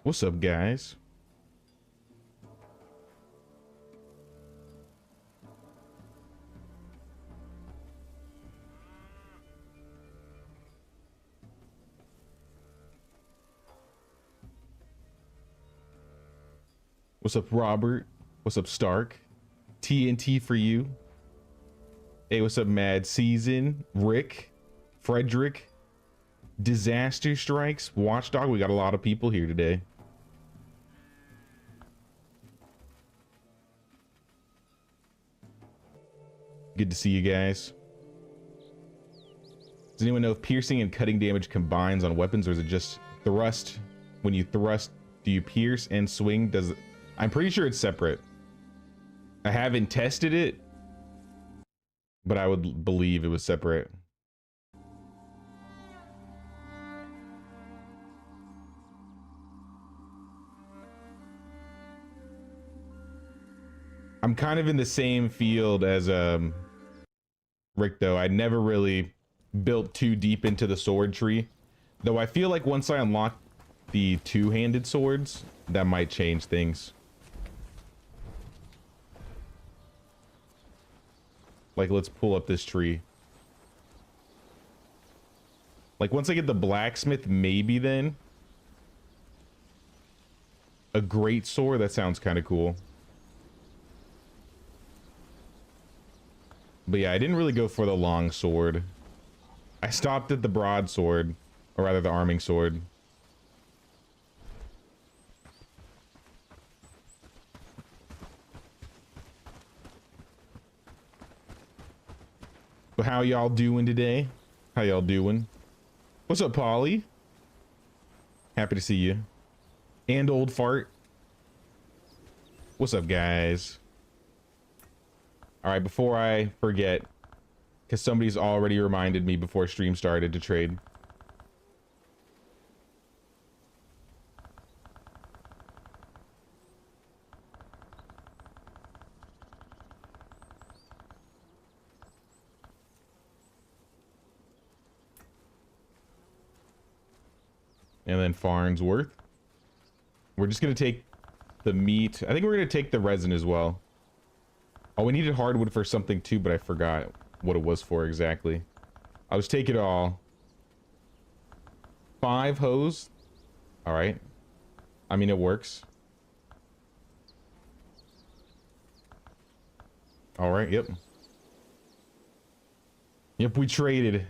What's up, guys? What's up, Robert? What's up, Stark? TNT for you. Hey, what's up, Mad Season? Rick? Frederick? Disaster Strikes? Watchdog? We got a lot of people here today. Good to see you guys. Does anyone know if piercing and cutting damage combines on weapons, or is it just thrust? When you thrust, do you pierce and swing? Does it? I'm pretty sure it's separate. I haven't tested it, but I would believe it was separate. I'm kind of in the same field as Rick, though. I never really built too deep into the sword tree, though I feel like once I unlock the two-handed swords, that might change things. Like, let's pull up this tree. Like, once I get the blacksmith, maybe then. A great sword, that sounds kind of cool. But yeah, I didn't really go for the long sword. I stopped at the broadsword, or rather the arming sword. But how y'all doing today? How y'all doing? What's up, Polly? Happy to see you. And Old Fart. What's up, guys? All right, before I forget, because somebody's already reminded me before stream started to trade. And then Farnsworth. We're just going to take the meat. I think we're going to take the resin as well. Oh, we needed hardwood for something too, but I forgot what it was for exactly. I'll just take it all. 5 hose. All right. I mean, it works. All right. Yep. Yep, we traded.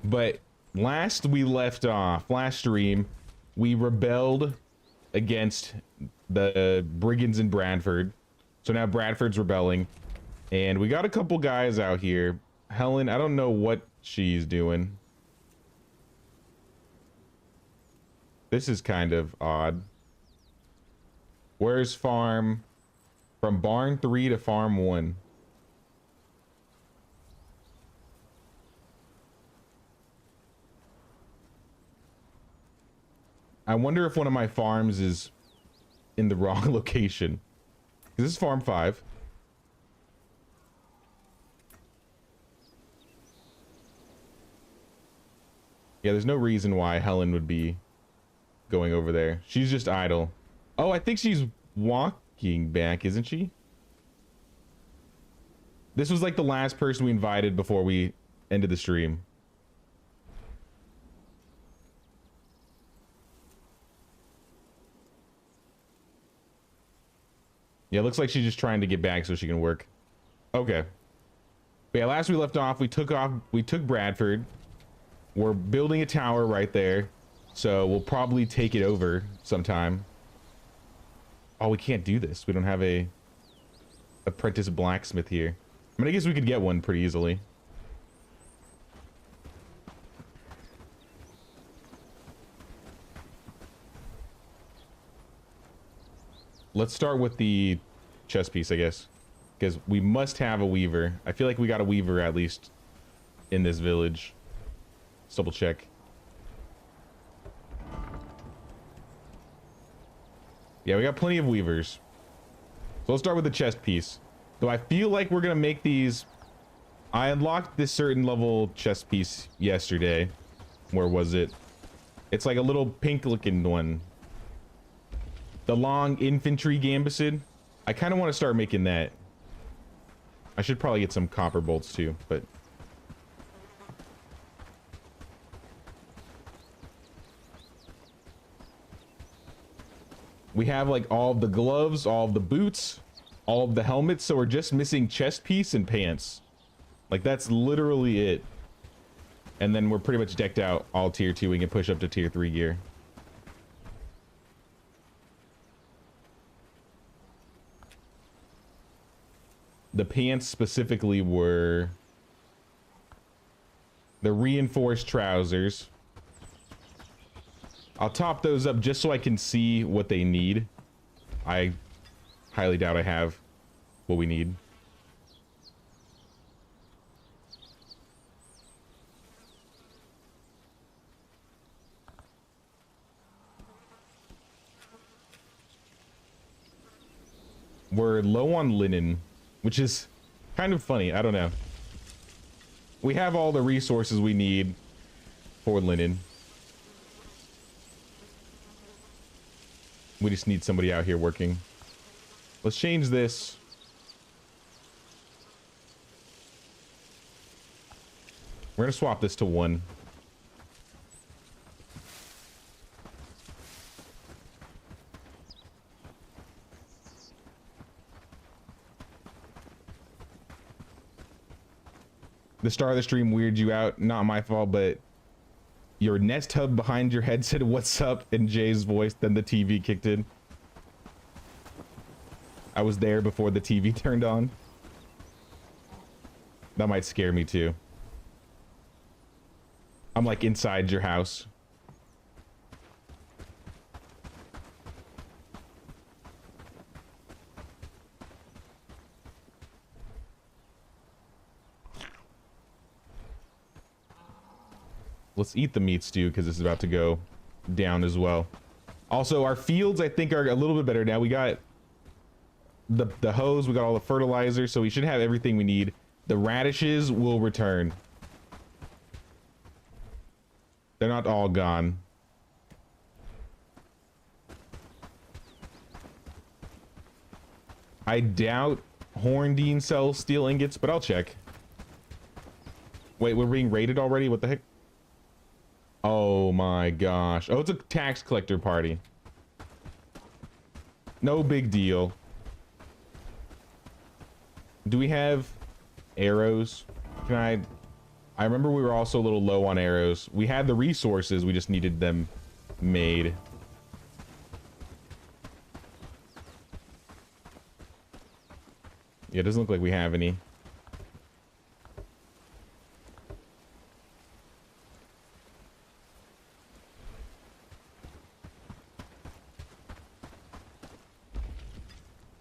But last we left off, last stream, we rebelled against the brigands in Bradford. So now Bradford's rebelling, and we got a couple guys out here. Helen, I don't know what she's doing. This is kind of odd. Where's farm? From barn 3 to farm 1. I wonder if one of my farms is in the wrong location. This is farm 5. Yeah, there's no reason why Helen would be going over there. She's just idle. Oh, I think she's walking back, isn't she? This was like the last person we invited before we ended the stream. Yeah, it looks like she's just trying to get back so she can work. Okay. But yeah, last we left off, we took Bradford. We're building a tower right there. So we'll probably take it over sometime. Oh, we can't do this. We don't have a apprentice blacksmith here. I mean, I guess we could get one pretty easily. Let's start with the chest piece, I guess, because we must have a weaver. I feel like we got a weaver at least in this village. Let's double check. Yeah, we got plenty of weavers. So let's start with the chest piece. Though I feel like we're gonna make these. I unlocked this certain level chest piece yesterday. Where was it? It's like a little pink looking one. The long infantry gambesson. I kind of want to start making that. I should probably get some copper bolts too, but... We have like all of the gloves, all of the boots, all of the helmets, so we're just missing chest piece and pants. Like that's literally it. And then we're pretty much decked out all tier 2. We can push up to tier 3 gear. The pants specifically were the reinforced trousers. I'll top those up just so I can see what they need. I highly doubt I have what we need. We're low on linen, which is kind of funny. I don't know. We have all the resources we need for linen. We just need somebody out here working. Let's change this. We're gonna swap this to 1. The start of the stream weirded you out. Not my fault, but your Nest Hub behind your head said, "What's up?" in Jay's voice. Then the TV kicked in. I was there before the TV turned on. That might scare me too. I'm like inside your house. Let's eat the meat stew because it's about to go down as well. Also, our fields, I think, are a little bit better now. We got the hose, we got all the fertilizer, so we should have everything we need. The radishes will return. They're not all gone. I doubt Horndean sells steel ingots, but I'll check. Wait, we're being raided already? What the heck? Oh my gosh. Oh, it's a tax collector party. No big deal. Do we have arrows? Can I remember we were also a little low on arrows. We had the resources, we just needed them made. Yeah, it doesn't look like we have any.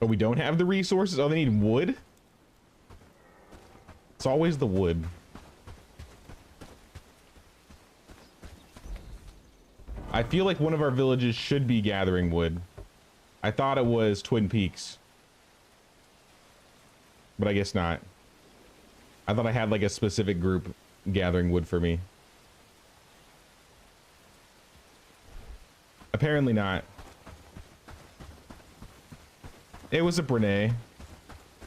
Oh, we don't have the resources? Oh, they need wood? It's always the wood. I feel like one of our villages should be gathering wood. I thought it was Twin Peaks. But I guess not. I thought I had like a specific group gathering wood for me. Apparently not. It was a Brene.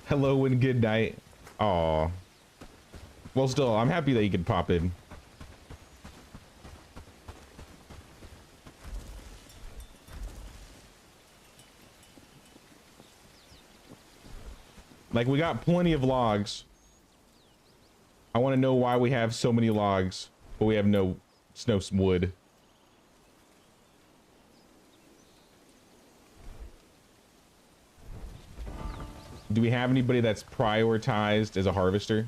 Hello and good night. Aw. Well, still, I'm happy that you could pop in. Like, we got plenty of logs. I want to know why we have so many logs, but we have no wood. Do we have anybody that's prioritized as a harvester?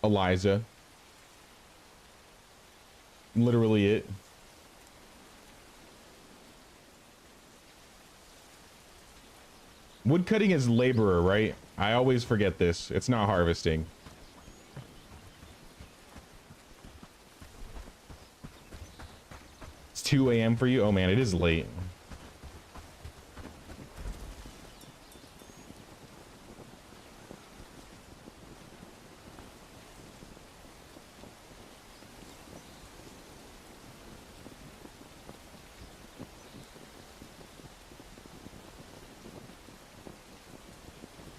Eliza. Literally it. Woodcutting is laborer, right? I always forget this. It's not harvesting. It's 2 a.m. for you? Oh man, it is late.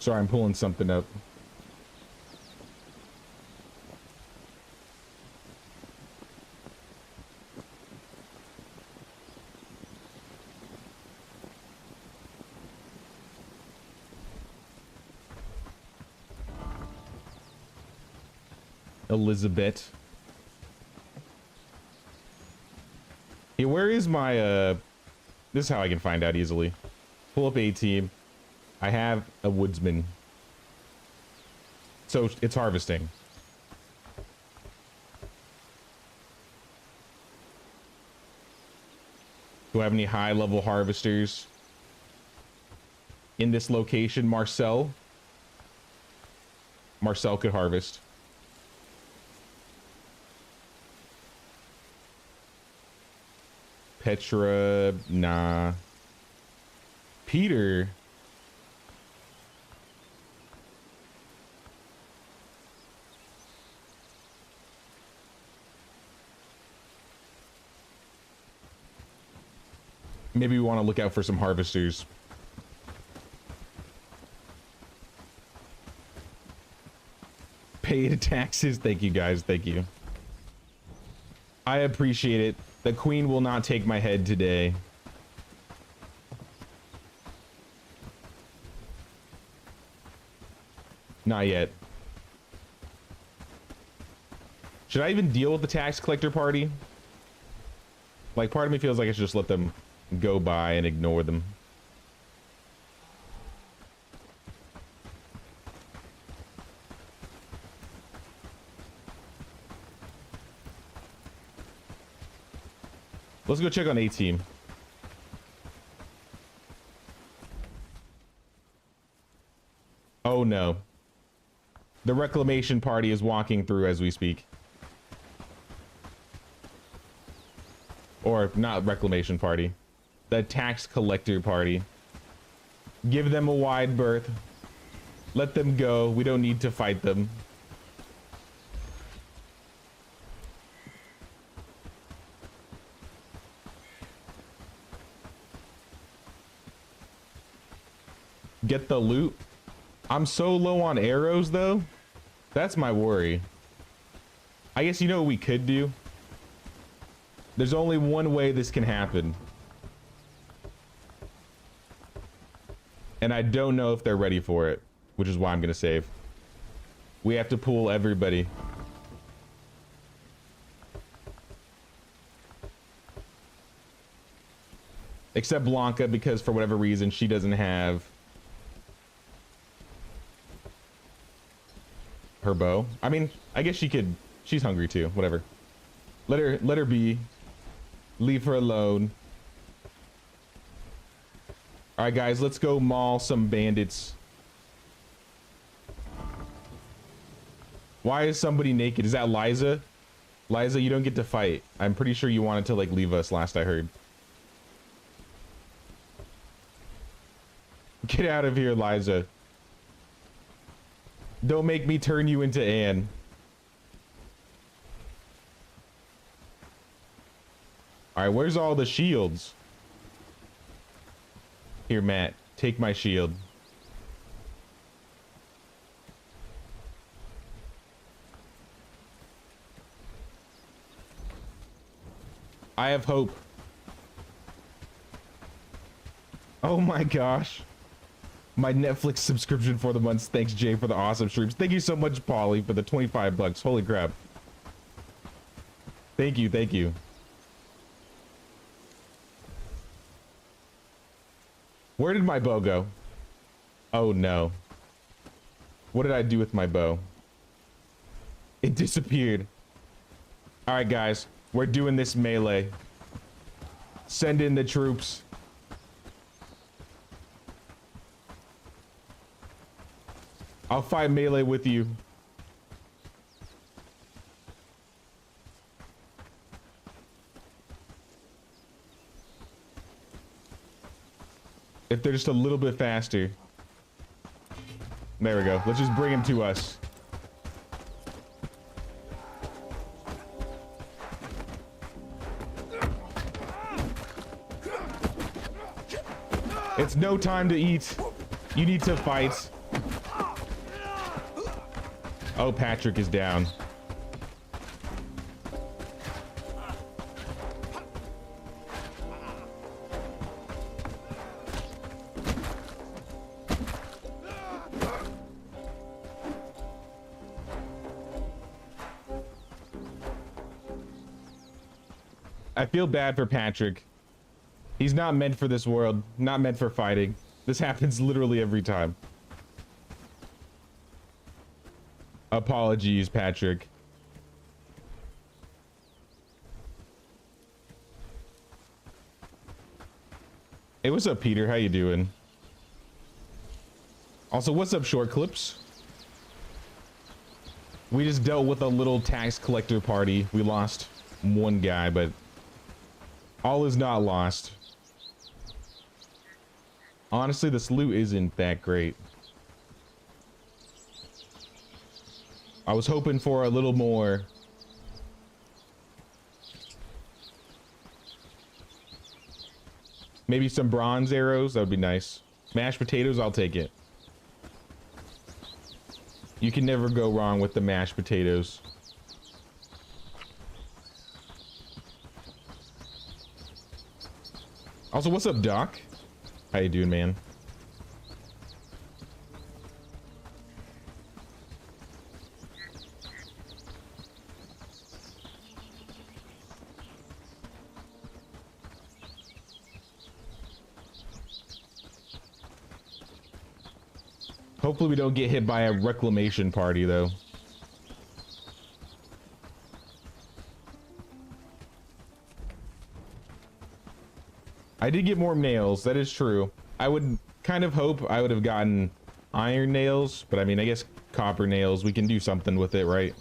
Sorry, I'm pulling something up. Elizabeth. Yeah, where is my this is how I can find out easily. Pull up A team. I have a woodsman. So it's harvesting. Do I have any high level harvesters in this location? Marcel could harvest. Petra, nah. Peter. Maybe we want to look out for some harvesters. Paid taxes. Thank you guys. Thank you. I appreciate it. The queen will not take my head today. Not yet. Should I even deal with the tax collector party? Like, part of me feels like I should just let them go by and ignore them. Let's go check on A team. Oh no. The reclamation party is walking through as we speak. Or not reclamation party. The tax collector party. Give them a wide berth. Let them go. We don't need to fight them. Get the loot. I'm so low on arrows though. That's my worry. I guess you know what we could do? There's only one way this can happen. And I don't know if they're ready for it, which is why I'm gonna save. We have to pull everybody. Except Blanca, because for whatever reason she doesn't have her bow. I mean, I guess she could. She's hungry too. Whatever. Let her be. Leave her alone. All right, guys, let's go maul some bandits. Why is somebody naked? Is that Liza? Liza, you don't get to fight. I'm pretty sure you wanted to like leave us last I heard. Get out of here, Liza. Don't make me turn you into Anne. All right, where's all the shields? Here, Matt, take my shield. I have hope. Oh my gosh. My Netflix subscription for the month. Thanks, Jay, for the awesome streams. Thank you so much, Polly, for the 25 bucks. Holy crap. Thank you, thank you. Where did my bow go? Oh no. What did I do with my bow? It disappeared. All right, guys, we're doing this melee. Send in the troops. I'll fight melee with you. If they're just a little bit faster. There we go. Let's just bring him to us. It's no time to eat. You need to fight. Oh, Patrick is down. I feel bad for Patrick. He's not meant for this world, not meant for fighting. This happens literally every time. Apologies, Patrick. Hey, what's up, Peter? How you doing? Also, what's up, Short Clips? We just dealt with a little tax collector party. We lost one guy, but all is not lost. Honestly, this loot isn't that great. I was hoping for a little more. Maybe some bronze arrows, that would be nice. Mashed potatoes, I'll take it. You can never go wrong with the mashed potatoes. Also, what's up, Doc? How you doing, man? Hopefully we don't get hit by a reclamation party, though. I did get more nails, that is true. I would kind of hope I would have gotten iron nails, but I mean, I guess copper nails, we can do something with it, right?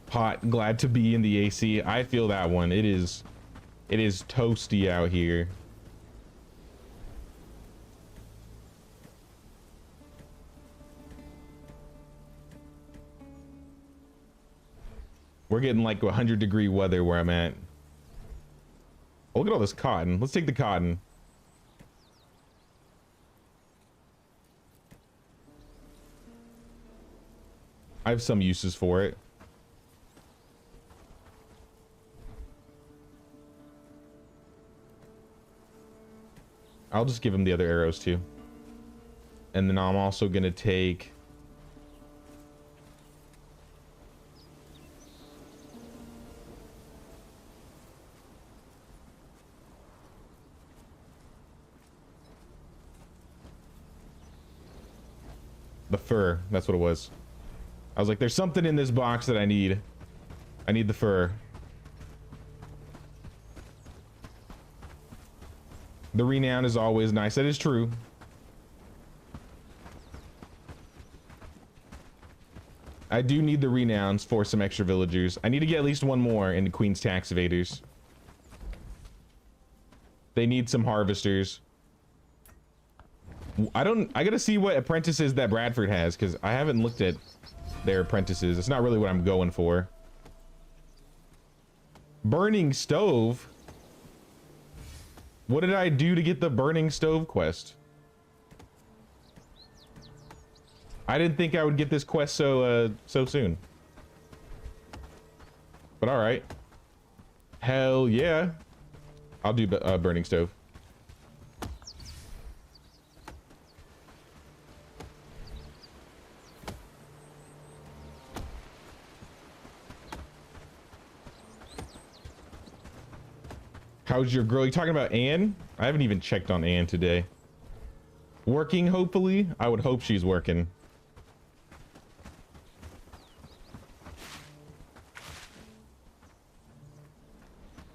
Hot, glad to be in the AC. I feel that one. It is toasty out here. We're getting like 100-degree weather where I'm at. Oh, look at all this cotton. Let's take the cotton. I have some uses for it. I'll just give him the other arrows too. And then I'm also gonna take the fur. That's what it was. I was like, there's something in this box that I need. I need the fur. The renown is always nice. That is true. I do need the renowns for some extra villagers. I need to get at least one more in the Queen's Tax Evaders. They need some harvesters. I gotta see what apprentices that Bradford has, because I haven't looked at their apprentices. It's not really what I'm going for. Burning stove? What did I do to get the burning stove quest? I didn't think I would get this quest so soon. But all right. Hell yeah. I'll do burning stove. How's your girl? You talking about Anne? I haven't even checked on Anne today. Working, hopefully? I would hope she's working.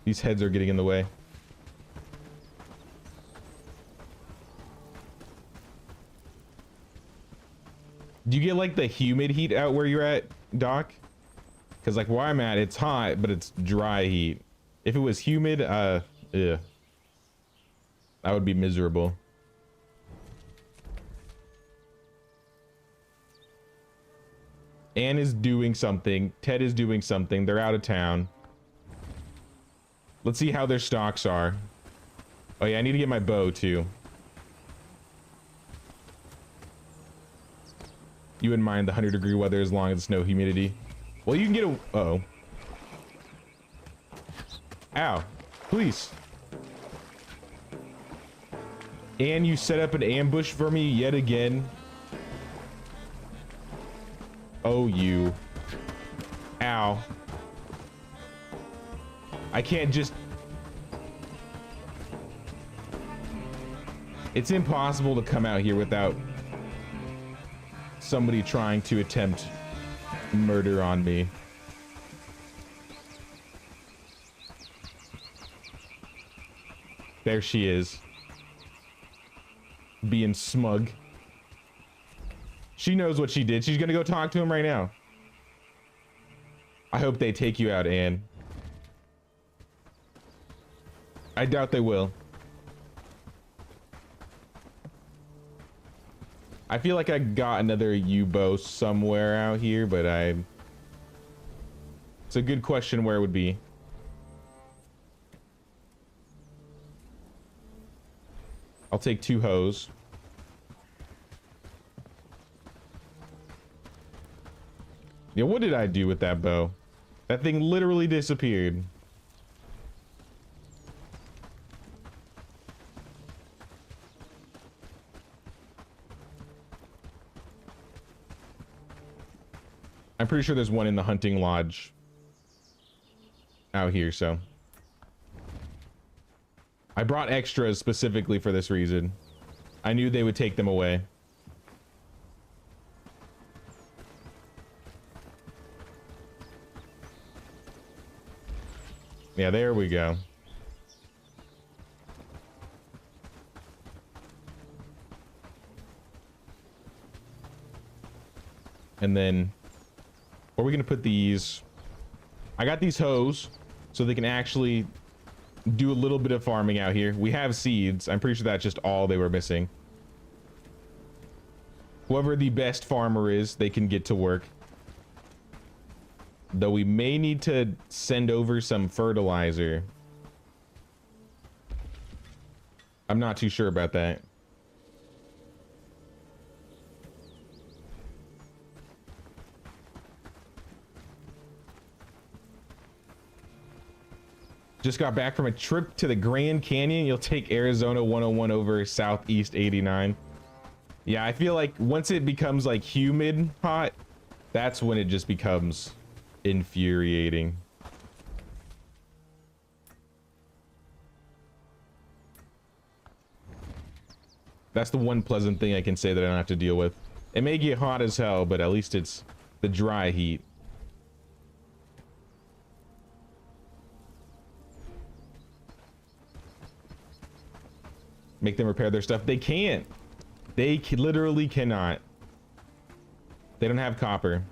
These heads are getting in the way. Do you get like the humid heat out where you're at, Doc? Because like where I'm at, it's hot, but it's dry heat. If it was humid, yeah, I would be miserable. Anne is doing something. Ted is doing something. They're out of town. Let's see how their stocks are. Oh yeah, I need to get my bow too. You wouldn't mind the 100-degree weather as long as it's no humidity. Well, you can get a... Uh-oh. Ow. Please. And you set up an ambush for me yet again. Oh, you. Ow. I can't just... It's impossible to come out here without somebody trying to attempt murder on me. There she is. Being smug. She knows what she did. She's gonna go talk to him right now. I hope they take you out, Anne. I doubt they will. I feel like I got another U-bow somewhere out here, but it's a good question where it would be. I'll take 2 hoes. Yeah, what did I do with that bow? That thing literally disappeared. I'm pretty sure there's one in the hunting lodge out here, so. I brought extras specifically for this reason. I knew they would take them away. Yeah, there we go. And then, where are we gonna put these? I got these hoes, so they can actually do a little bit of farming out here. We have seeds. I'm pretty sure that's just all they were missing. Whoever the best farmer is, they can get to work. Though we may need to send over some fertilizer. I'm not too sure about that. Just got back from a trip to the Grand Canyon. You'll take Arizona 101 over Southeast 89. Yeah, I feel like once it becomes like humid hot, that's when it just becomes infuriating. That's the one pleasant thing I can say that I don't have to deal with. It may get hot as hell, but at least it's the dry heat. Make them repair their stuff. They can't. They literally cannot. They don't have copper.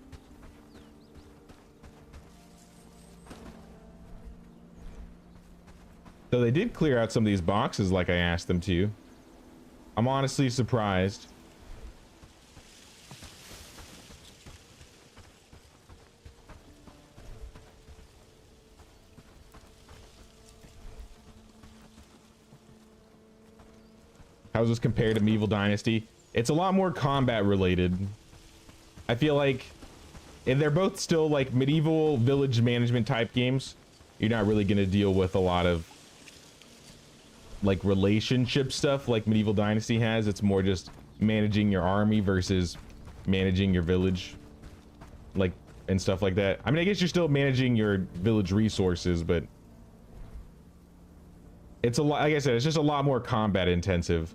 Though they did clear out some of these boxes like I asked them to. I'm honestly surprised. How does this compare to Medieval Dynasty? It's a lot more combat related. I feel like, and they're both still like medieval village management type games. You're not really going to deal with a lot of like relationship stuff like Medieval Dynasty has. It's more just managing your army versus managing your village, like, and stuff like that. I mean, I guess you're still managing your village resources, but it's a lot, like I said, it's just a lot more combat intensive.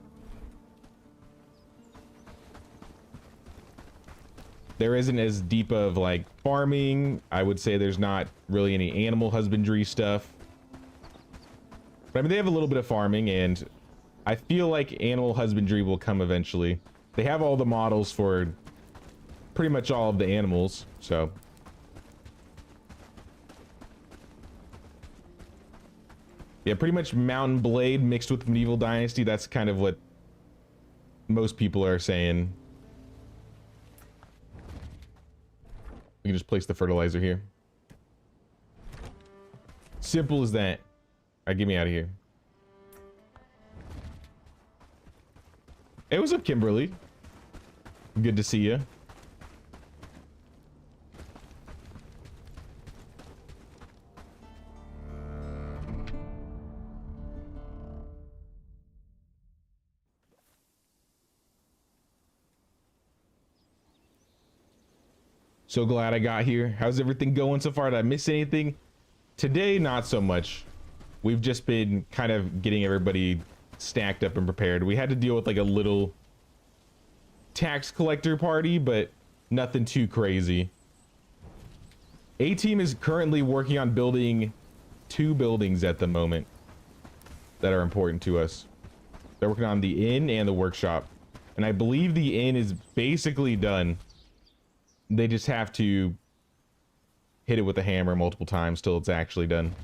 There isn't as deep of like farming. I would say there's not really any animal husbandry stuff. But I mean, they have a little bit of farming, and I feel like animal husbandry will come eventually. They have all the models for pretty much all of the animals, so. Yeah, pretty much Mountain Blade mixed with Medieval Dynasty. That's kind of what most people are saying. We can just place the fertilizer here. Simple as that. Alright, get me out of here. Hey, what's up, Kimberly? Good to see you. So glad I got here. How's everything going so far? Did I miss anything? Today, not so much. We've just been kind of getting everybody stacked up and prepared. We had to deal with like a little tax collector party, but nothing too crazy. A team is currently working on building 2 buildings at the moment that are important to us. They're working on the inn and the workshop. And I believe the inn is basically done. They just have to hit it with a hammer multiple times till it's actually done.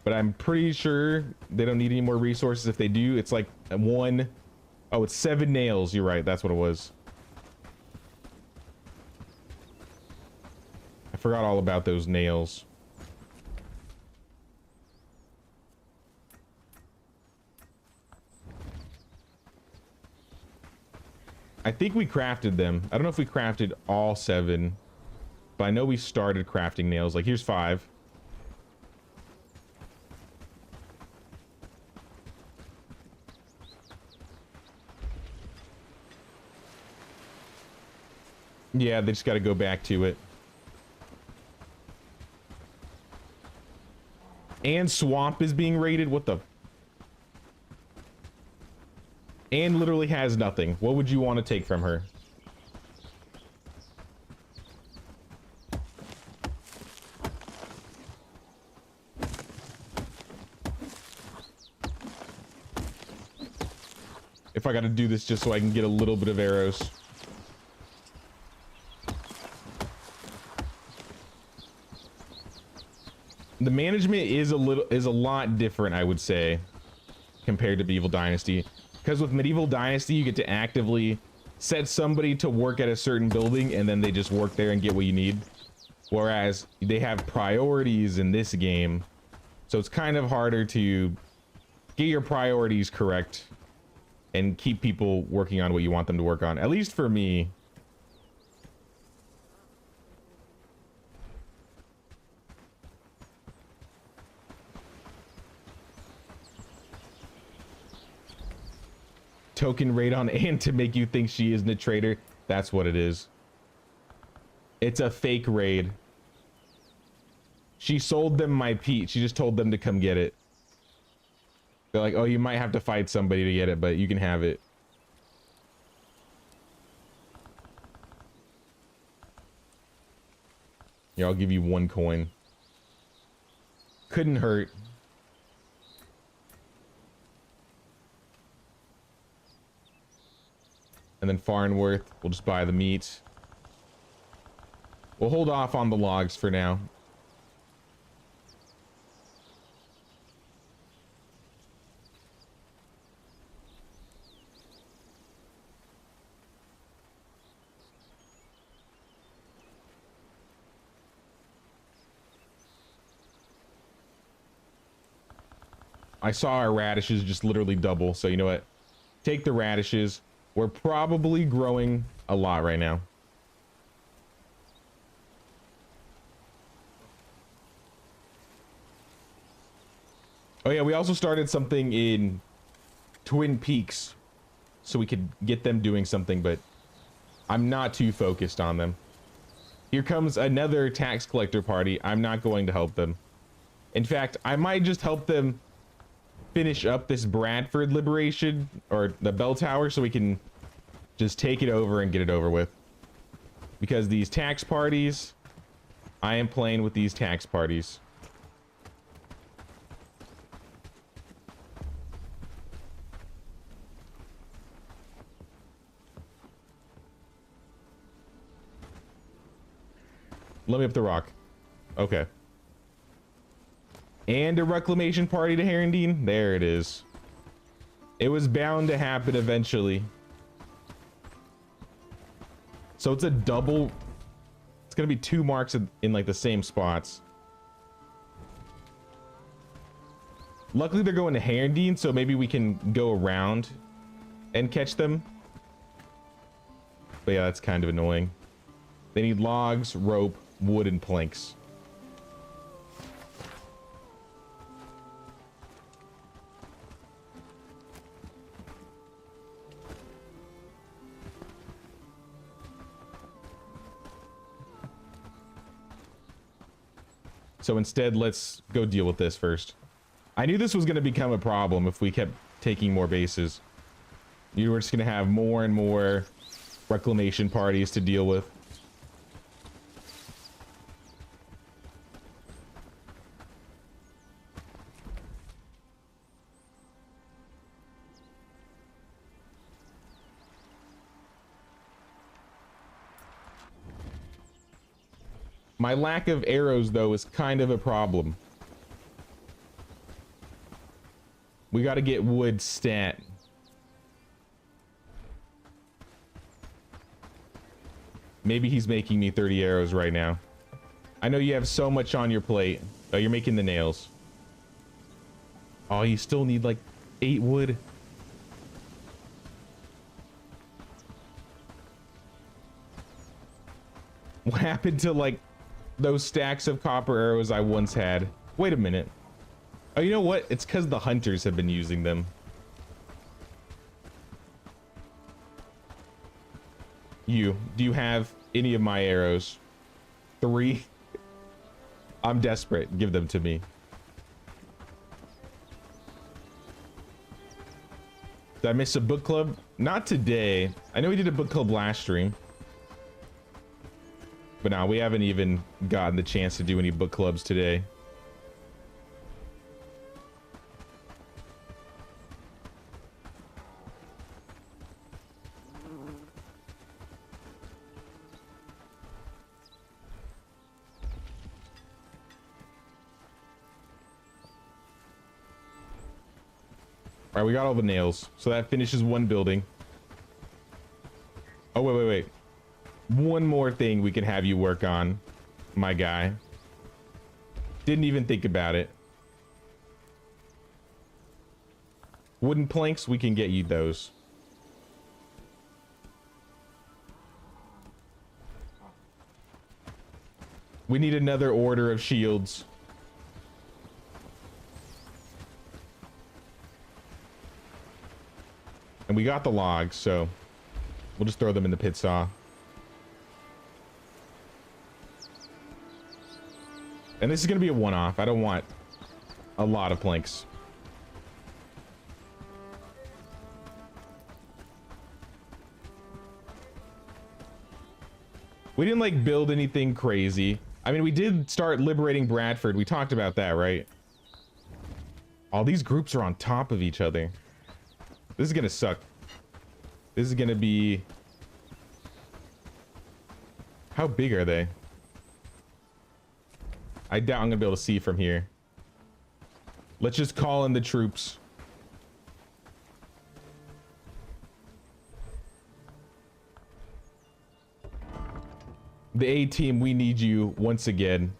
But I'm pretty sure they don't need any more resources. If they do, it's like 1. Oh, it's 7 nails. You're right. That's what it was. I forgot all about those nails. I think we crafted them. I don't know if we crafted all 7, but I know we started crafting nails. Like, here's 5. Yeah, they just got to go back to it. And swamp is being raided. What the? And literally has nothing. What would you want to take from her? If I got to do this just so I can get a little bit of arrows. The management is a lot different, I would say, compared to Medieval Dynasty. Because with Medieval Dynasty, you get to actively set somebody to work at a certain building, and then they just work there and get what you need. Whereas they have priorities in this game, so it's kind of harder to get your priorities correct and keep people working on what you want them to work on. At least for me. Token raid on Anne to make you think she isn't a traitor. That's what it is. It's a fake raid. She sold them my peat. She just told them to come get it. They're like, oh, you might have to fight somebody to get it, but you can have it. Yeah, I'll give you 1 coin. Couldn't hurt. And then Farnworth, we'll just buy the meat. We'll hold off on the logs for now. I saw our radishes just literally double, so you know what? Take the radishes. We're probably growing a lot right now. Oh yeah, we also started something in Twin Peaks so we could get them doing something, but I'm not too focused on them. Here comes another tax collector party. I'm not going to help them. In fact, I might just help them finish up this Bradford liberation or the bell tower so we can just take it over and get it over with. Because these tax parties, I am playing with these tax parties. Let me up the rock. Okay. And a reclamation party to Herondine. There it is. It was bound to happen eventually. So it's a double. It's gonna be 2 marks in like the same spots. Luckily they're going to Herondine, so maybe we can go around and catch them. But yeah, that's kind of annoying. They need logs, rope, wood, and planks. So instead, let's go deal with this first. I knew this was going to become a problem if we kept taking more bases. You were just going to have more and more reclamation parties to deal with. My lack of arrows, though, is kind of a problem. We got to get wood stat. Maybe he's making me 30 arrows right now. I know you have so much on your plate. Oh, you're making the nails. Oh, you still need like 8 wood. What happened to like those stacks of copper arrows I once had? Wait a minute. Oh, you know what? It's because the hunters have been using them. Do you have any of my arrows? 3? I'm desperate. Give them to me. Did I miss a book club? Not today. I know we did a book club last stream. But now we haven't even gotten the chance to do any book clubs today. All right, we got all the nails. So that finishes one building. Oh, wait. One more thing we can have you work on, my guy. Didn't even think about it. Wooden planks, we can get you those. We need another order of shields. And we got the logs, so we'll just throw them in the pit saw. And this is going to be a one-off. I don't want a lot of planks. We didn't like build anything crazy. I mean, we did start liberating Bradford. We talked about that, right? All these groups are on top of each other. This is going to suck. This is going to be... How big are they? I doubt I'm gonna be able to see from here. Let's just call in the troops. The A team, we need you once again.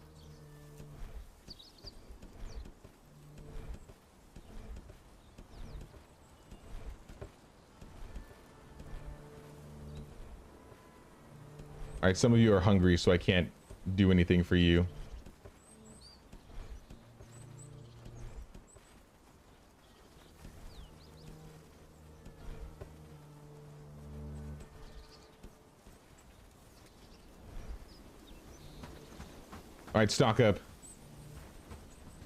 All right, some of you are hungry, so I can't do anything for you. All right, stock up.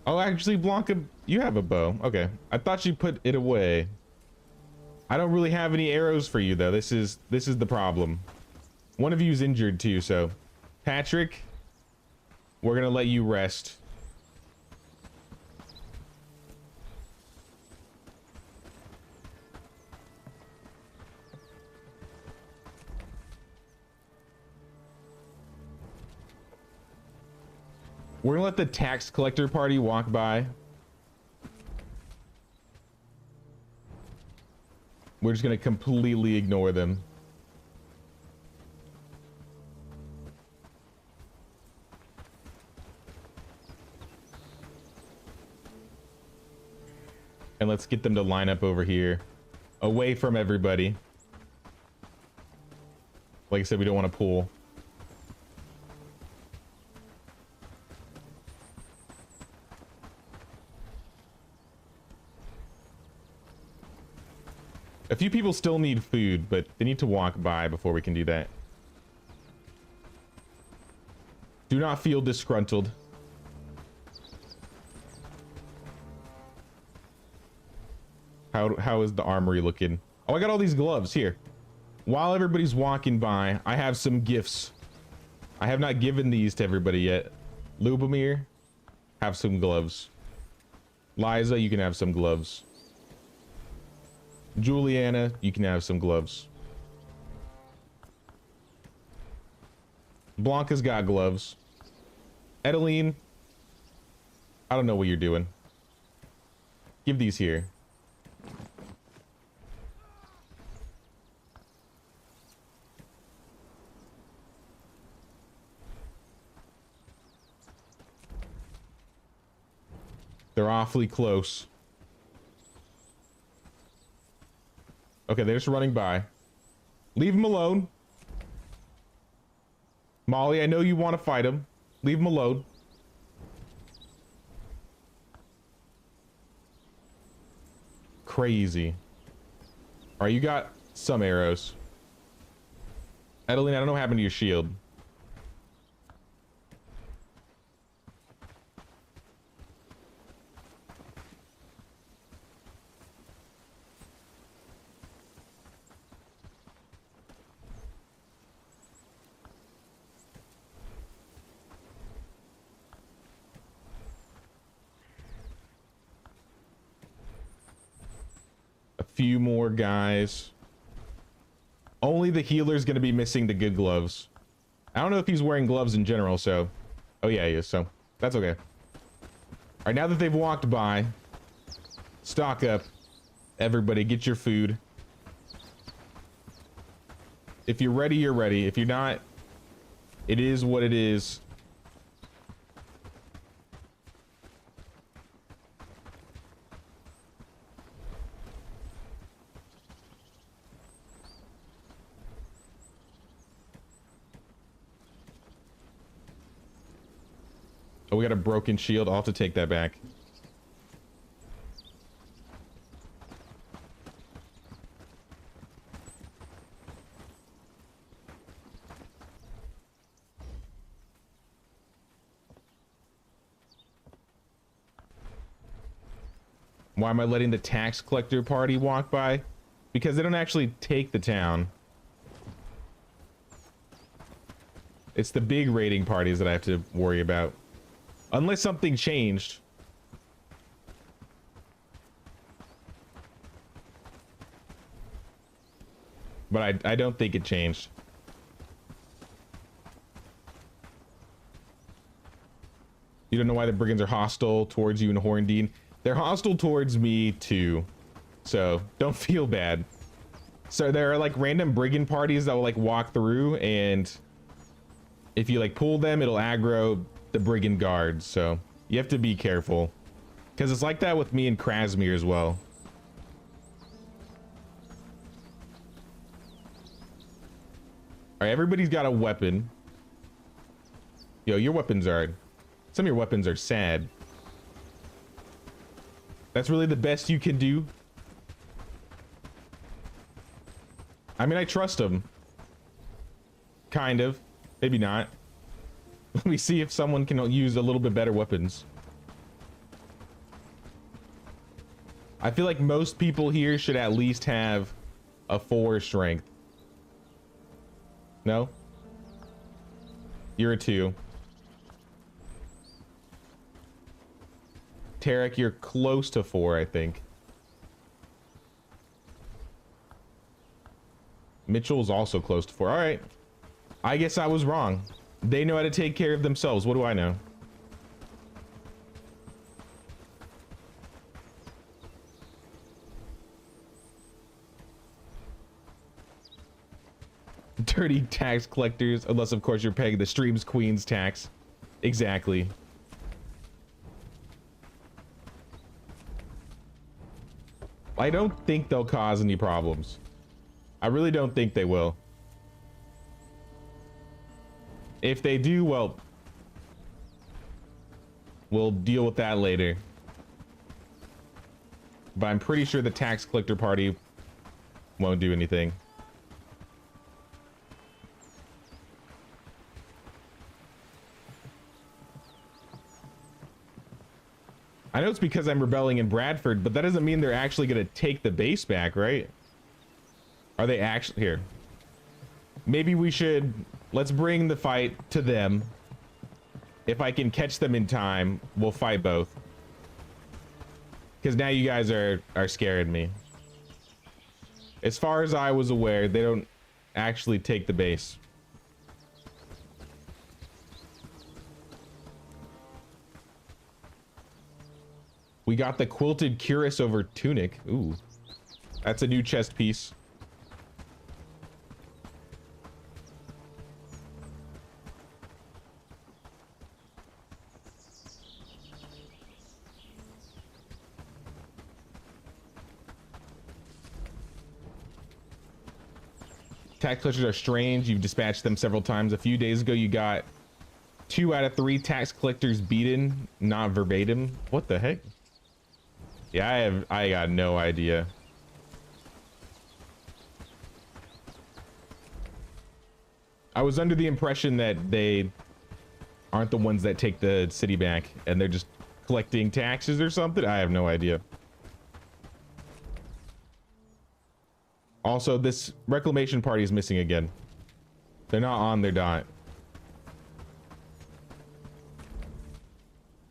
Oh, actually, Blanca, you have a bow. Okay. I thought you put it away. I don't really have any arrows for you, though. This is the problem. One of you is injured, too, so... Patrick, we're gonna let you rest. We're gonna let the tax collector party walk by. We're just gonna completely ignore them. And let's get them to line up over here, away from everybody. Like I said, we don't want to pull. A few people still need food, but they need to walk by before we can do that. Do not feel disgruntled. How is the armory looking? Oh, I got all these gloves here. While everybody's walking by, I have some gifts. I have not given these to everybody yet. Lubomir, have some gloves. Liza, you can have some gloves. Juliana, you can have some gloves. Blanca's got gloves. Edeline, I don't know what you're doing. Give these here. They're awfully close. Okay, they're just running by. Leave them alone. Molly, I know you want to fight them. Leave them alone. Crazy. All right, you got some arrows. Edeline, I don't know what happened to your shield. Few more guys. Only the healer's gonna be missing the good gloves. I don't know if he's wearing gloves in general, so... Oh yeah, he is, so that's okay. Alright, now that they've walked by, stock up. Everybody, get your food. If you're ready, you're ready. If you're not, it is what it is. Oh, we got a broken shield. I'll have to take that back. Why am I letting the tax collector party walk by? Because they don't actually take the town. It's the big raiding parties that I have to worry about. Unless something changed. But I don't think it changed. You don't know why the brigands are hostile towards you and Horndine? They're hostile towards me too. So don't feel bad. So there are like random brigand parties that will like walk through, and if you like pull them, it'll aggro the brigand guards, so you have to be careful, because it's like that with me and Krasmir as well. All right, everybody's got a weapon. Yo, your weapons are, some of your weapons are sad. That's really the best you can do. I mean, I trust them. Kind of, maybe not. Let me see if someone can use a little bit better weapons. I feel like most people here should at least have a 4 strength. No? You're a 2. Tarek, you're close to 4, I think. Mitchell's also close to 4. All right. I guess I was wrong. They know how to take care of themselves. What do I know? Dirty tax collectors, unless of course you're paying the stream's queen's tax. Exactly. I don't think they'll cause any problems. I really don't think they will. If they do, well, we'll deal with that later. But I'm pretty sure the tax collector party won't do anything. I know it's because I'm rebelling in Bradford, but that doesn't mean they're actually going to take the base back, right? Are they actually here? Maybe we should, let's bring the fight to them. If I can catch them in time, we'll fight both. Because now you guys are scaring me. As far as I was aware, they don't actually take the base. We got the quilted cuirass over tunic. Ooh, that's a new chest piece. Tax collectors are strange. You've dispatched them several times. A few days ago, you got 2 out of 3 tax collectors beaten, not verbatim. What the heck? Yeah, I got no idea. I was under the impression that they aren't the ones that take the city back and they're just collecting taxes or something. I have no idea. Also, this reclamation party is missing again. They're not on their dot.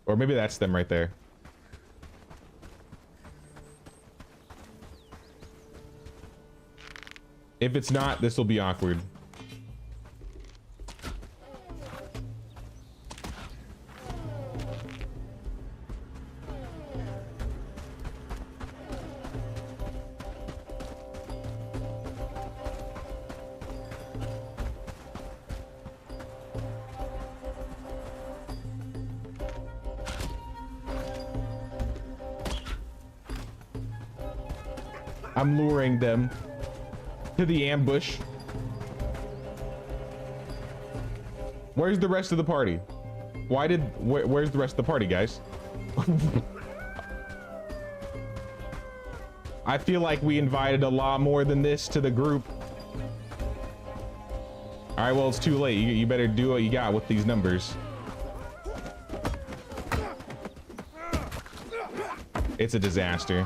Or maybe that's them right there. If it's not, this will be awkward. I'm luring them to the ambush. Where's the rest of the party? Where's the rest of the party, guys? I feel like we invited a lot more than this to the group. All right, well, it's too late. You better do what you got with these numbers. It's a disaster.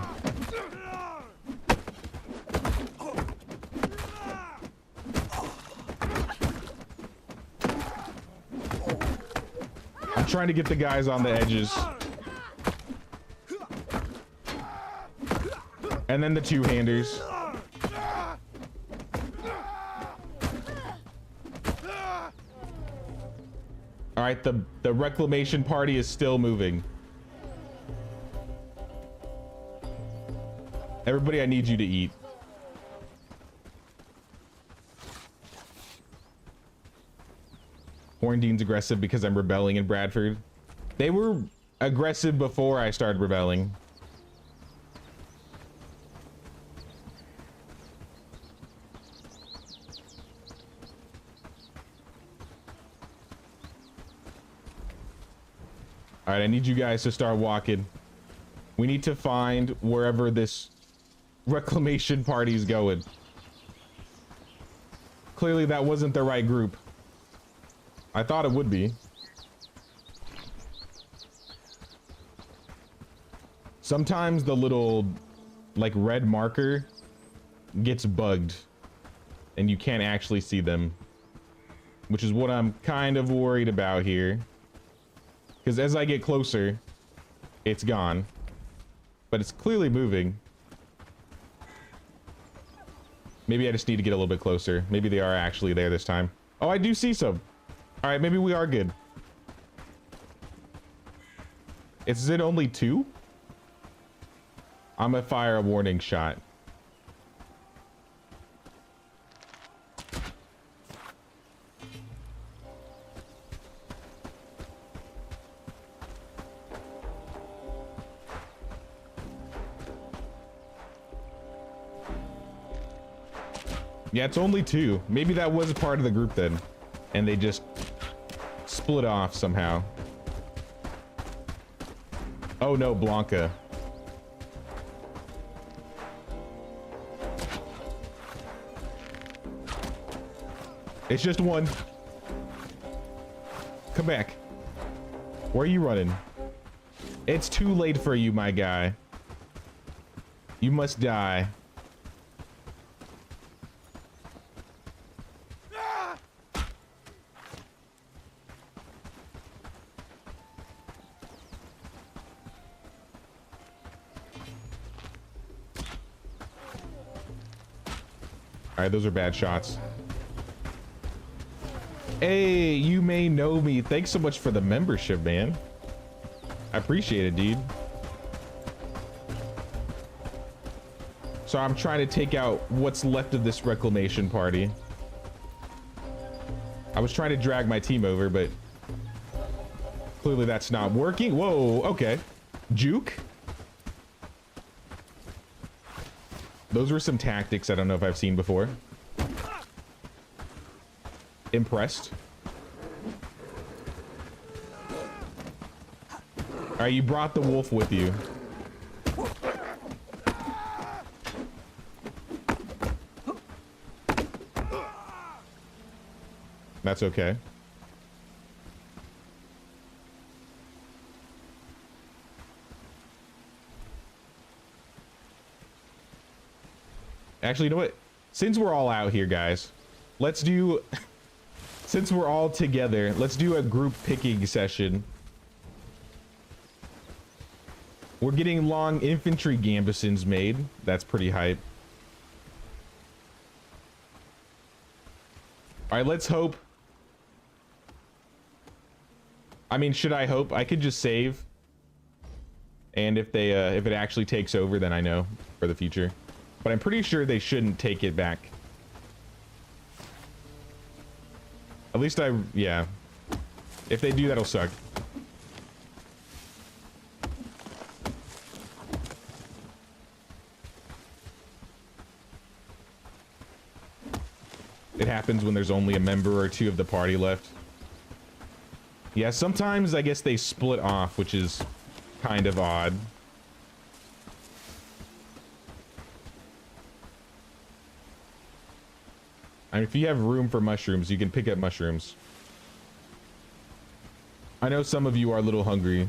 Trying to get the guys on the edges. And then the two-handers. All right, the reclamation party is still moving. Everybody, I need you to eat. Horndean's aggressive because I'm rebelling in Bradford. They were aggressive before I started rebelling. All right, I need you guys to start walking. We need to find wherever this reclamation party is going. Clearly that wasn't the right group. I thought it would be. Sometimes the little, like, red marker gets bugged and you can't actually see them, which is what I'm kind of worried about here. Because as I get closer, it's gone, but it's clearly moving. Maybe I just need to get a little bit closer. Maybe they are actually there this time. Oh, I do see some. All right, maybe we are good. Is it only 2? I'm gonna fire a warning shot. Yeah, it's only 2. Maybe that was a part of the group then, and they just split off somehow. Oh no, Blanca. It's just 1. Come back. Where are you running? It's too late for you, my guy. You must die. All right, those are bad shots. Hey, you may know me. Thanks so much for the membership, man. I appreciate it, dude. So I'm trying to take out what's left of this reclamation party. I was trying to drag my team over, but clearly that's not working. Whoa, okay. Juke. Those were some tactics I don't know if I've seen before. Impressed. All right, you brought the wolf with you. That's okay. Actually, you know what? Since we're all out here, guys, let's do... Since we're all together, let's do a group picking session. We're getting long infantry gambesons made. That's pretty hype. All right, let's hope. I mean, should I hope? I could just save. And if they, if it actually takes over, then I know for the future. But I'm pretty sure they shouldn't take it back. At least yeah. If they do, that'll suck. It happens when there's only a member or two of the party left. Yeah, sometimes I guess they split off, which is kind of odd. I mean, if you have room for mushrooms, you can pick up mushrooms. I know some of you are a little hungry.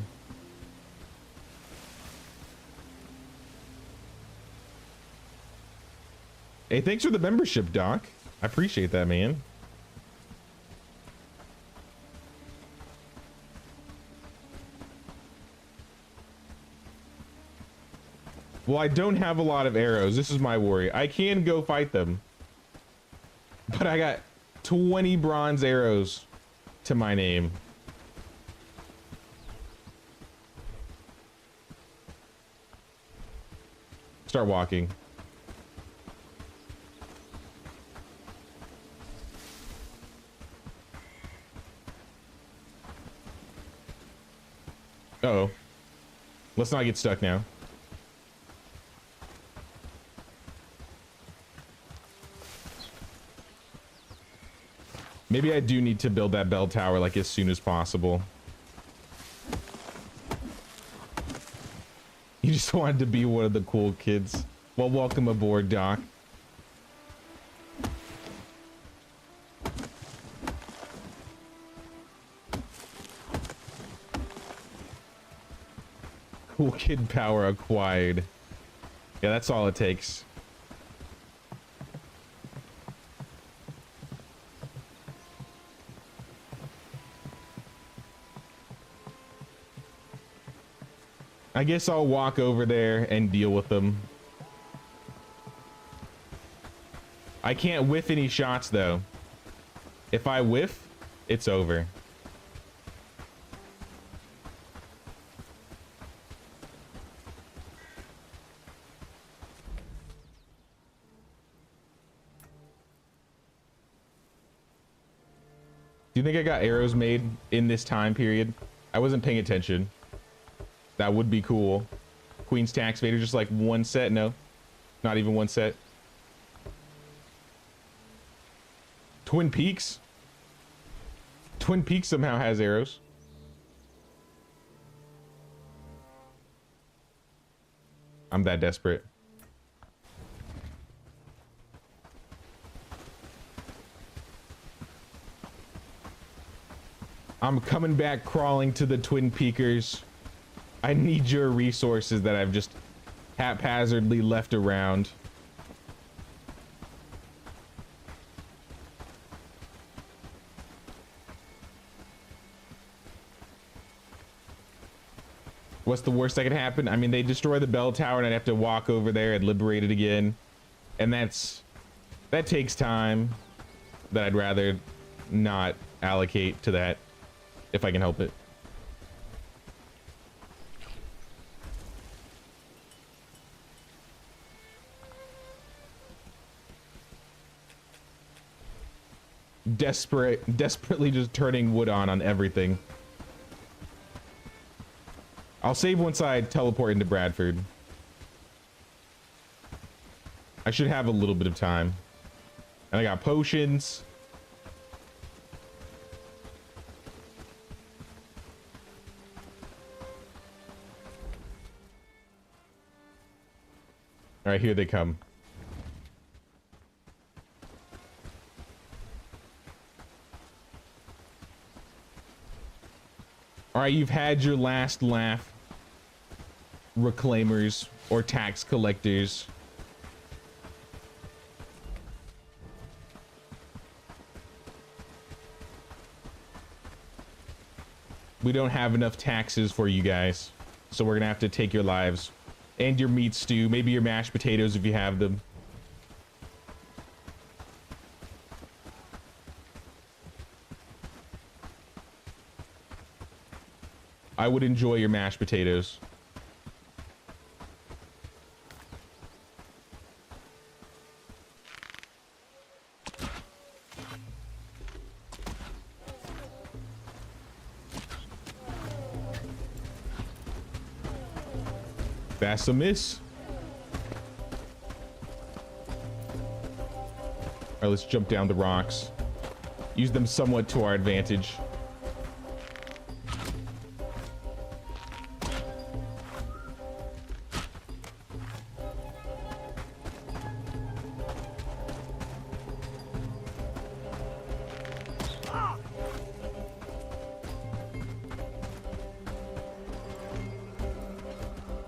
Hey, thanks for the membership, Doc. I appreciate that, man. Well, I don't have a lot of arrows. This is my worry. I can go fight them. But I got 20 bronze arrows to my name. Start walking. Uh-oh. Let's not get stuck now. Maybe I do need to build that bell tower like as soon as possible. You just wanted to be one of the cool kids. Well, welcome aboard, Doc. Cool kid power acquired. Yeah, that's all it takes. I guess I'll walk over there and deal with them. I can't whiff any shots though. If I whiff, it's over. Do you think I got arrows made in this time period? I wasn't paying attention. That would be cool. Queen's Tax Vader, just like one set. No, not even one set. Twin Peaks. Twin Peaks somehow has arrows. I'm that desperate. I'm coming back crawling to the Twin Peakers. I need your resources that I've just haphazardly left around. What's the worst that could happen? I mean, they destroy the bell tower and I'd have to walk over there and liberate it again. And that takes time that I'd rather not allocate to that if I can help it. Desperately just turning wood on everything. I'll save once I teleport into Bradford. I should have a little bit of time. And I got potions. All right, here they come. All right, you've had your last laugh, reclaimers or tax collectors. We don't have enough taxes for you guys, so we're gonna have to take your lives and your meat stew, maybe your mashed potatoes if you have them. I would enjoy your mashed potatoes. That's a miss. All right, let's jump down the rocks. Use them somewhat to our advantage.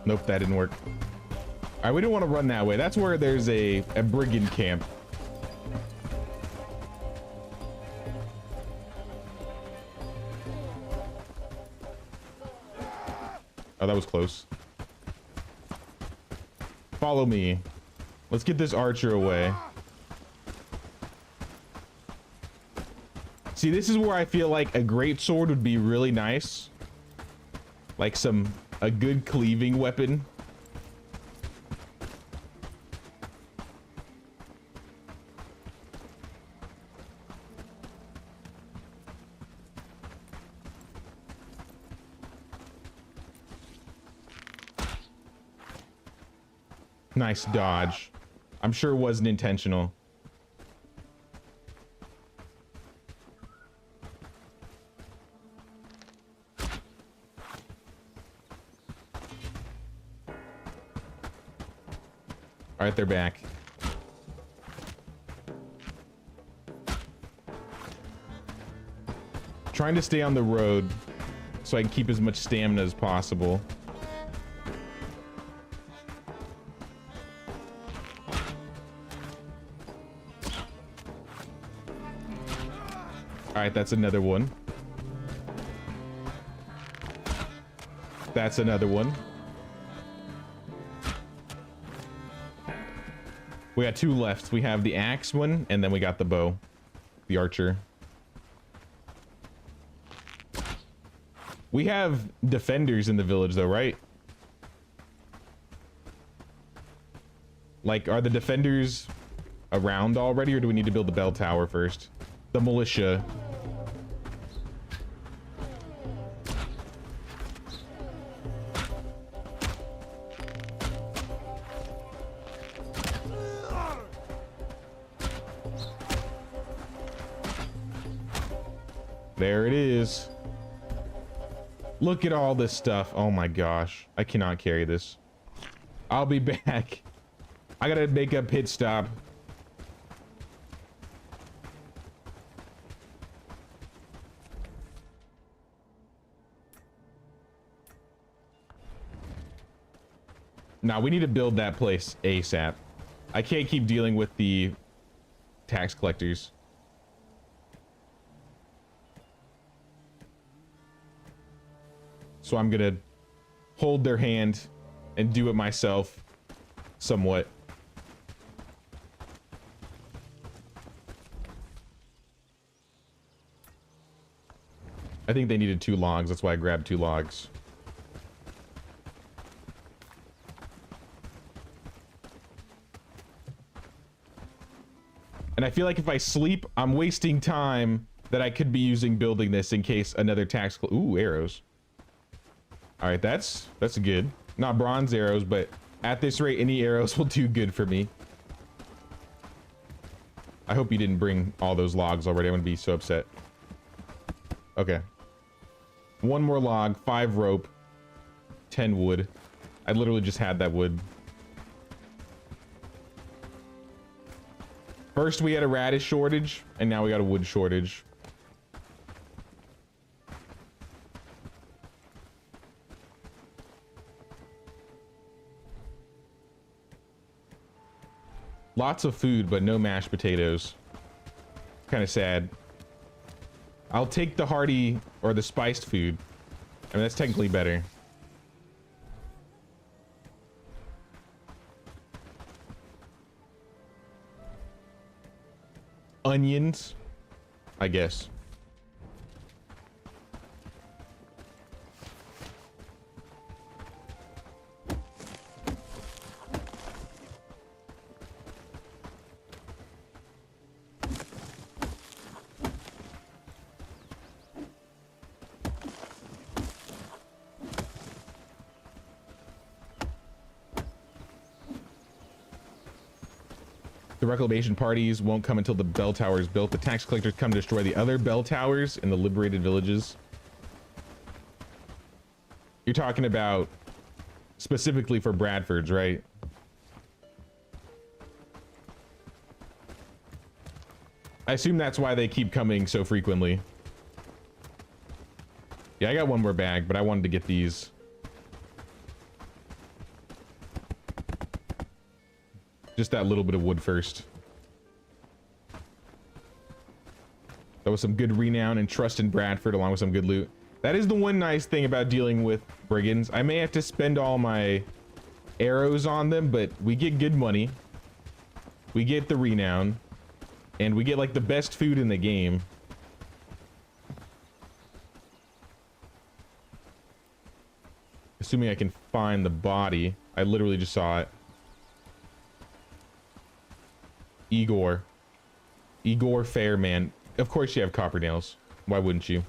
Nope, that didn't work. All right, we don't want to run that way. That's where there's a brigand camp. Oh, that was close. Follow me. Let's get this archer away. See, this is where I feel like a great sword would be really nice. Like a good cleaving weapon. Nice dodge. I'm sure it wasn't intentional. All right, they're back. Trying to stay on the road so I can keep as much stamina as possible. All right, that's another one. That's another one. We got two left. We have the axe one, and then we got the bow. The archer. We have defenders in the village, though, right? Like, are the defenders around already, or do we need to build the bell tower first? The militia. There it is. Look at all this stuff. Oh my gosh. I cannot carry this. I'll be back. I gotta make a pit stop. Now we need to build that place ASAP. I can't keep dealing with the tax collectors. So I'm gonna hold their hand and do it myself somewhat. I think they needed 2 logs. That's why I grabbed 2 logs. And I feel like if I sleep, I'm wasting time that I could be using building this in case another tax. Ooh, arrows. All right, that's good. Not bronze arrows, but at this rate, any arrows will do good for me. I hope you didn't bring all those logs already. I'm gonna be so upset. Okay. 1 more log, 5 rope, 10 wood. I literally just had that wood. First we had a radish shortage, and now we got a wood shortage. Lots of food, but no mashed potatoes. Kind of sad. I'll take the hearty or the spiced food. I mean, that's technically better. Onions, I guess. The reclamation parties won't come until the bell tower is built. The tax collectors come to destroy the other bell towers in the liberated villages. You're talking about specifically for Bradford's, right? I assume that's why they keep coming so frequently. Yeah, I got 1 more bag, but I wanted to get these. Just that little bit of wood first. That was some good renown and trust in Bradford, along with some good loot. That is the one nice thing about dealing with brigands. I may have to spend all my arrows on them, but we get good money. We get the renown. And we get like the best food in the game. Assuming I can find the body. I literally just saw it. Igor Fairman. Of course you have copper nails. Why wouldn't you?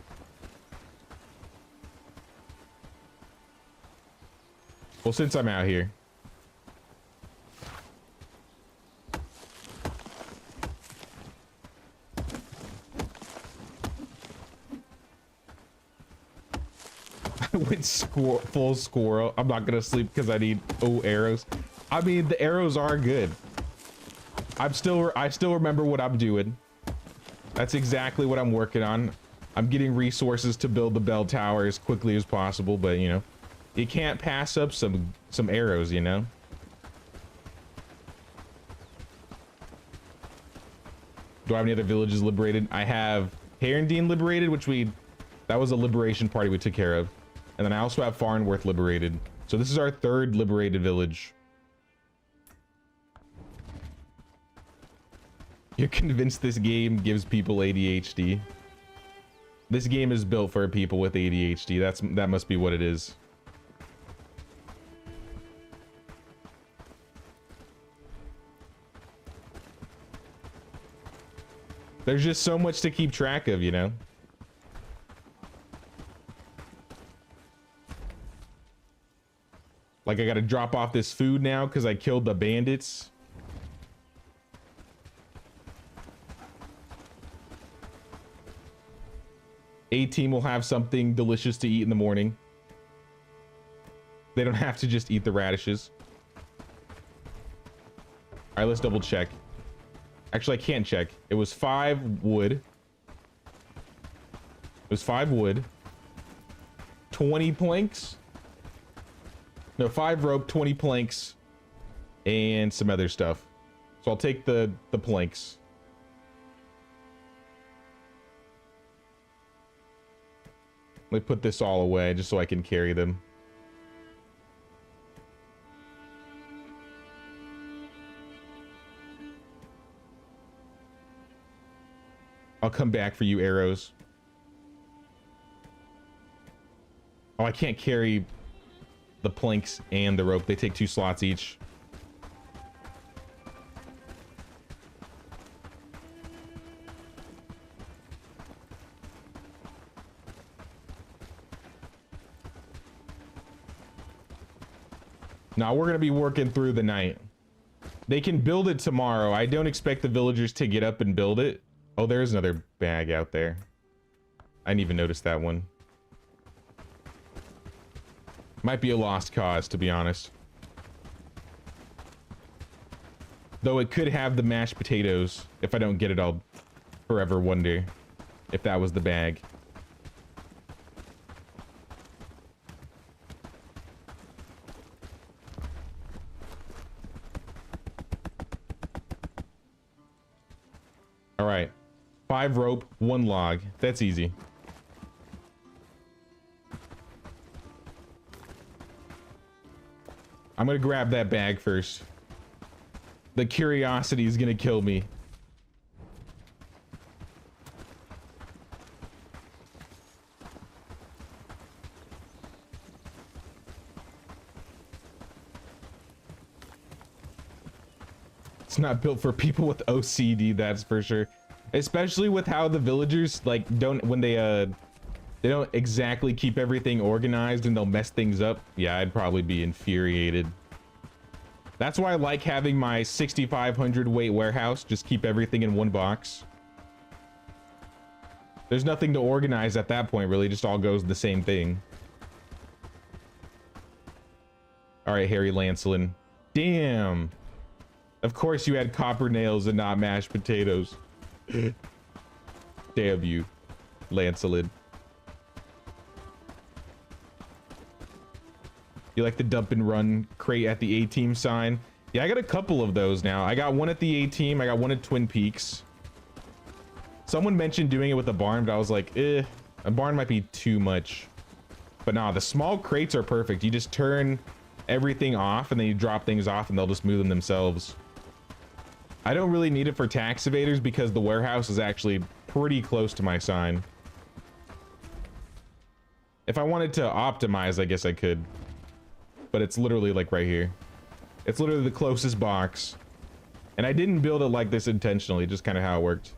Well, since I'm out here. I went full squirrel. I'm not gonna sleep because I need arrows. I mean, the arrows are good. I still remember what I'm doing. That's exactly what I'm working on. I'm getting resources to build the bell tower as quickly as possible, but you know, you can't pass up some arrows, you know. Do I have any other villages liberated? I have Herondine liberated, that was a liberation party we took care of. And then I also have Farnworth liberated. So this is our 3rd liberated village. You're convinced this game gives people ADHD? This game is built for people with ADHD. That must be what it is. There's just so much to keep track of, you know? Like, I gotta drop off this food now because I killed the bandits. A-team will have something delicious to eat in the morning. They don't have to just eat the radishes. All right, let's double check. Actually, I can't check. It was 5 wood. It was 5 wood. 20 planks. No, 5 rope, 20 planks, and some other stuff. So I'll take the planks. Let me put this all away just so I can carry them. I'll come back for you, arrows. Oh, I can't carry the planks and the rope. They take 2 slots each. Now we're going to be working through the night. They can build it tomorrow. I don't expect the villagers to get up and build it. Oh, there's another bag out there. I didn't even notice that one. Might be a lost cause, to be honest. Though it could have the mashed potatoes. If I don't get it, I'll forever wonder if that was the bag. All right. 5 rope, 1 log. That's easy. I'm gonna grab that bag first. The curiosity is gonna kill me. It's not built for people with OCD, that's for sure. Especially with how the villagers like when they don't exactly keep everything organized and they'll mess things up. Yeah, I'd probably be infuriated. That's why I like having my 6,500 weight warehouse. Just keep everything in one box. There's nothing to organize at that point, really. Just all goes the same thing. All right, Harry Lancelin. Damn. Of course you had copper nails and not mashed potatoes. Damn you, Lancelin. You like the dump and run crate at the A-team sign? Yeah, I got a couple of those now. I got one at the A-team. I got one at Twin Peaks. Someone mentioned doing it with a barn, but I was like, a barn might be too much. But nah, the small crates are perfect. You just turn everything off and then you drop things off and they'll just move them themselves. I don't really need it for tax evaders because the warehouse is actually pretty close to my sign. If I wanted to optimize, I guess I could. But it's literally like right here. It's literally the closest box. And I didn't build it like this intentionally, just kind of how it worked.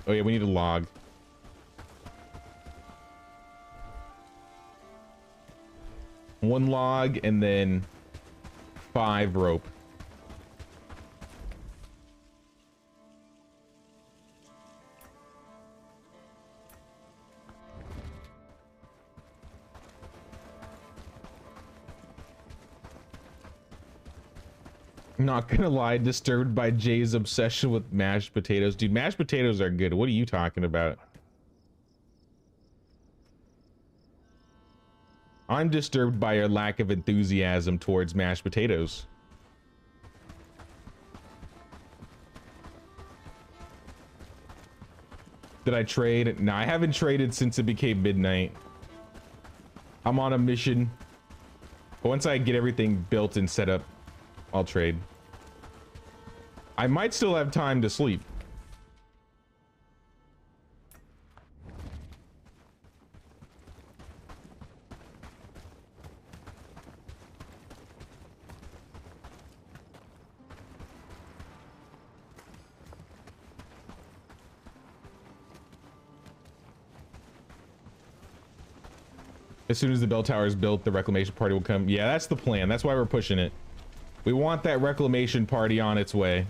Oh yeah, we need a log. One log and then 5 rope. Not gonna lie, disturbed by Jay's obsession with mashed potatoes. Dude, mashed potatoes are good. What are you talking about? I'm disturbed by your lack of enthusiasm towards mashed potatoes. Did I trade? No, I haven't traded since it became midnight. I'm on a mission. But once I get everything built and set up, I'll trade. I might still have time to sleep. As soon as the bell tower is built, the reclamation party will come. Yeah, that's the plan. That's why we're pushing it. We want that reclamation party on its way.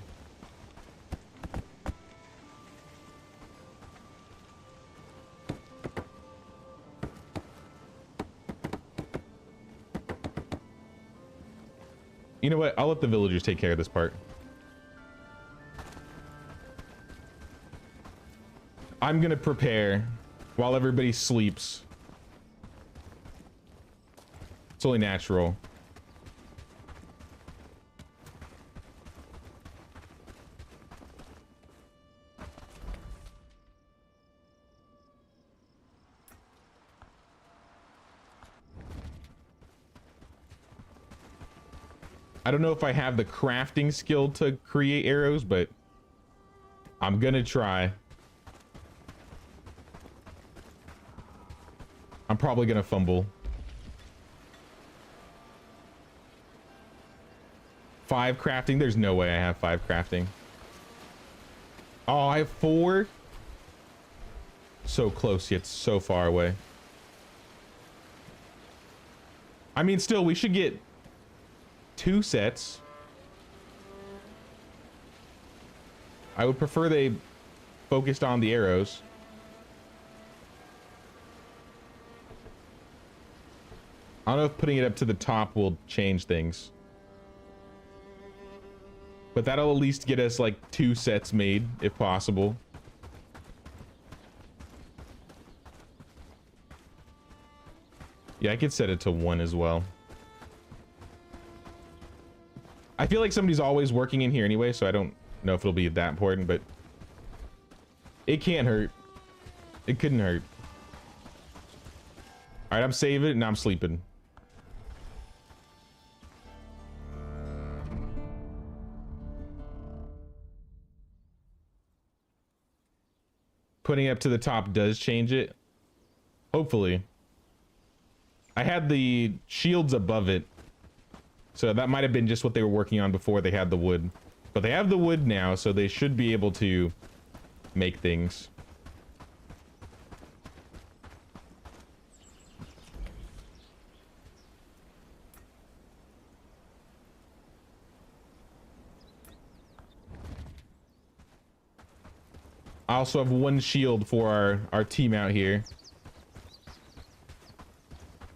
You know what? I'll let the villagers take care of this part. I'm gonna prepare while everybody sleeps. It's only natural. I don't know if I have the crafting skill to create arrows, but I'm gonna try. I'm probably gonna fumble. 5 crafting? There's no way I have 5 crafting. Oh, I have 4? So close, yet so far away. I mean, still, we should get 2 sets. I would prefer they focused on the arrows. I don't know if putting it up to the top will change things. But that'll at least get us like 2 sets made, if possible. Yeah, I could set it to 1 as well. I feel like somebody's always working in here anyway, so I don't know if it'll be that important, but it can't hurt. It couldn't hurt. All right, I'm saving it and I'm sleeping. Putting it up to the top does change it. Hopefully. I had the shields above it, so that might have been just what they were working on before they had the wood. But they have the wood now, so they should be able to make things. I also have 1 shield for our team out here.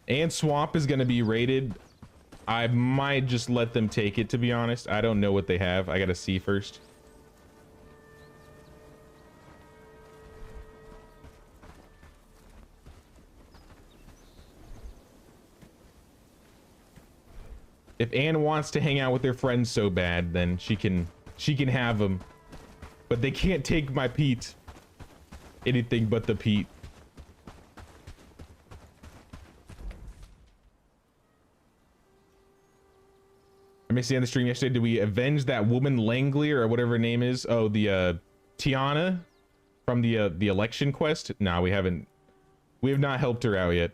And Swamp is going to be raided. I might just let them take it, to be honest. I don't know what they have. I got to see first. If Anne wants to hang out with their friends so bad, then she can have them. But they can't take my peat. Anything but the peat. I missed the end of the stream yesterday. Did we avenge that woman Langley or whatever her name is? Oh, the Tiana from the election quest? No, we haven't. We have not helped her out yet.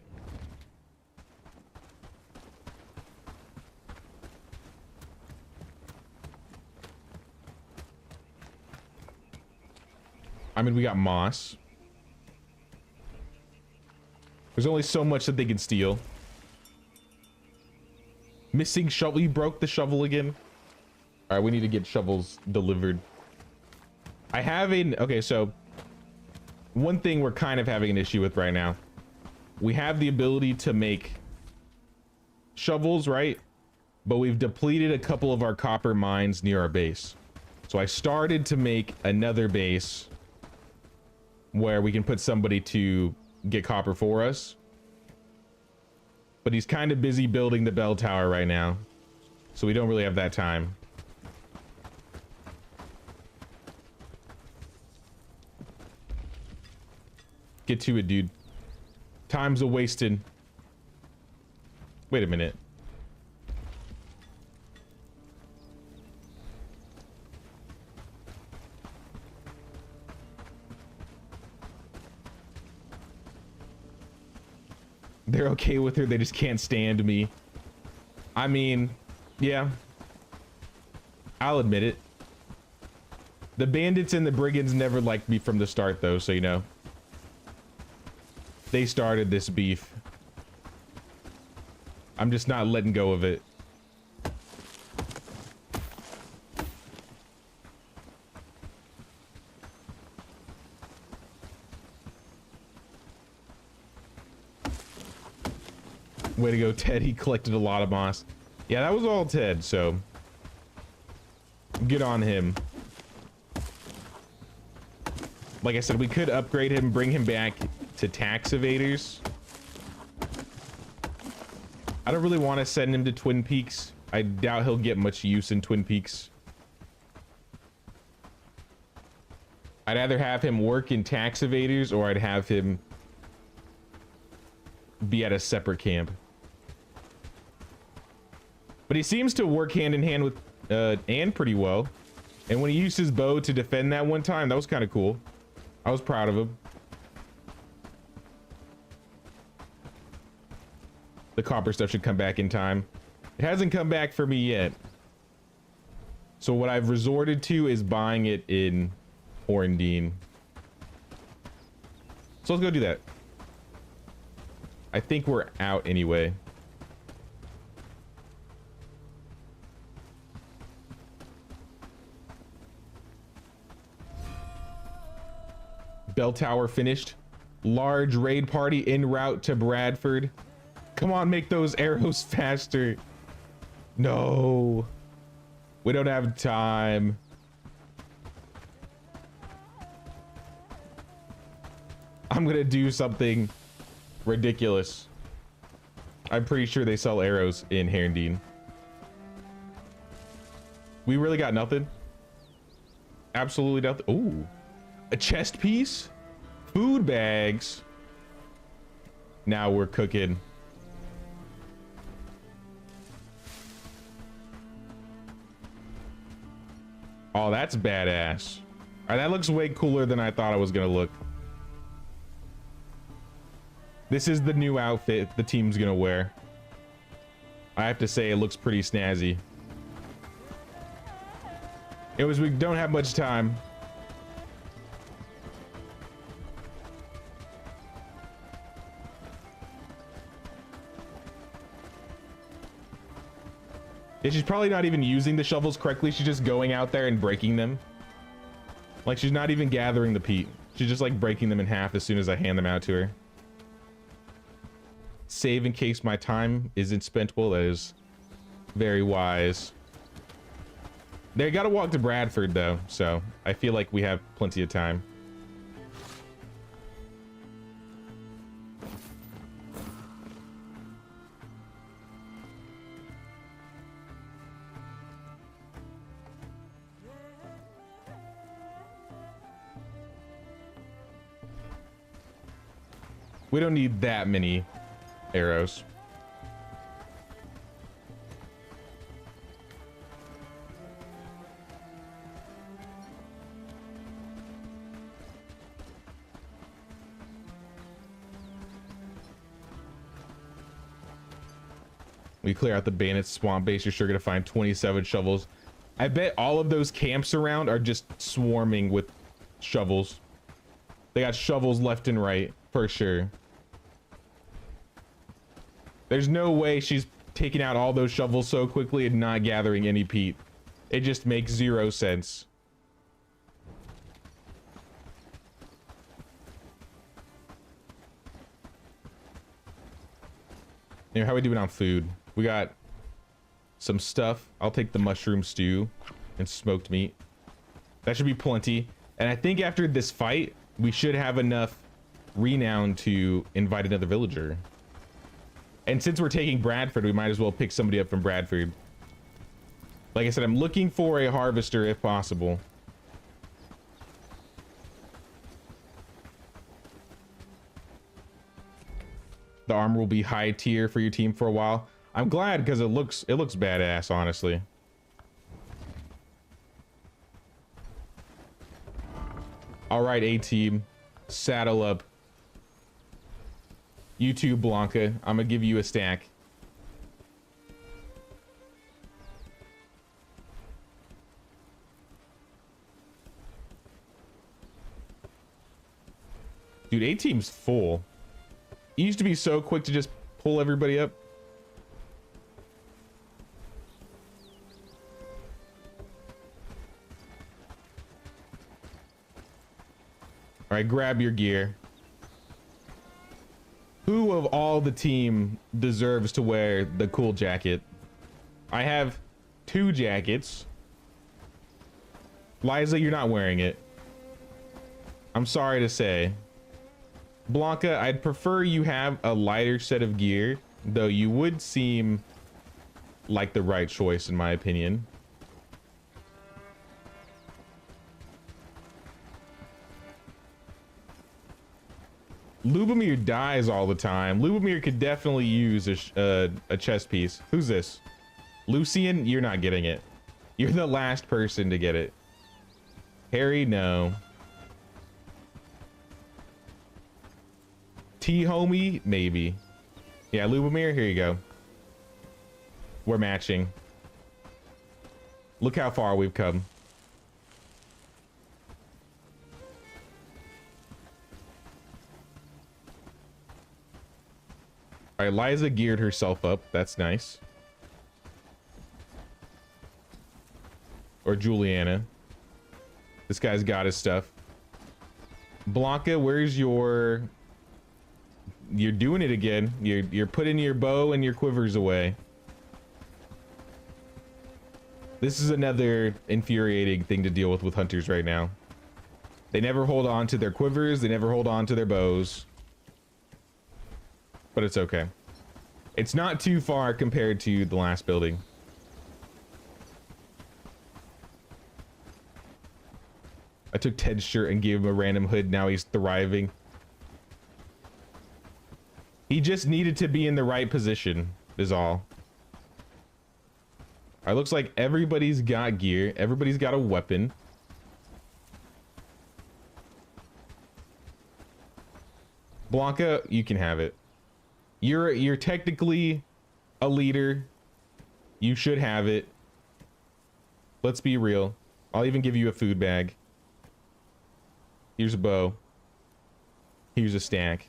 I mean, we got moss. There's only so much that they can steal. Missing shovel. You broke the shovel again. All right, we need to get shovels delivered. I have an... Okay, so one thing we're kind of having an issue with right now. We have the ability to make shovels, right? But we've depleted a couple of our copper mines near our base. So I started to make another base where we can put somebody to get copper for us. But he's kind of busy building the bell tower right now, so we don't really have that time. Get to it, dude. Time's a wasted. Wait a minute. They're okay with her, they just can't stand me. I mean, yeah. I'll admit it. The bandits and the brigands never liked me from the start, though, so you know. They started this beef. I'm just not letting go of it. Way to go, Ted. He collected a lot of moss. Yeah, that was all Ted, so good on him. Like I said, we could upgrade him, bring him back to tax evaders. I don't really want to send him to Twin Peaks. I doubt he'll get much use in Twin Peaks. I'd either have him work in tax evaders or I'd have him be at a separate camp. But he seems to work hand in hand with Anne pretty well. And when he used his bow to defend that one time, that was kind of cool. I was proud of him. The copper stuff should come back in time. It hasn't come back for me yet. So what I've resorted to is buying it in Horndine. So let's go do that. I think we're out anyway. Bell Tower finished. Large raid party en route to Bradford. Come on, make those arrows faster. No. We don't have time. I'm gonna do something ridiculous. I'm pretty sure they sell arrows in Herndine. We really got nothing. Absolutely nothing. Ooh. A chest piece? Food bags? Now we're cooking. Oh, that's badass. All right, that looks way cooler than I thought it was gonna look. This is the new outfit the team's gonna wear. I have to say it looks pretty snazzy. We don't have much time. Yeah, she's probably not even using the shovels correctly. She's just going out there and breaking them. Like, she's not even gathering the peat. She's just like breaking them in half as soon as I hand them out to her. Save in case my time isn't spent. Well, that is very wise. They gotta walk to Bradford though, so I feel like we have plenty of time. We don't need that many arrows. We clear out the bandits swamp base. You're sure gonna find 27 shovels. I bet all of those camps around are just swarming with shovels. They got shovels left and right for sure. There's no way she's taking out all those shovels so quickly and not gathering any peat. It just makes zero sense. Now, how are we doing on food? We got some stuff. I'll take the mushroom stew and smoked meat. That should be plenty. And I think after this fight, we should have enough renown to invite another villager. And since we're taking Bradford, we might as well pick somebody up from Bradford. Like I said, I'm looking for a harvester if possible. The armor will be high tier for your team for a while. I'm glad because it looks badass, honestly. All right, A-team, saddle up. You too, Blanca. I'm gonna give you a stack. Dude, A-team's full. He used to be so quick to just pull everybody up. All right, grab your gear. Who of all the team deserves to wear the cool jacket? I have 2 jackets. Liza, you're not wearing it. I'm sorry to say. Blanca, I'd prefer you have a lighter set of gear, though you would seem like the right choice in my opinion. Lubomir dies all the time. Lubomir could definitely use a chest piece. Who's this? Lucian, you're not getting it. You're the last person to get it. Harry, no. T-Homie, maybe. Yeah, Lubomir, here you go. We're matching. Look how far we've come. All right, Liza geared herself up. That's nice. Or Juliana. This guy's got his stuff. Blanca, where's your... You're doing it again. You're putting your bow and your quivers away. This is another infuriating thing to deal with hunters right now. They never hold on to their quivers. They never hold on to their bows. But it's okay. It's not too far compared to the last building. I took Ted's shirt and gave him a random hood. Now he's thriving. He just needed to be in the right position, is all. Alright, looks like everybody's got gear. Everybody's got a weapon. Blanca, you can have it. You're technically a leader. You should have it. Let's be real. I'll even give you a food bag. Here's a bow. Here's a stack.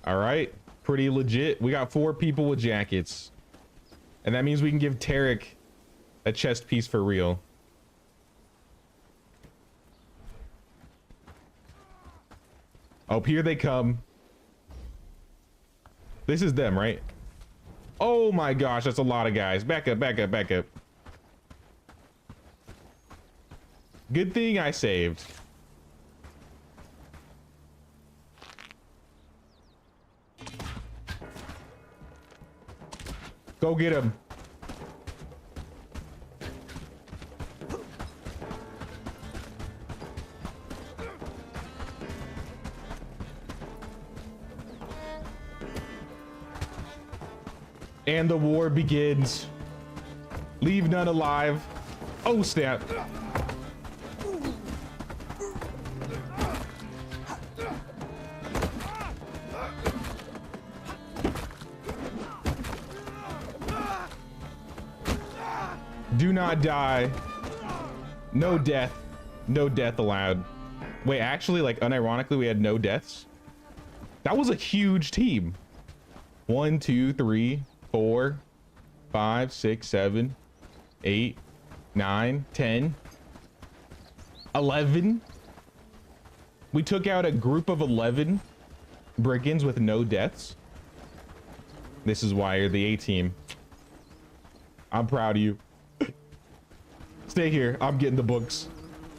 All right, pretty legit. We got 4 people with jackets. And that means we can give Tarek a chest piece for real. Oh, here they come. This is them, right? Oh my gosh, that's a lot of guys. Back up, back up, back up. Good thing I saved. Go get him. And the war begins. Leave none alive. Oh, snap. Do not die. No death. No death allowed. Wait, actually, like, unironically, we had no deaths. That was a huge team. 1, 2, 3, 4, 5, 6, 7, 8, 9, 10, 11. We took out a group of 11 brigands with no deaths. This is why you're the A team. I'm proud of you. Stay here. I'm getting the books.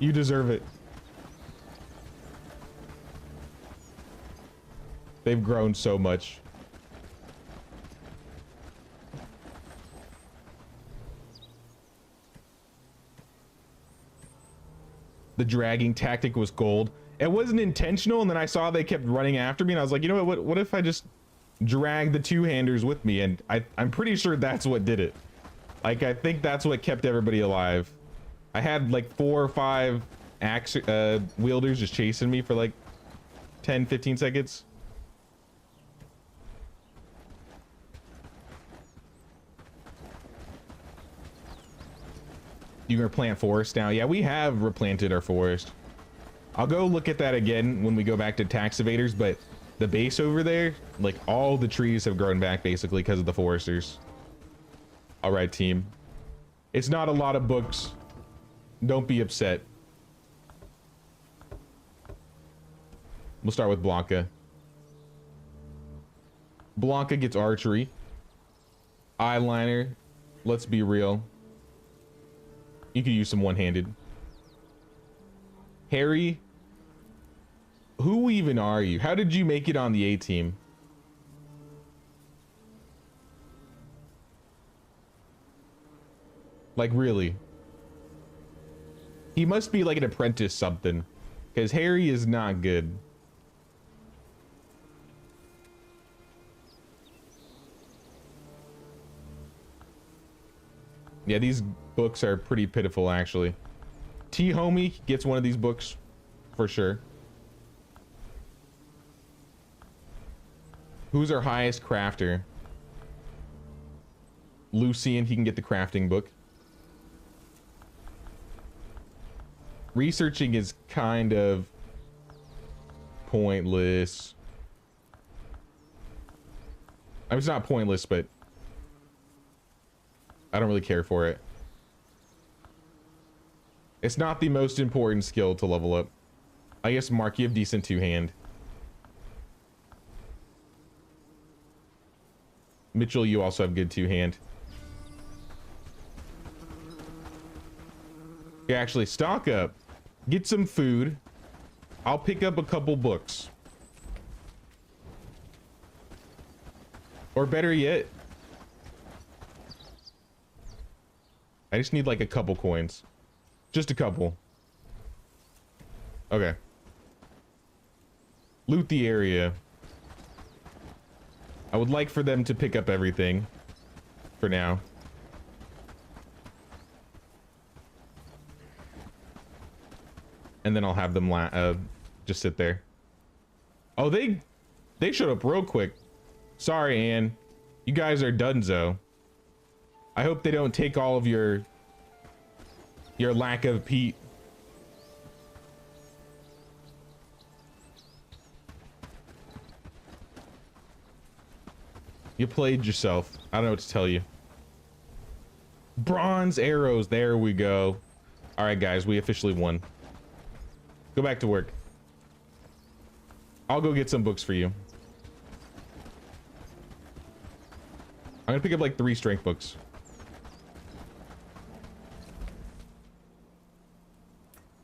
You deserve it. They've grown so much. The dragging tactic was gold. It wasn't intentional, and then I saw they kept running after me, and I was like, you know what if I just drag the two-handers with me? And I'm pretty sure that's what did it. Like, I think that's what kept everybody alive. I had like 4 or 5 axe wielders just chasing me for like 10-15 seconds. You're gonna plant forest now? Yeah, we have replanted our forest. I'll go look at that again when we go back to tax evaders, but the base over there, like, all the trees have grown back basically because of the foresters. All right, team. It's not a lot of books. Don't be upset. We'll start with Blanca. Blanca gets archery. Eyeliner. Let's be real. You could use some one-handed. Harry, who even are you? How did you make it on the A team? Like, really? He must be like an apprentice something, because Harry is not good. Yeah, these books are pretty pitiful, actually. T-Homie gets one of these books for sure. Who's our highest crafter? Lucian, he can get the crafting book. Researching is kind of pointless. I mean, it's not pointless, but I don't really care for it. It's not the most important skill to level up. I guess Mark, you have decent two-hand. Mitchell, you also have good two-hand. Yeah, actually, stock up. Get some food. I'll pick up a couple books. Or better yet, I just need like a couple coins. Just a couple. Okay. Loot the area. I would like for them to pick up everything for now. And then I'll have them just sit there. Oh, they showed up real quick. Sorry, Ann. You guys are donezo. I hope they don't take all of your lack of peat. You played yourself. I don't know what to tell you. Bronze arrows. There we go. All right, guys, we officially won. Go back to work. I'll go get some books for you. I'm gonna pick up like 3 strength books.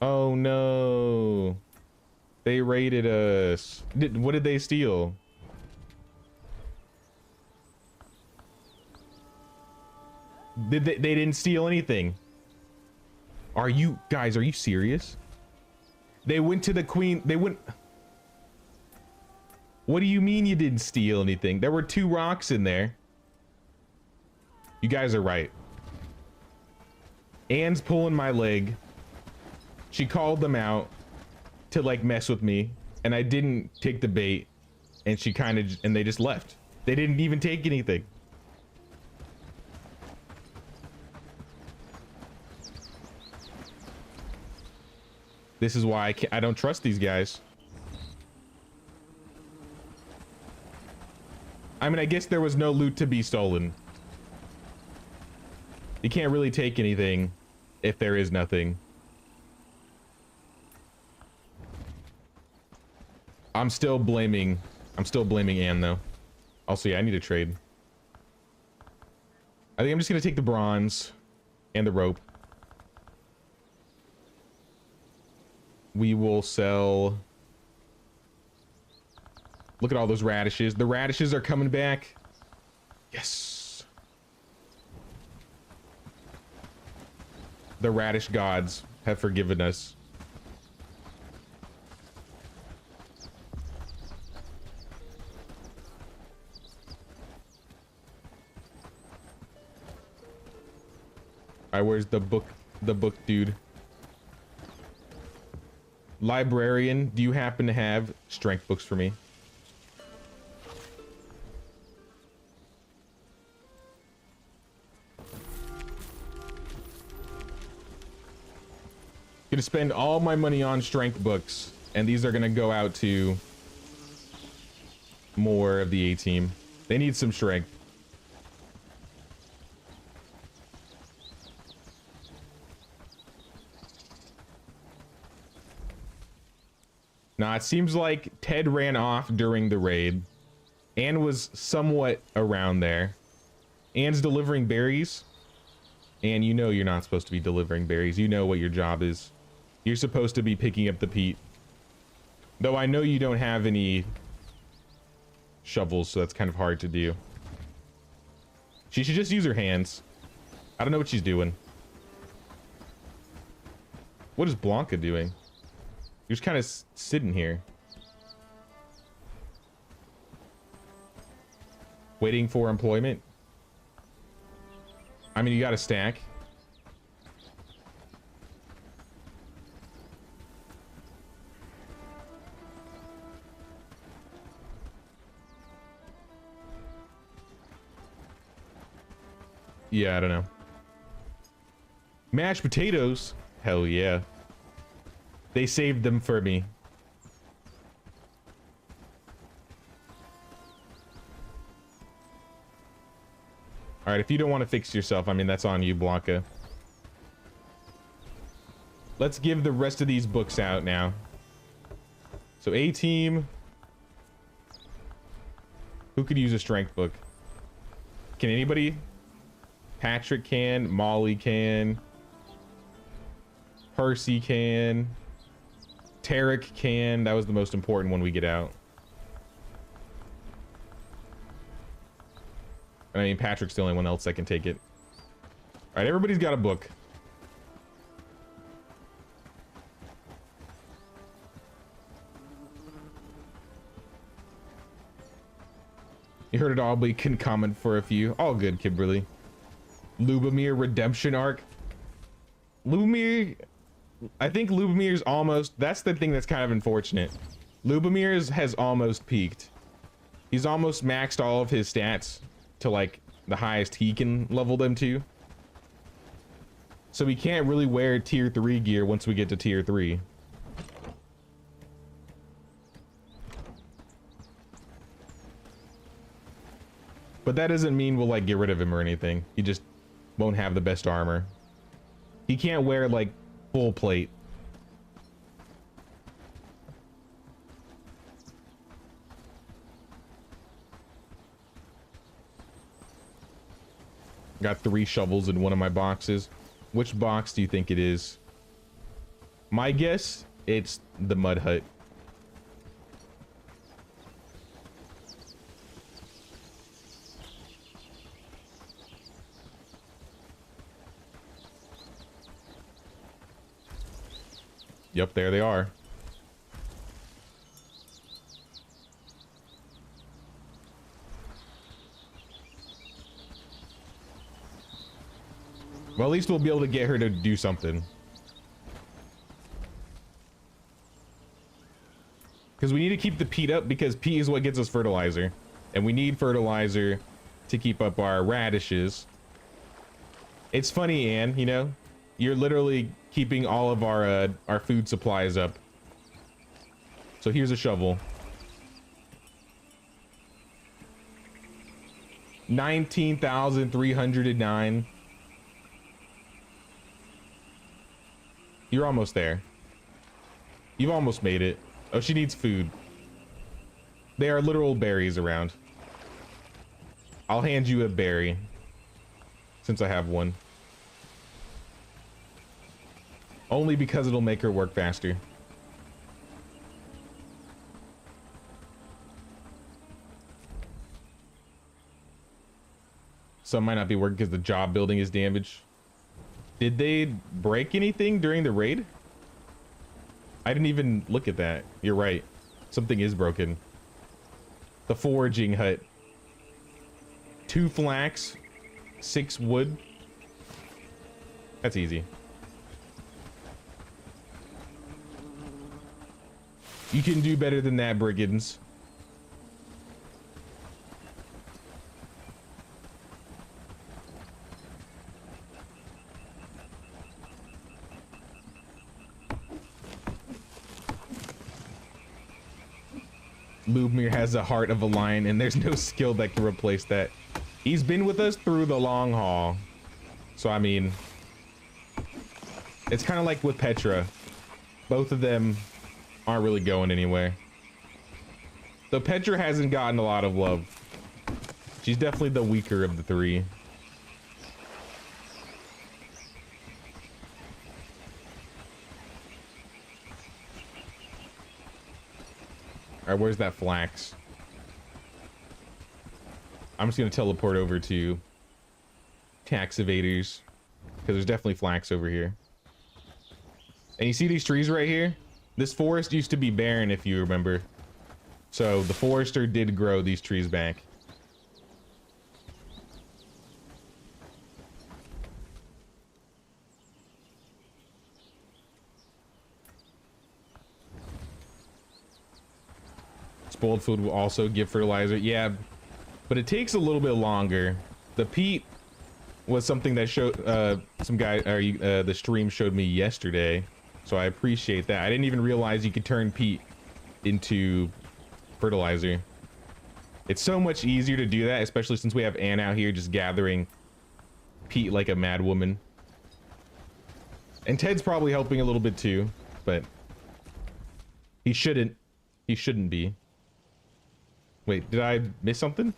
Oh no. They raided us. What did they steal? They didn't steal anything. Are you guys, are you serious? They went to the queen. They went. What do you mean you didn't steal anything? There were 2 rocks in there. You guys are right. Anne's pulling my leg. She called them out to like mess with me, and I didn't take the bait, and she kind of, and they just left. They didn't even take anything. This is why I don't trust these guys. I mean, I guess there was no loot to be stolen. You can't really take anything if there is nothing. I'm still blaming Ann though. Also, yeah, I need to trade. I think I'm just gonna take the bronze and the rope. We will sell. Look at all those radishes. The radishes are coming back. Yes. The radish gods have forgiven us. All right, where's the book dude? Librarian, do you happen to have strength books for me? Gonna spend all my money on strength books, and these are gonna go out to more of the A team. They need some strength. Now, it seems like Ted ran off during the raid. Anne was somewhat around there. Anne's delivering berries. And you know you're not supposed to be delivering berries. You know what your job is. You're supposed to be picking up the peat. Though I know you don't have any shovels, so that's kind of hard to do. She should just use her hands. I don't know what she's doing. What is Blanca doing? You're just kind of sitting here. Waiting for employment. I mean, you got a stack. Yeah, I don't know. Mashed potatoes? Hell yeah. They saved them for me. Alright, if you don't want to fix yourself, I mean, that's on you, Blanca. Let's give the rest of these books out now. So, A-team. Who could use a strength book? Can anybody? Patrick can. Molly can. Percy can. Tarek can. That was the most important one we get out. I mean, Patrick's the only one else that can take it. All right, everybody's got a book. You heard it all, but you can comment for a few. All good, Kimberly. Lubomir redemption arc. Lubomir, I think Lubomir's almost, that's the thing that's kind of unfortunate. Lubomir has almost peaked. He's almost maxed all of his stats to like the highest he can level them to. So he can't really wear tier 3 gear once we get to tier 3. But that doesn't mean we'll like get rid of him or anything. He just won't have the best armor. He can't wear like full plate. Got 3 shovels in one of my boxes. Which box do you think it is? My guess, it's the mud hut. Yep, there they are. Well, at least we'll be able to get her to do something. Because we need to keep the peat up, because peat is what gets us fertilizer. And we need fertilizer to keep up our radishes. It's funny, Anne, you know? You're literally keeping all of our food supplies up. So here's a shovel. 19,309. You're almost there. You've almost made it. Oh, she needs food. There are literal berries around. I'll hand you a berry, since I have one. Only because it'll make her work faster. Some might not be working because the job building is damaged. Did they break anything during the raid? I didn't even look at that. You're right. Something is broken. The foraging hut. 2 flax, 6 wood. That's easy. You can do better than that, brigands. Lubomir has a heart of a lion, and there's no skill that can replace that. He's been with us through the long haul. So, I mean, it's kind of like with Petra. Both of them aren't really going anywhere. Though Petra hasn't gotten a lot of love. She's definitely the weaker of the 3. right, where's that flax? I'm just gonna teleport over to tax evaders because there's definitely flax over here. And you see these trees right here? This forest used to be barren, if you remember. So the forester did grow these trees back. Spoiled food will also give fertilizer. Yeah, but it takes a little bit longer. The peat was something that showed some guy or the stream showed me yesterday, so I appreciate that. I didn't even realize you could turn peat into fertilizer. It's so much easier to do that, especially since we have Ann out here just gathering peat like a mad woman. And Ted's probably helping a little bit too, but he shouldn't be. Wait, did I miss something?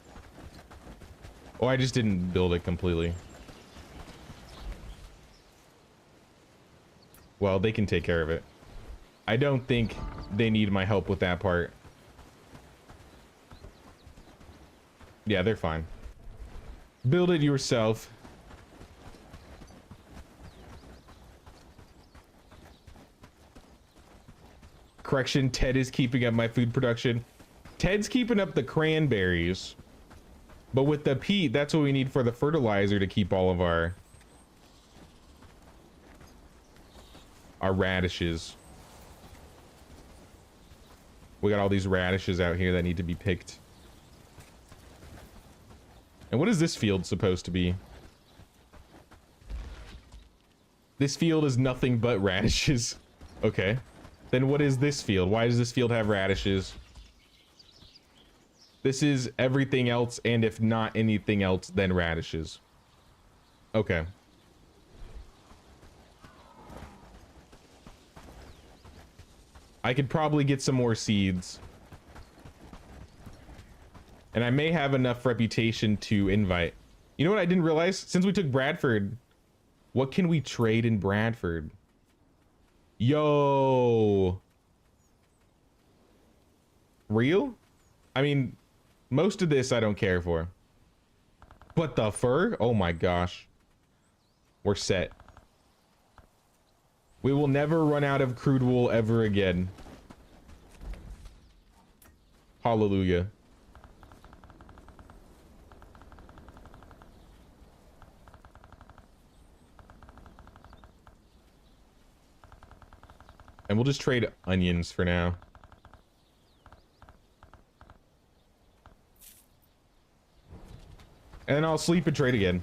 Oh, I just didn't build it completely. Well, they can take care of it. I don't think they need my help with that part. Yeah, they're fine. Build it yourself. Correction, Ted is keeping up my food production. Ted's keeping up the cranberries. But with the peat, that's what we need for the fertilizer to keep all of our radishes. We got all these radishes out here that need to be picked. And what is this field supposed to be? This field is nothing but radishes. Okay. Then what is this field? Why does this field have radishes? This is everything else, and if not anything else, then radishes. Okay. I could probably get some more seeds. And I may have enough reputation to invite. You know what I didn't realize? Since we took Bradford, what can we trade in Bradford? Yo. Real? I mean, most of this I don't care for. But the fur? Oh my gosh. We're set. We will never run out of crude wool ever again. Hallelujah. And we'll just trade onions for now. And then I'll sleep and trade again.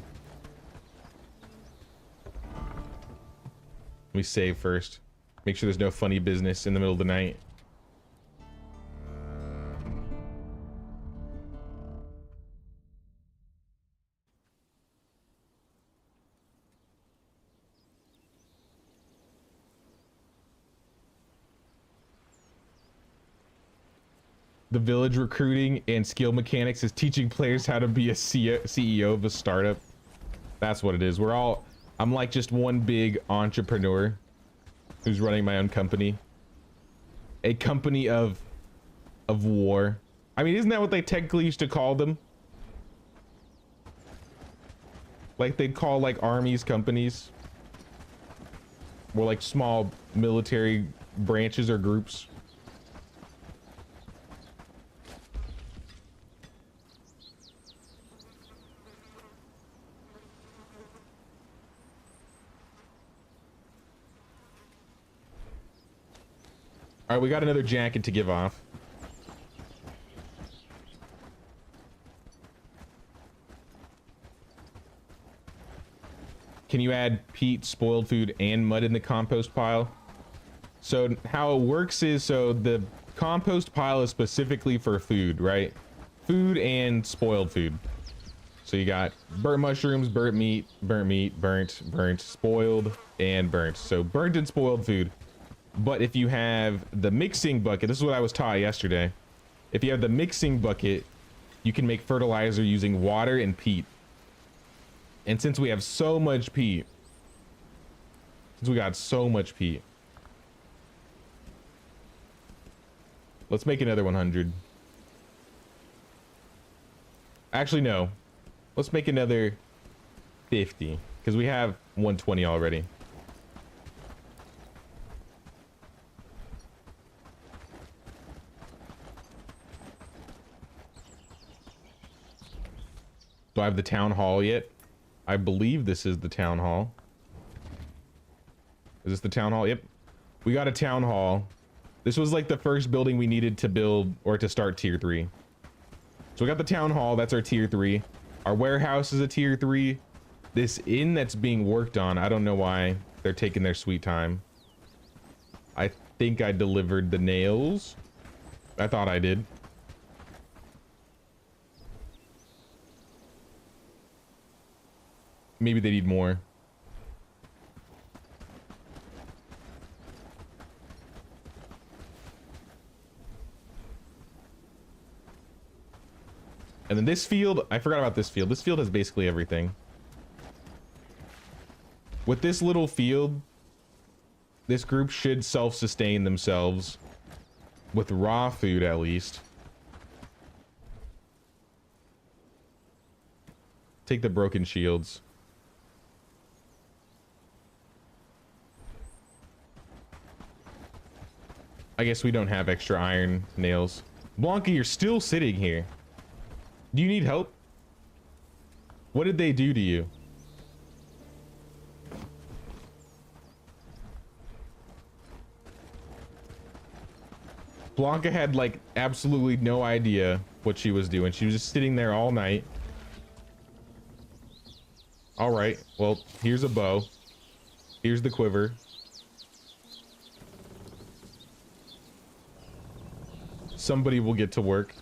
Let me save first. Make sure there's no funny business in the middle of the night. The village recruiting and skill mechanics is teaching players how to be a CEO of a startup. That's what it is. I'm like just one big entrepreneur who's running my own company. A company of war. I mean, isn't that what they technically used to call them? Like they'd call like armies companies. Or like small military branches or groups. All right, we got another jacket to give off. Can you add peat, spoiled food, and mud in the compost pile? So how it works is, so the compost pile is specifically for food, right? Food and spoiled food. So you got burnt mushrooms, burnt meat, burnt, spoiled, and burnt. So burnt and spoiled food. But if you have the mixing bucket, this is what I was taught yesterday. If you have the mixing bucket, you can make fertilizer using water and peat. And since we have so much peat, Let's make another 100. Actually, no. Let's make another 50 because we have 120 already. Do I have the town hall yet? I believe this is the town hall. Is this the town hall? Yep. We got a town hall. This was like the first building we needed to build or to start tier 3. So we got the town hall. That's our tier 3. Our warehouse is a tier 3. This inn that's being worked on, I don't know why they're taking their sweet time. I think I delivered the nails. I thought I did. Maybe they need more. And then this field, I forgot about this field. This field has basically everything. With this little field, this group should self-sustain themselves with raw food at least. Take the broken shields. I guess we don't have extra iron nails. Blanca, you're still sitting here. Do you need help? What did they do to you? Blanca had like absolutely no idea what she was doing. She was just sitting there all night. All right, well, here's a bow. Here's the quiver. Somebody will get to work.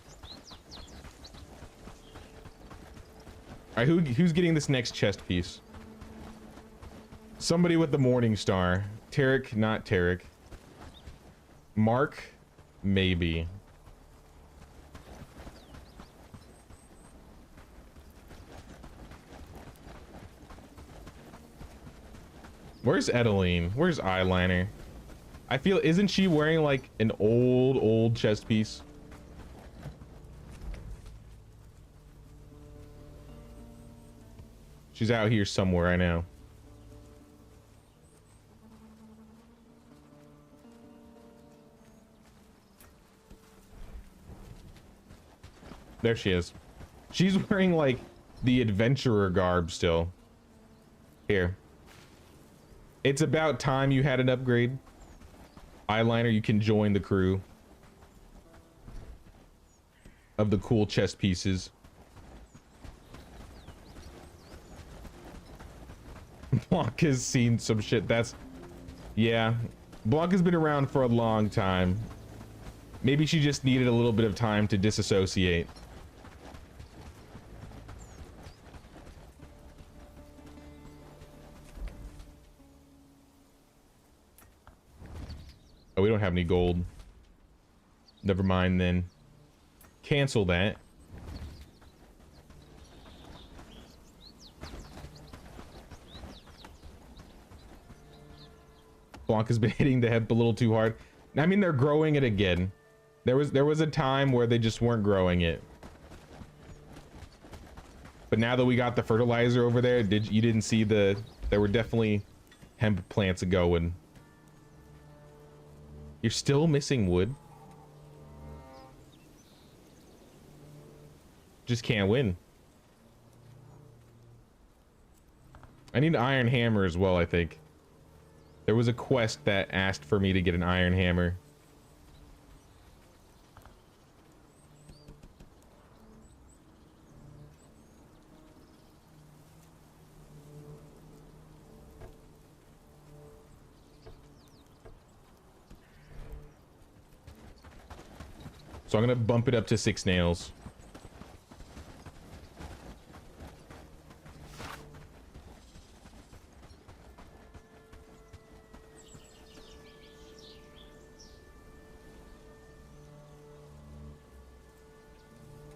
All right, who's getting this next chest piece? Somebody with the Morning Star. Tarek, not Tarek. Mark, maybe. Where's Edeline? Where's Eyeliner? I feel, isn't she wearing like an old chest piece? She's out here somewhere, I know. There she is. She's wearing like the adventurer garb still. Here. It's about time you had an upgrade. Eyeliner, you can join the crew of the cool chest pieces. Blanca's seen some shit. That's, yeah. Blanca's been around for a long time. Maybe she just needed a little bit of time to disassociate. Oh, we don't have any gold. Never mind then. Cancel that. Blanca's been hitting the hemp a little too hard. I mean, they're growing it again. There was a time where they just weren't growing it. But now that we got the fertilizer over there, you didn't see there were definitely hemp plants going. You're still missing wood. Just can't win. I need an iron hammer as well, I think. There was a quest that asked for me to get an iron hammer. So I'm gonna bump it up to 6 nails.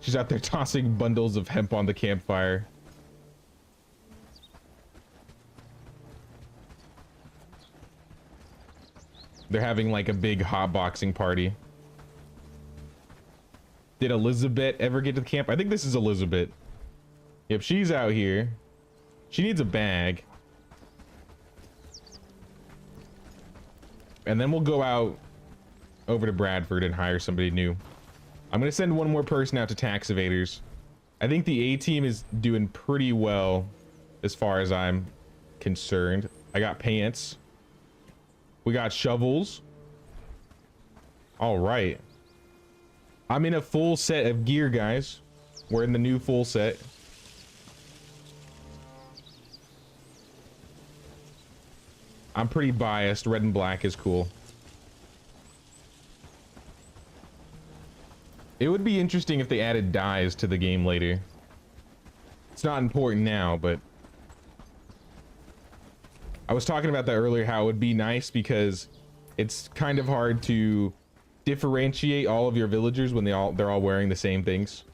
She's out there tossing bundles of hemp on the campfire. They're having like a big hotboxing party. Did Elizabeth ever get to the camp? I think this is Elizabeth. Yep, she's out here. She needs a bag. And then we'll go out over to Bradford and hire somebody new. I'm gonna send one more person out to tax evaders. I think the A team is doing pretty well as far as I'm concerned. I got pants. We got shovels. All right. I'm in a full set of gear, guys. We're in the new full set. I'm pretty biased. Red and black is cool. It would be interesting if they added dyes to the game later. It's not important now, but I was talking about that earlier, how it would be nice because it's kind of hard to differentiate all of your villagers when they're all wearing the same things.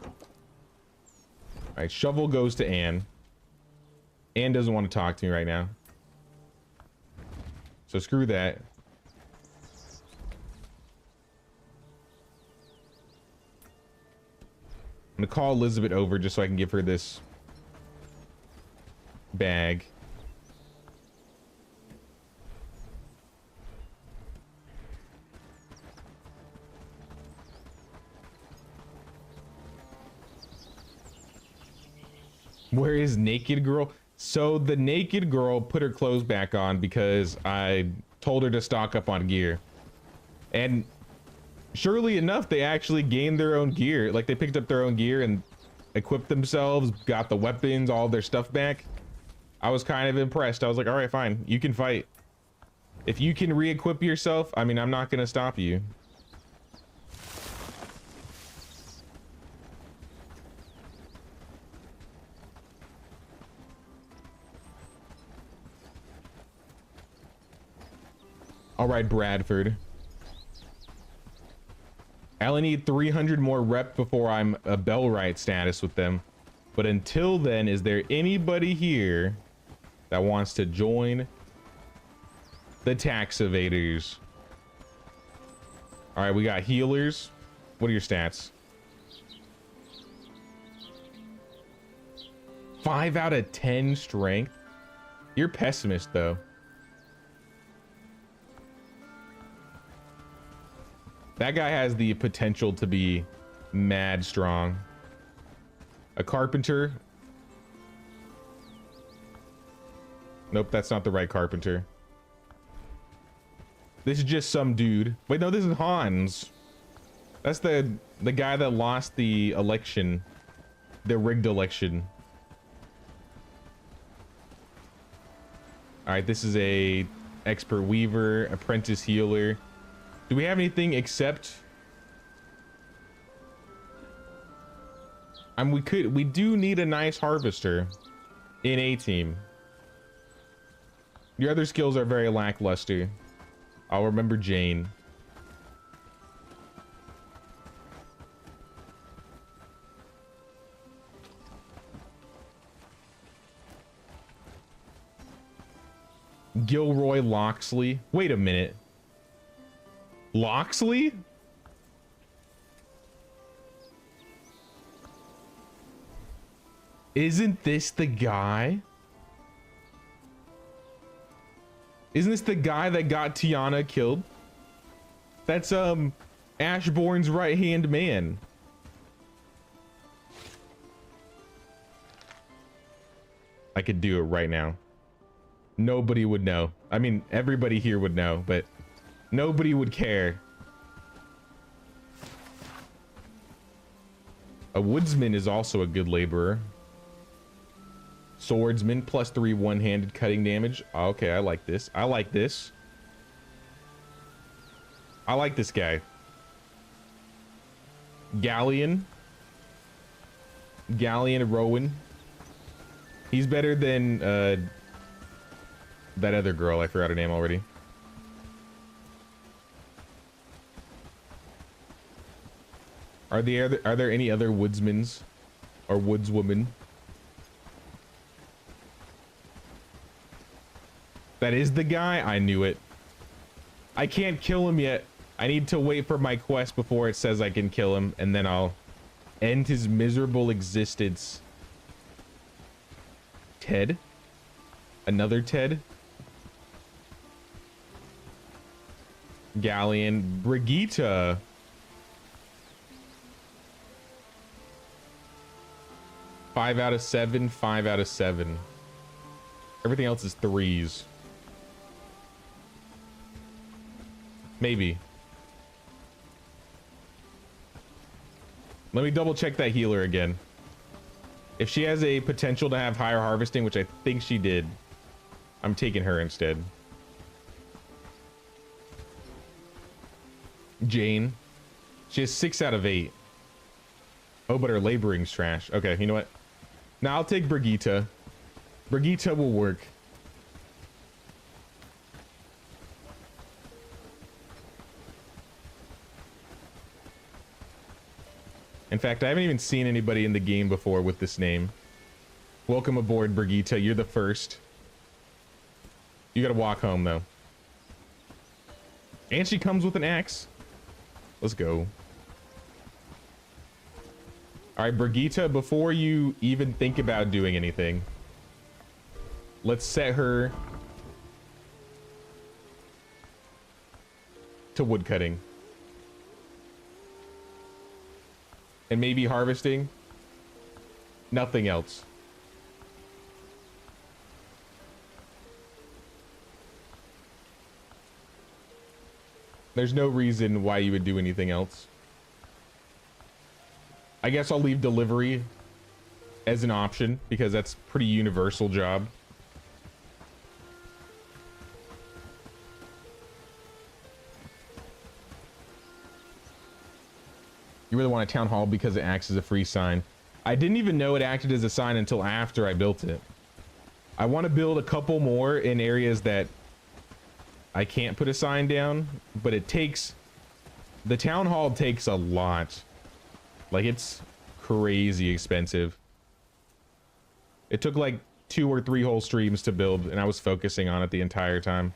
All right, shovel goes to Anne. Anne doesn't want to talk to me right now, so screw that. I'm gonna call Elizabeth over just so I can give her this bag. Where is naked girl? So the naked girl put her clothes back on because I told her to stock up on gear. And surely enough, they actually gained their own gear. Like, they picked up their own gear and equipped themselves, got the weapons, all their stuff back. I was kind of impressed. I was like, all right, fine, you can fight. If you can re-equip yourself, I mean, I'm not gonna stop you. All right, Bradford. I only need 300 more rep before I'm a Bellwright status with them. But until then, is there anybody here that wants to join the tax evaders? All right, we got healers. What are your stats? 5 out of 10 strength. You're pessimist, though. That guy has the potential to be mad strong. A carpenter. Nope, that's not the right carpenter. This is just some dude. Wait, no, this is Hans. That's the guy that lost the election. The rigged election. All right, this is a expert weaver, apprentice healer. Do we have anything except... we do need a nice harvester in A team. Your other skills are very lackluster. I'll remember Jane. Gilroy Loxley. Wait a minute. Loxley? Isn't this the guy? Isn't this the guy that got Tiana killed? That's Ashbourne's right-hand man. I could do it right now. Nobody would know. I mean, everybody here would know, but nobody would care. A woodsman is also a good laborer. Swordsman, +3 one-handed cutting damage. Okay, I like this. I like this. I like this guy. Galleon. Galleon Rowan. He's better than that other girl. I forgot her name already. Are there any other woodsmans or woodswomen? That is the guy? I knew it. I can't kill him yet. I need to wait for my quest before it says I can kill him, and then I'll end his miserable existence. Ted? Another Ted? Galleon. Brigitte. Five out of 7, 5 out of 7. Everything else is 3s. Maybe. Let me double check that healer again. If she has a potential to have higher harvesting, which I think she did, I'm taking her instead. Jane. She has 6 out of 8. Oh, but her laboring's trash. Okay, you know what? Now I'll take Brigitte. Brigitte will work. In fact, I haven't even seen anybody in the game before with this name. Welcome aboard, Brigitte. You're the first. You gotta walk home, though. And she comes with an axe. Let's go. All right, Brigitte, before you even think about doing anything, let's set her to woodcutting. And maybe harvesting. Nothing else. There's no reason why you would do anything else. I guess I'll leave delivery as an option because that's a pretty universal job. You really want a town hall because it acts as a free sign. I didn't even know it acted as a sign until after I built it. I want to build a couple more in areas that I can't put a sign down, but it takes, the town hall takes a lot. Like, it's crazy expensive. It took like 2 or 3 whole streams to build, and I was focusing on it the entire time.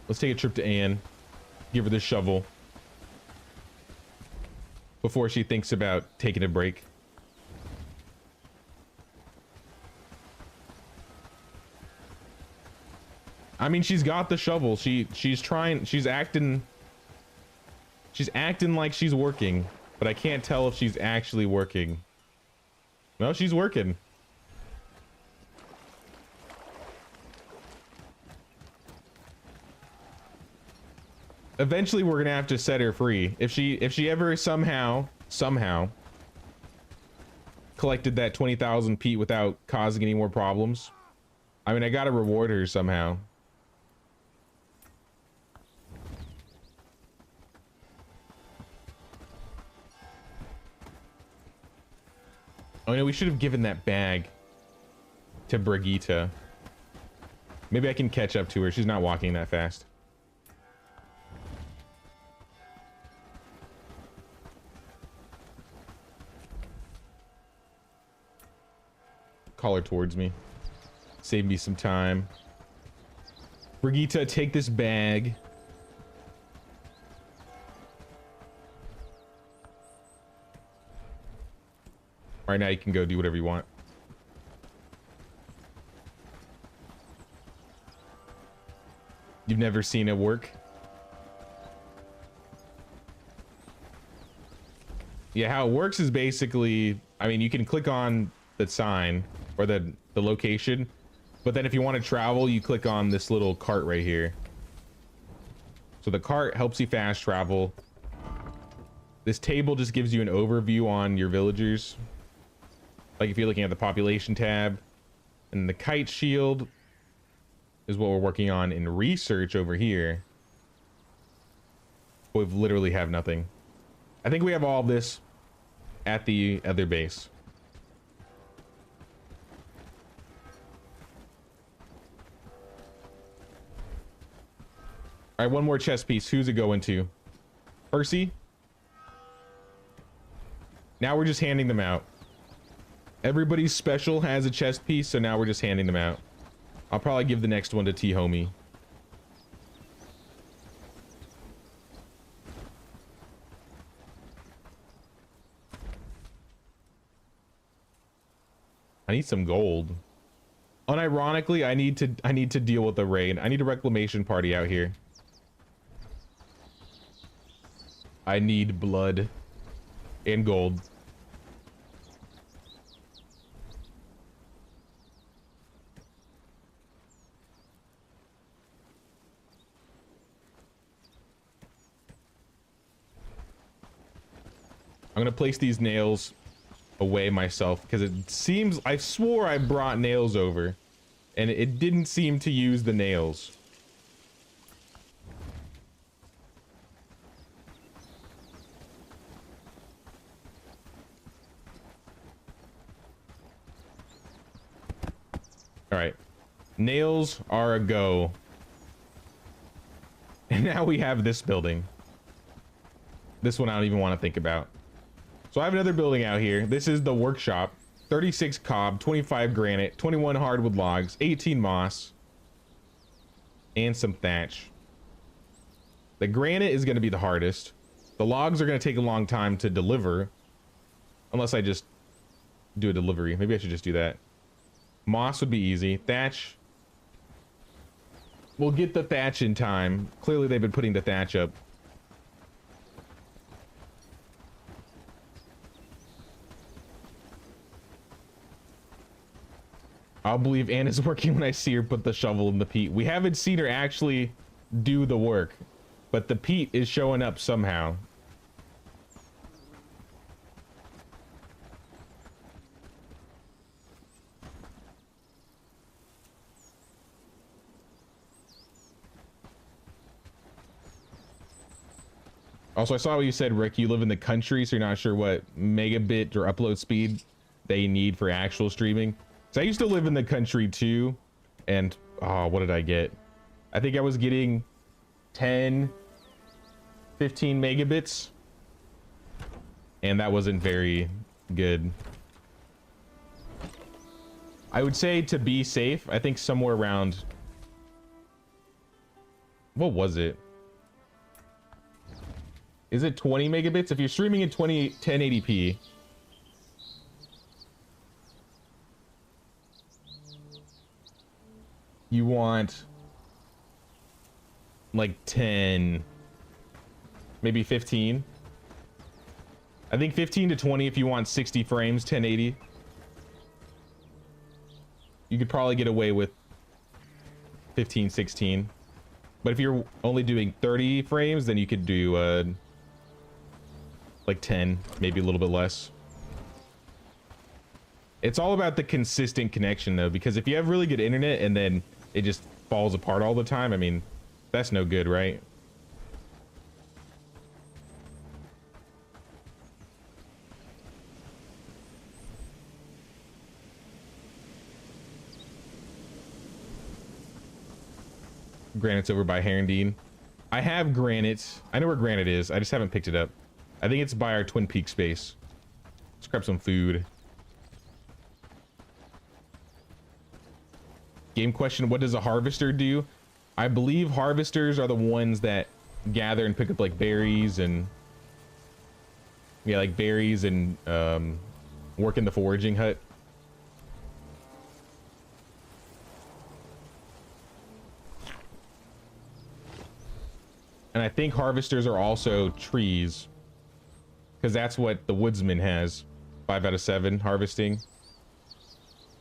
Let's take a trip to Anne. Give her the shovel before she thinks about taking a break. I mean, she's got the shovel. She's acting like she's working, but I can't tell if she's actually working. No, she's working. Eventually we're gonna have to set her free. If she ever somehow collected that 20,000 peat without causing any more problems, I mean, I gotta reward her somehow. Oh no, we should have given that bag to Brigitte. Maybe I can catch up to her. She's not walking that fast. Call her towards me. Save me some time. Brigitte, take this bag. Right now you can go do whatever you want. You've never seen it work? Yeah, how it works is basically, I mean, you can click on the sign or the location, but then if you want to travel, you click on this little cart right here. So the cart helps you fast travel. This table just gives you an overview on your villagers. Like if you're looking at the population tab, and the kite shield is what we're working on in research over here. We literally have nothing. I think we have all this at the other base. All right, one more chess piece. Who's it going to? Percy? Now we're just handing them out. Everybody's special has a chest piece, so now we're just handing them out. I'll probably give the next one to T-Homie. I need some gold. Unironically, I need to deal with the raid. I need a reclamation party out here. I need blood and gold. I'm gonna place these nails away myself because it seems, I swore I brought nails over and it didn't seem to use the nails. All right, nails are a go. And now we have this building. This one I don't even want to think about. So I have another building out here. This is the workshop. 36 cob, 25 granite, 21 hardwood logs, 18 moss, and some thatch. The granite is going to be the hardest. The logs are going to take a long time to deliver. Unless I just do a delivery. Maybe I should just do that. Moss would be easy. Thatch. We'll get the thatch in time. Clearly they've been putting the thatch up. I'll believe Anna's working when I see her put the shovel in the peat. We haven't seen her actually do the work, but the peat is showing up somehow. Also, I saw what you said, Rick. You live in the country, so you're not sure what megabit or upload speed they need for actual streaming. So I used to live in the country too, and oh, what did I get? I think I was getting 10, 15 megabits, and that wasn't very good. I would say to be safe, I think somewhere around, what was it? Is it 20 megabits? If you're streaming in 1080p, you want like 10, maybe 15. I think 15 to 20 if you want 60 frames, 1080. You could probably get away with 15, 16. But if you're only doing 30 frames, then you could do like 10, maybe a little bit less. It's all about the consistent connection though, because if you have really good internet and then it just falls apart all the time, I mean, that's no good, right? Granite's over by Herondine. I have Granite. I know where Granite is. I just haven't picked it up. I think it's by our Twin Peaks base. Let's grab some food. Game question, what does a harvester do? I believe harvesters are the ones that gather and pick up like berries and yeah, like berries and work in the foraging hut. And I think harvesters are also trees, because that's what the woodsman has. 5 out of 7 harvesting.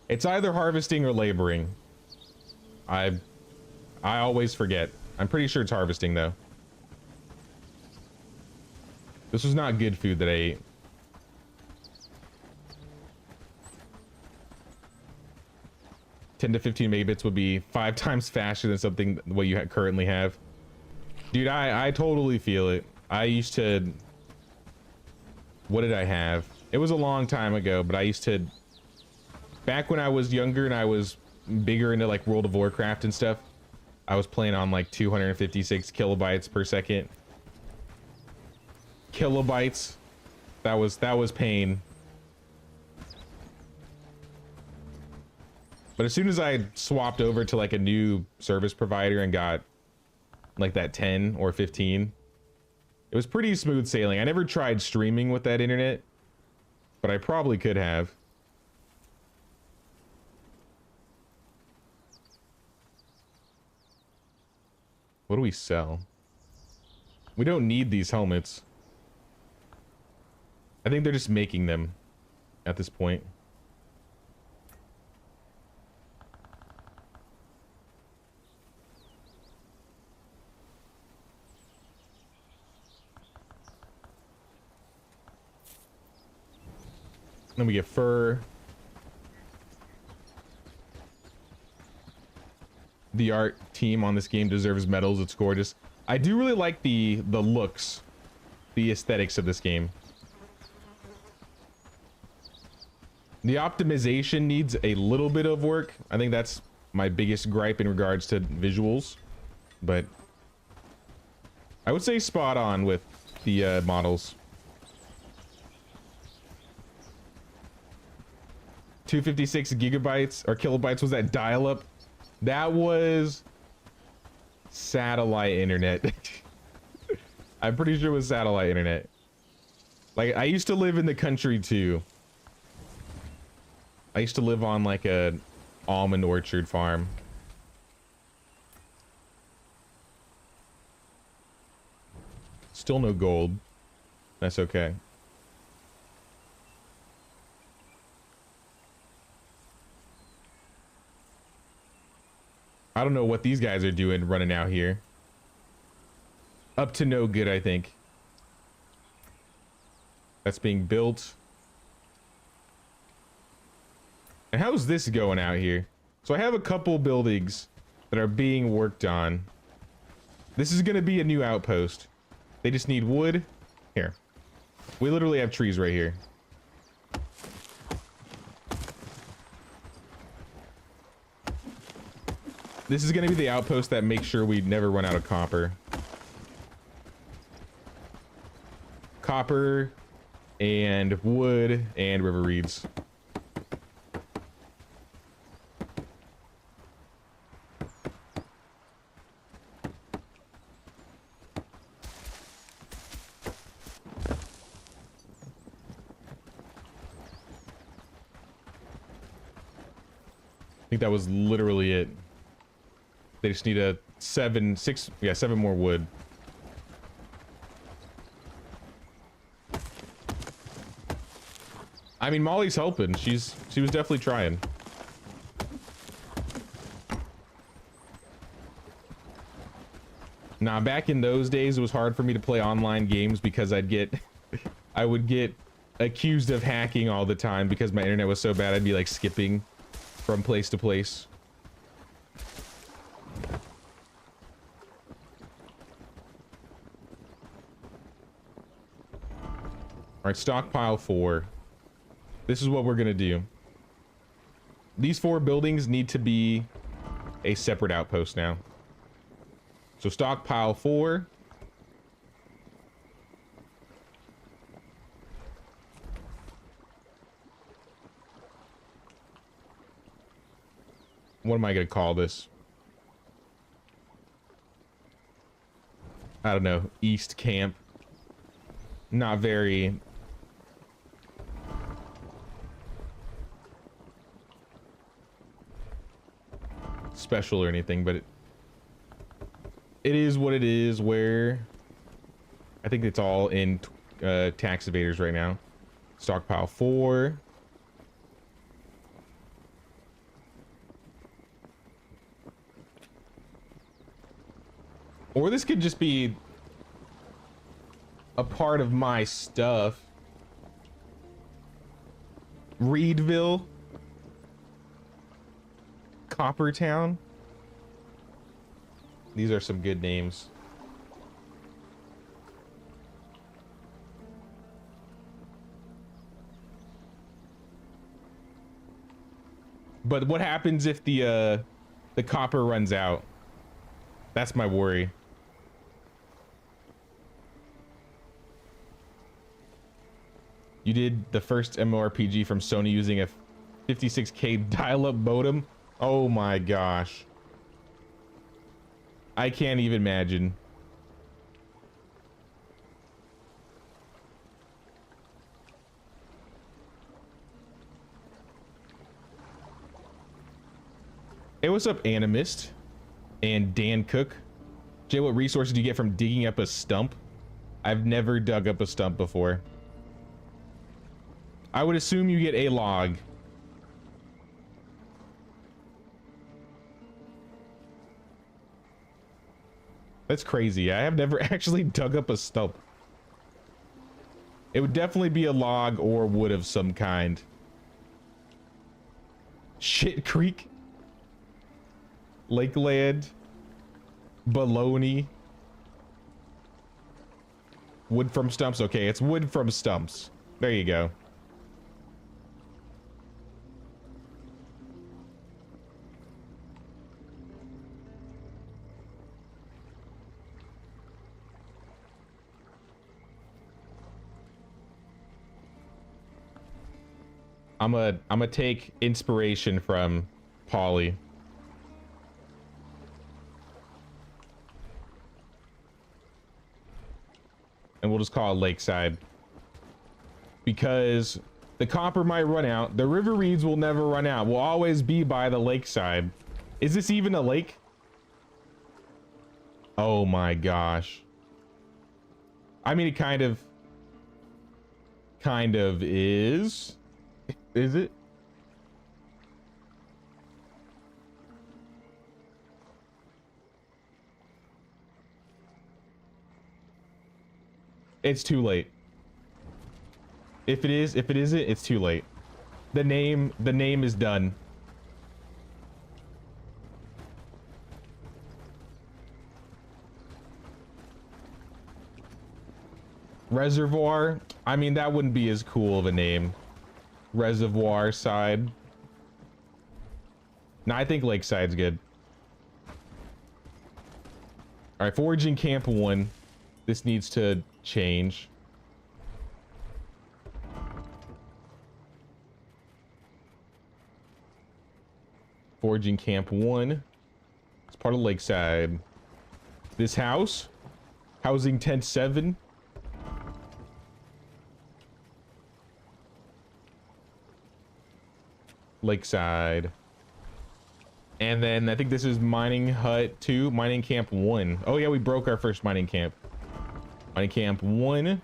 It's either harvesting or laboring. I always forget. I'm pretty sure it's harvesting though. This was not good food that I ate. $10 to 15 megabits would be 5 times faster than something what you currently have. Dude, I totally feel it. I used to, what did I have? It was a long time ago, but I used to, back when I was younger and I was bigger into like World of Warcraft and stuff, I was playing on like 256 kilobytes per second. Kilobytes. That was pain. But as soon as I swapped over to like a new service provider and got like that 10 or 15, it was pretty smooth sailing. I never tried streaming with that internet, but I probably could have. What do we sell? We don't need these helmets. I think they're just making them at this point. Then we get fur. The art team on this game deserves medals. It's gorgeous. I do really like the looks, the aesthetics of this game. The optimization needs a little bit of work. I think that's my biggest gripe in regards to visuals, but I would say spot on with the models. 256 gigabytes or kilobytes was that dial-up? That was satellite internet. I'm pretty sure it was satellite internet. Like, I used to live in the country too. I used to live on like a almond orchard farm. Still no gold. That's okay. I don't know what these guys are doing running out here. Up to no good, I think. That's being built. And how's this going out here? So I have a couple buildings that are being worked on. This is going to be a new outpost. They just need wood. Here. We literally have trees right here. This is going to be the outpost that makes sure we never run out of copper. Copper and wood and river reeds. I think that was literally it. They just need a 7 more wood. I mean, Molly's helping. She was definitely trying. Nah, back in those days, it was hard for me to play online games because I would get accused of hacking all the time because my internet was so bad. I'd be like skipping from place to place. All right, stockpile 4. This is what we're gonna do. These 4 buildings need to be a separate outpost now. So stockpile 4. What am I gonna call this? I don't know. East Camp. Not very special or anything, but it is what it is. Where I think it's all in tax evaders right now. Stockpile 4. Or this could just be a part of my stuff. Reedville. Coppertown. These are some good names. But what happens if the copper runs out? That's my worry. You did the first MMORPG from Sony using a 56K dial-up modem? Oh my gosh. I can't even imagine. Hey, what's up, Animist and Dan Cook? Jay, what resources do you get from digging up a stump? I've never dug up a stump before. I would assume you get a log. That's crazy. I have never actually dug up a stump. It would definitely be a log or wood of some kind. Shit Creek. Lakeland. Baloney. Wood from stumps. Okay, it's wood from stumps. There you go. I'm gonna take inspiration from Polly. And we'll just call it Lakeside. Because the copper might run out. The river reeds will never run out. We'll always be by the lakeside. Is this even a lake? Oh my gosh. I mean, it kind of is. Is it? It's too late. If it isn't, it's too late. The name is done. Reservoir, I mean, that wouldn't be as cool of a name. Reservoir side. No, I think Lakeside's good. All right, foraging camp 1. This needs to change. Foraging camp 1. It's part of Lakeside. This house, housing tent 7. Lakeside. And then I think this is mining hut 2, mining camp 1. Oh yeah, we broke our first mining camp. Mining camp 1,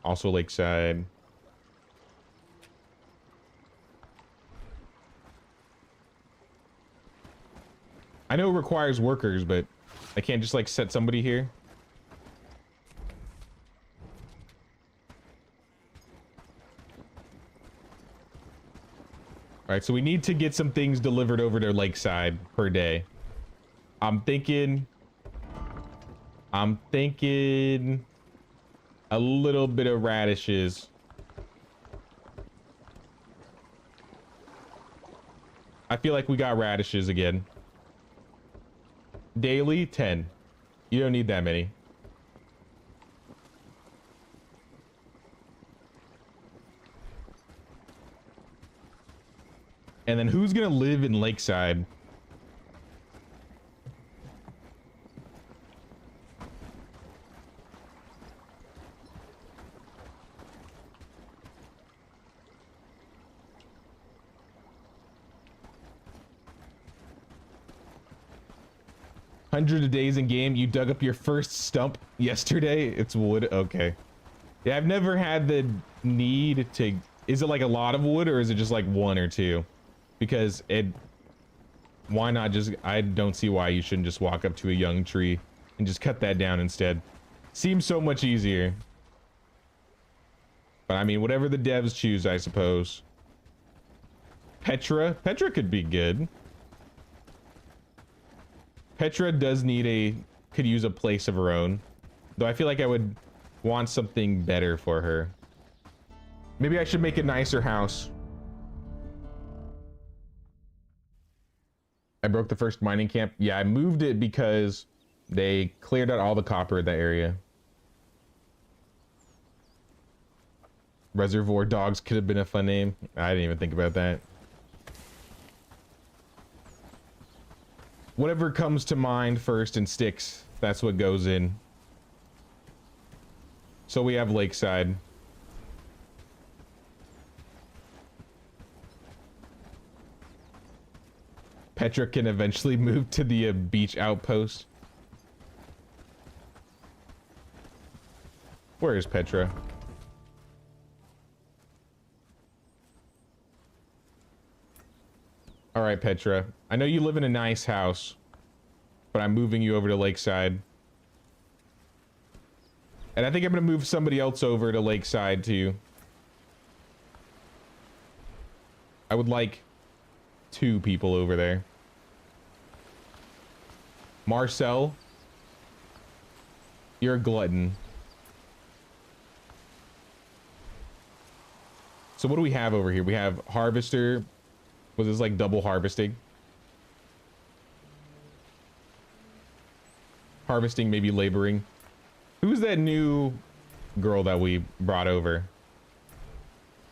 also Lakeside. I know it requires workers, but I can't just like set somebody here. All right, so we need to get some things delivered over to Lakeside per day. I'm thinking a little bit of radishes. I feel like we got radishes again. Daily 10. You don't need that many. And then who's gonna live in Lakeside? Hundreds of days in game. You dug up your first stump yesterday. It's wood. Okay. Yeah, I've never had the need to. Is it like a lot of wood, or is it just like 1 or 2? Because why not just, I don't see why you shouldn't just walk up to a young tree and just cut that down instead. Seems so much easier. But I mean, whatever the devs choose, I suppose. Petra could be good. Petra does need could use a place of her own. Though I feel like I would want something better for her. Maybe I should make a nicer house. I broke the first mining camp. Yeah, I moved it because They cleared out all the copper in that area. Reservoir Dogs could have been a fun name. I didn't even think about that. Whatever comes to mind first and sticks, that's what goes in. So we have Lakeside. Petra can eventually move to the beach outpost. Where is Petra? All right, Petra. I know you live in a nice house, but I'm moving you over to Lakeside. And I think I'm going to move somebody else over to Lakeside, too. I would like 2 people over there. Marcel, you're a glutton. So what do we have over here? We have Harvester. Was this like double harvesting? Harvesting, maybe laboring. Who's that new girl that we brought over?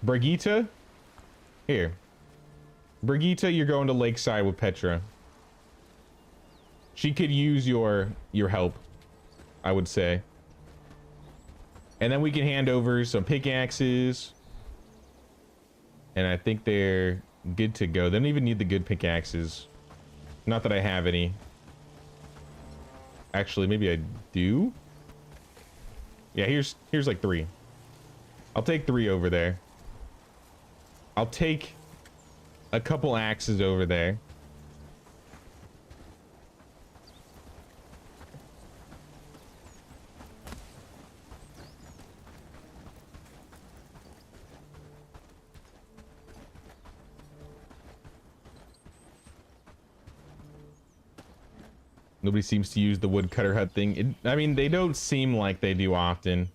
Brigitte? Here. Brigitte, you're going to Lakeside with Petra. She could use your help, I would say. And then we can hand over some pickaxes. And I think they're good to go. They don't even need the good pickaxes. Not that I have any. Actually, maybe I do. Yeah, here's like 3. I'll take 3 over there. I'll take a couple axes over there. Nobody seems to use the woodcutter hut thing. I mean, they don't seem like they do often.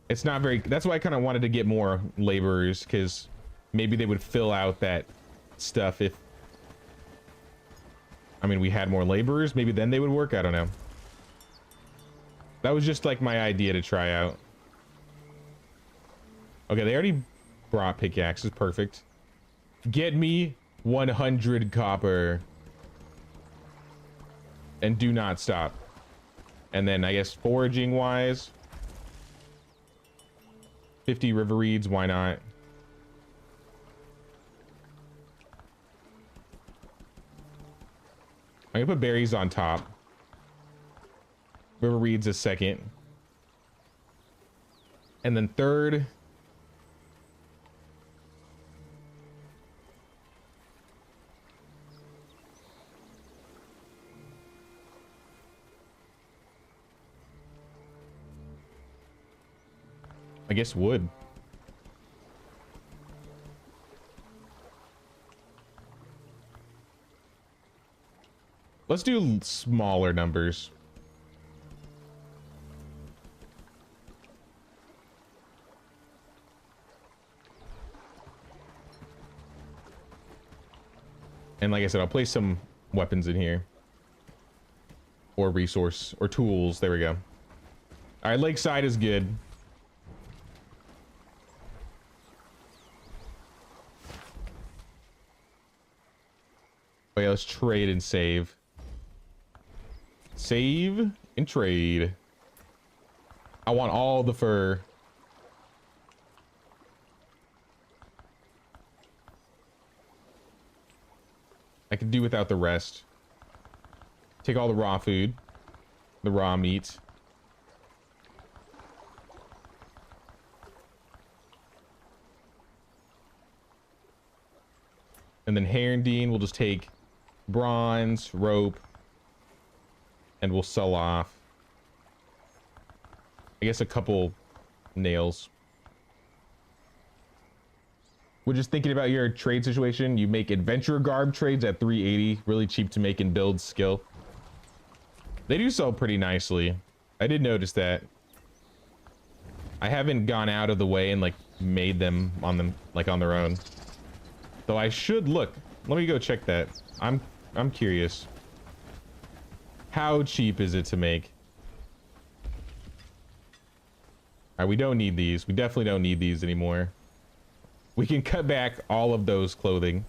It's not very... That's why I kind of wanted to get more laborers, because maybe they would fill out that stuff if... I mean, we had more laborers. Maybe then they would work. I don't know. That was just like my idea to try out. Okay, they already brought pickaxes. Perfect. Get me 100 copper. And do not stop. And then I guess foraging wise, 50 river reeds, why not? I'm gonna put berries on top. River reeds a second. And then third, I guess wood. Let's do smaller numbers. And like I said, I'll place some weapons in here. Or resource, or tools. There we go. All right, Lakeside is good. Wait, let's trade and save. Save and trade. I want all the fur. I can do without the rest. Take all the raw food. The raw meat. And then Herondine, we'll just take bronze, rope, and we'll sell off, I guess, a couple nails. We're just thinking about your trade situation. You make adventurer garb trades at 380, really cheap to make and build skill. They do sell pretty nicely. I did notice that. I haven't gone out of the way and like made them on their own. Though I should look. Let me go check that. I'm curious. How cheap is it to make? All right, we don't need these. We definitely don't need these anymore. We can cut back all of those clothing.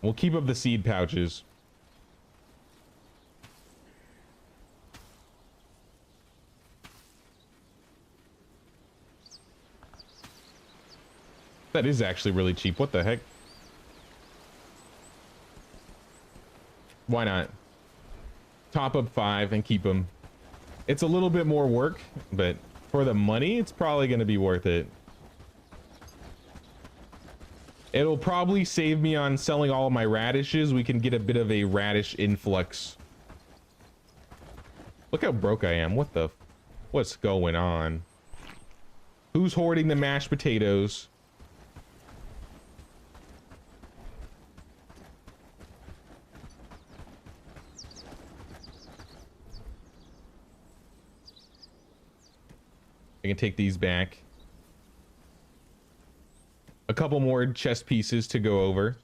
We'll keep up the seed pouches. That is actually really cheap. What the heck? Why not? Top up 5 and keep them. It's a little bit more work, but for the money, it's probably going to be worth it. It'll probably save me on selling all of my radishes. We can get a bit of a radish influx. Look how broke I am. What's going on? Who's hoarding the mashed potatoes? I can take these back. A couple more chest pieces to go over.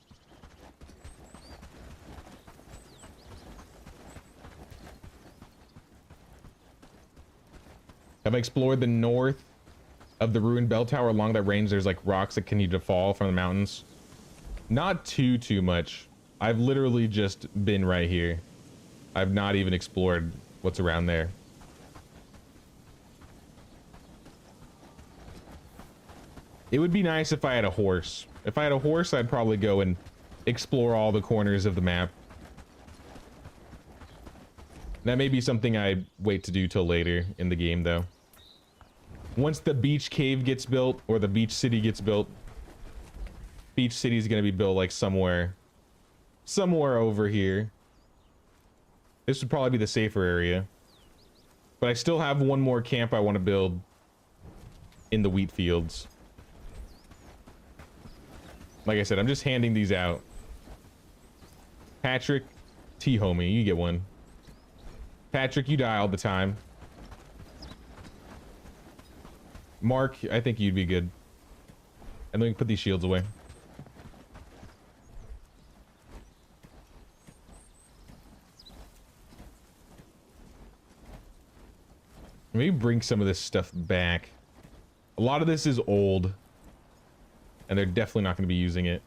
Have I explored the north of the ruined bell tower? Along that range, there's like rocks that continue to fall from the mountains. Not too much. I've literally just been right here. I've not even explored what's around there. It would be nice if I had a horse. If I had a horse, I'd probably go and explore all the corners of the map. That may be something I wait to do till later in the game, though. Once the beach cave gets built, or the beach city gets built, beach city is going to be built like somewhere over here. This would probably be the safer area. But I still have one more camp I want to build in the wheat fields. Like I said, I'm just handing these out. Patrick, T-homie, you get one. Patrick, you die all the time. Mark, I think you'd be good. And then we can put these shields away. Maybe bring some of this stuff back. A lot of this is old. And they're definitely not going to be using it.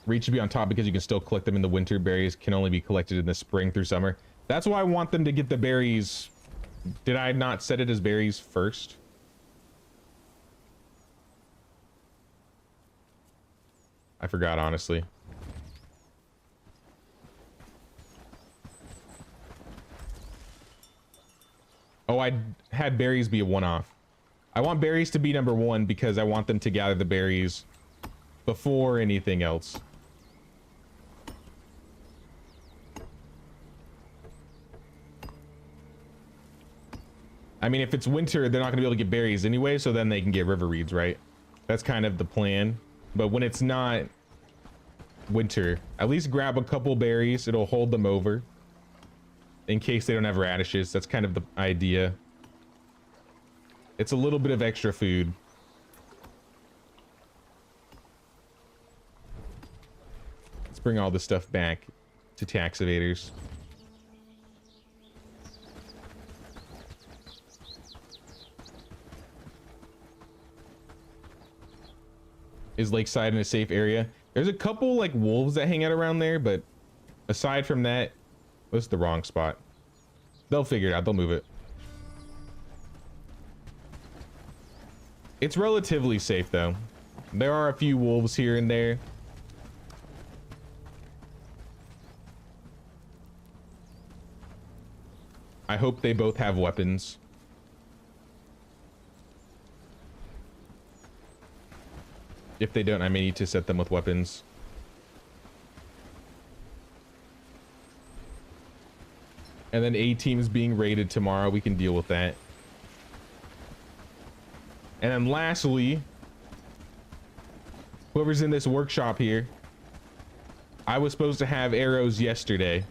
Reach should be on top because you can still collect them in the winter. Berries can only be collected in the spring through summer. That's why I want them to get the berries. Did I not set it as berries first? I forgot, honestly. Oh, I had berries be a one-off. I want berries to be number 1 because I want them to gather the berries before anything else. I mean, if it's winter, they're not going to be able to get berries anyway, so then they can get river reeds, right? That's kind of the plan. But when it's not winter, at least grab a couple berries. It'll hold them over in case they don't have radishes. That's kind of the idea. It's a little bit of extra food. Let's bring all this stuff back to tax evaders. Is Lakeside in a safe area? There's a couple like wolves that hang out around there, but aside from that, this is the wrong spot. They'll figure it out. They'll move it. It's relatively safe though. There are a few wolves here and there. I hope they both have weapons. If they don't, I may need to set them with weapons. And then A team is being raided tomorrow. We can deal with that. And then lastly, whoever's in this workshop here, I was supposed to have arrows yesterday.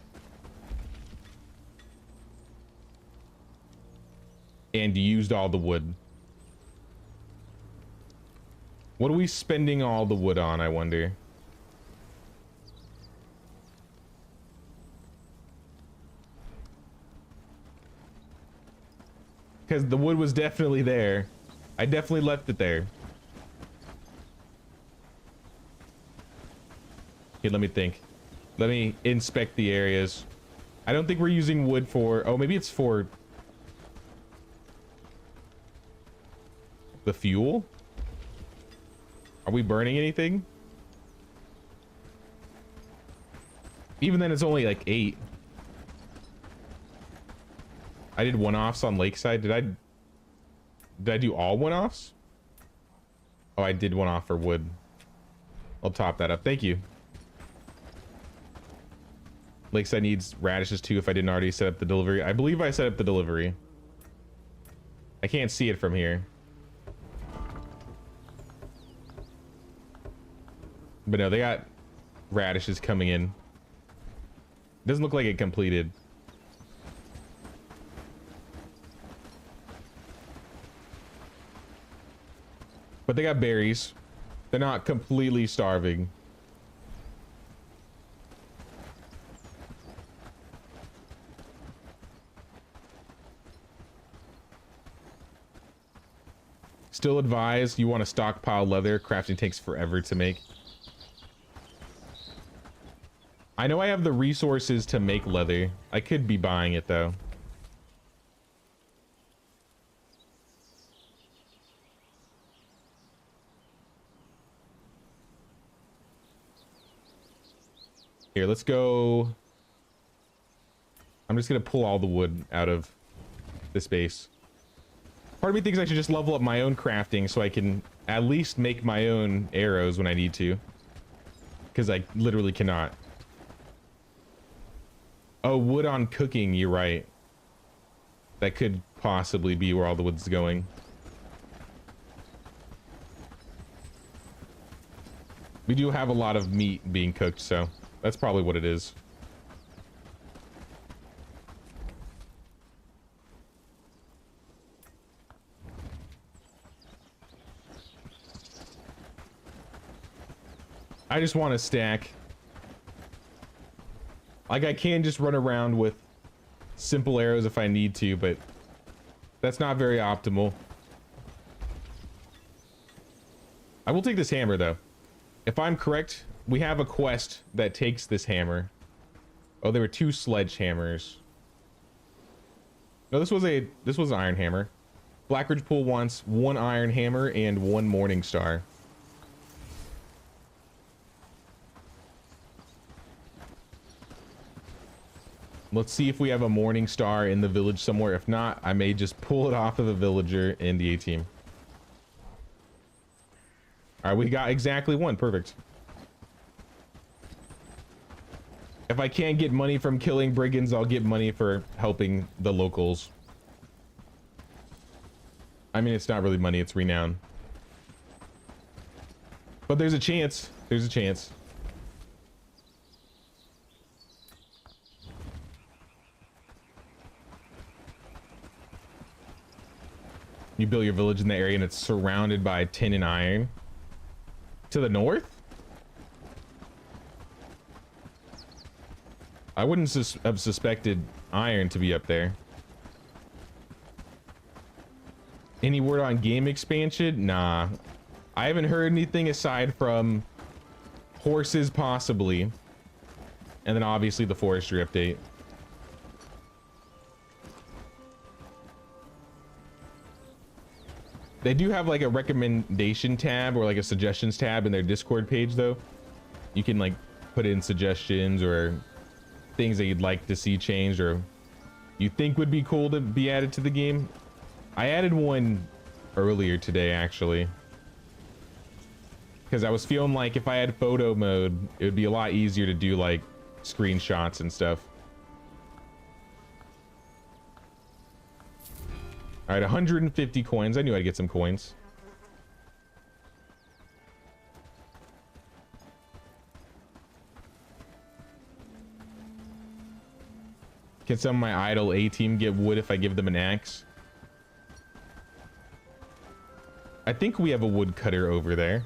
and used all the wood. What are we spending all the wood on, I wonder? Because the wood was definitely there. I definitely left it there. Okay, let me think. Let me inspect the areas. I don't think we're using wood for... Oh, maybe it's for... the fuel? Are we burning anything? Even then, it's only like 8. I did one-offs on Lakeside. Did I do all one-offs? Oh, I did one-off for wood. I'll top that up. Thank you. Lakeside needs radishes too if I didn't already set up the delivery. I believe I set up the delivery. I can't see it from here. But no, they got radishes coming in. Doesn't look like it completed. But they got berries. They're not completely starving. Still advise you want to stockpile leather. Crafting takes forever to make. I know I have the resources to make leather. I could be buying it though. Here, let's go. I'm just gonna pull all the wood out of this base. Part of me thinks I should just level up my own crafting so I can at least make my own arrows when I need to. Because I literally cannot. Oh, wood on cooking, you're right. That could possibly be where all the wood's going. We do have a lot of meat being cooked, so that's probably what it is. I just want to stack. Like, I can just run around with simple arrows if I need to, but that's not very optimal. I will take this hammer, though. If I'm correct, we have a quest that takes this hammer. Oh, there were 2 sledgehammers. No, this was an iron hammer. Blackridge Pool wants 1 iron hammer and 1 morning star. Let's see if we have a morning star in the village somewhere. If not, I may just pull it off of a villager in the A-team. All right, we got exactly 1. Perfect. If I can't get money from killing brigands, I'll get money for helping the locals. I mean, it's not really money, it's renown. But there's a chance. There's a chance. You build your village in the area and it's surrounded by tin and iron. To the north? I wouldn't have suspected iron to be up there. Any word on game expansion? Nah. I haven't heard anything aside from horses possibly. And then obviously the forestry update. They do have like a recommendation tab or like a suggestions tab in their Discord page though. You can like put in suggestions or things that you'd like to see changed or you think would be cool to be added to the game. I added one earlier today actually. Because I was feeling like if I had photo mode, it would be a lot easier to do like screenshots and stuff. All right, 150 coins. I knew I'd get some coins. Can some of my idle A-team get wood if I give them an axe? I think we have a woodcutter over there.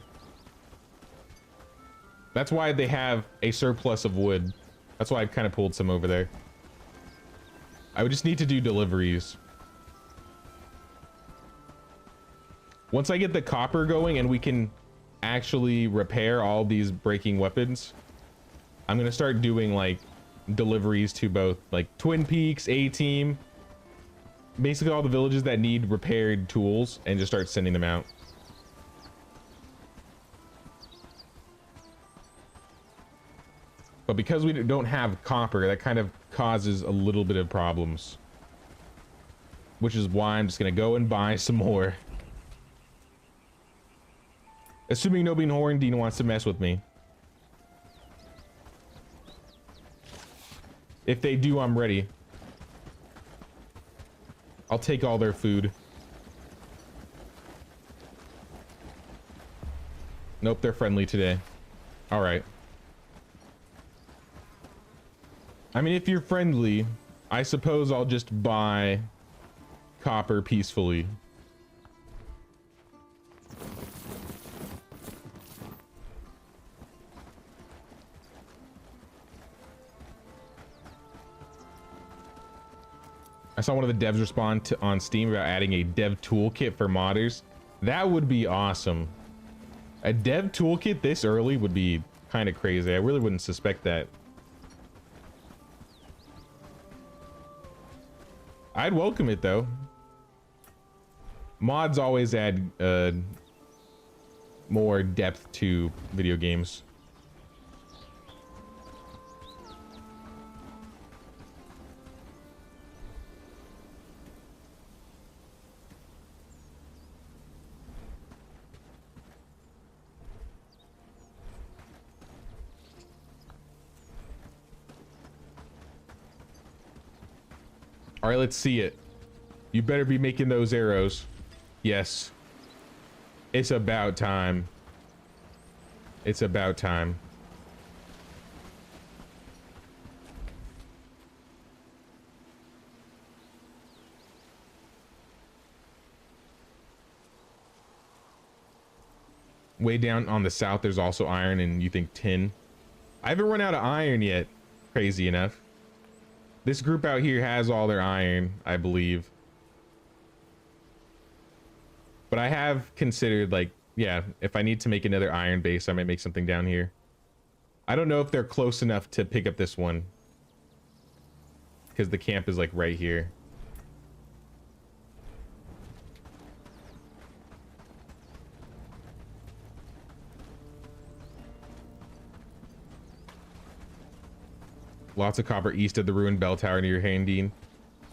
That's why they have a surplus of wood. That's why I kind of pulled some over there. I would just need to do deliveries. Once I get the copper going and we can actually repair all these breaking weapons, I'm gonna start doing like deliveries to both like Twin Peaks, A-Team, basically all the villages that need repaired tools, and just start sending them out. But because we don't have copper, that kind of causes a little bit of problems, which is why I'm just gonna go and buy some more. Assuming nobody in Horndine wants to mess with me. If they do, I'm ready. I'll take all their food. Nope, they're friendly today. All right. I mean, if you're friendly, I suppose I'll just buy copper peacefully. I saw one of the devs respond on Steam about adding a dev toolkit for modders. That would be awesome. A dev toolkit this early would be kind of crazy. I really wouldn't suspect that. I'd welcome it though. Mods always add more depth to video games. All right, let's see it. You better be making those arrows. Yes. It's about time. It's about time. Way down on the south, there's also iron, and you think tin. I haven't run out of iron yet, crazy enough. This group out here has all their iron, I believe. But I have considered, like, yeah, if I need to make another iron base, I might make something down here. I don't know if they're close enough to pick up this one, because the camp is like right here. Lots of copper east of the ruined bell tower near Handine.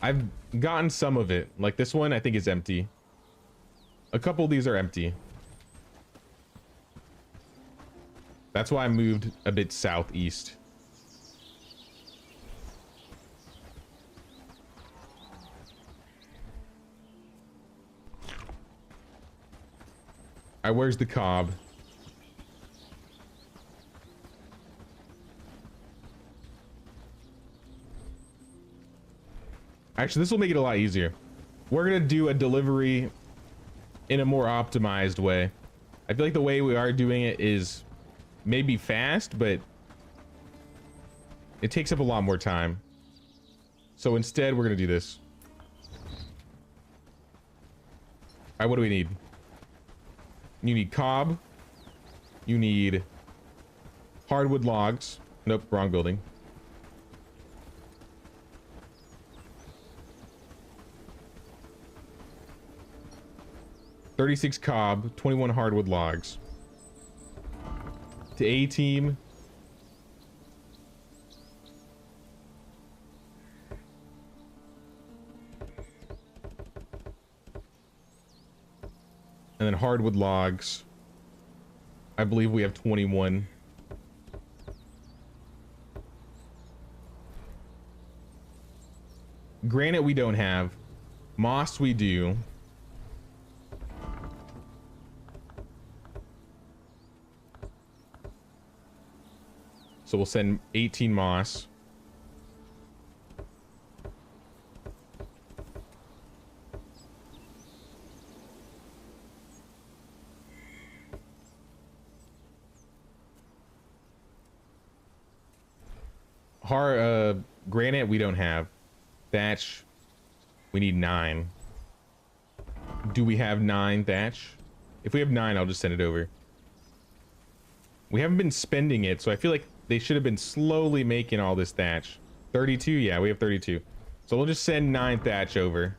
I've gotten some of it. Like this one, I think is empty. A couple of these are empty. That's why I moved a bit southeast. Alright, where's the cob? Actually, this will make it a lot easier. We're gonna do a delivery in a more optimized way. I feel like the way we are doing it is maybe fast, but it takes up a lot more time. So instead, we're gonna do this. All right, what do we need? You need cob. You need hardwood logs. Nope, wrong building. $36 cob, 21 hardwood logs. To A-Team. And then hardwood logs. I believe we have 21. Granite we don't have. Moss we do. So we'll send 18 moss. Granite we don't have. Thatch, we need 9. Do we have 9 thatch? If we have 9, I'll just send it over. We haven't been spending it, so I feel like they should have been slowly making all this thatch. 32? Yeah, we have 32. So we'll just send 9 thatch over.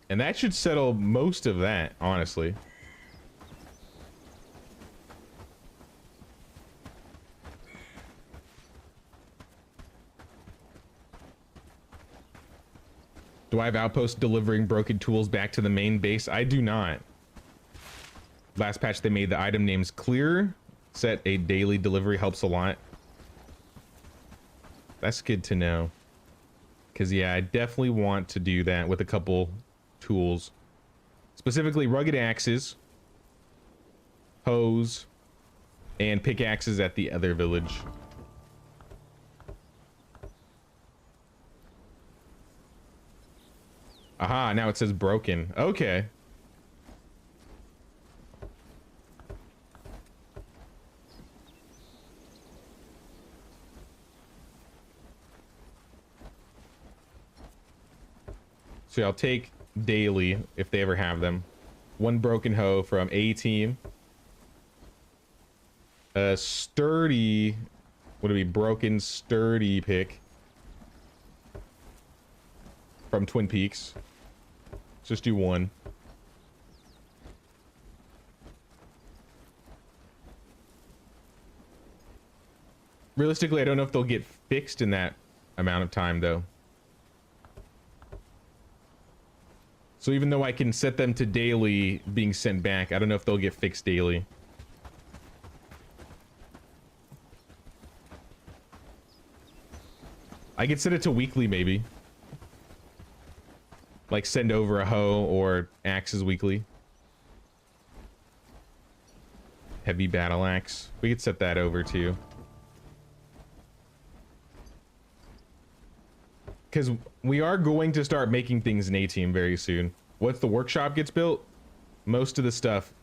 And that should settle most of that, honestly. Do I have Outpost delivering broken tools back to the main base? I do not. Last patch they made the item names clearer. Set a daily delivery, helps a lot. That's good to know. Because yeah, I definitely want to do that with a couple tools. Specifically rugged axes, hoes, and pickaxes at the other village. Aha, now it says broken. Okay. So I'll take daily if they ever have them. 1 broken hoe from A team. A sturdy, would it be broken sturdy pick from Twin Peaks. Let's just do 1. Realistically, I don't know if they'll get fixed in that amount of time though. So even though I can set them to daily being sent back, I don't know if they'll get fixed daily. I could set it to weekly maybe. Like send over a hoe or axes weekly. Heavy battle axe. We could set that over too. Because we are going to start making things in A-Team very soon. Once the workshop gets built, most of the stuff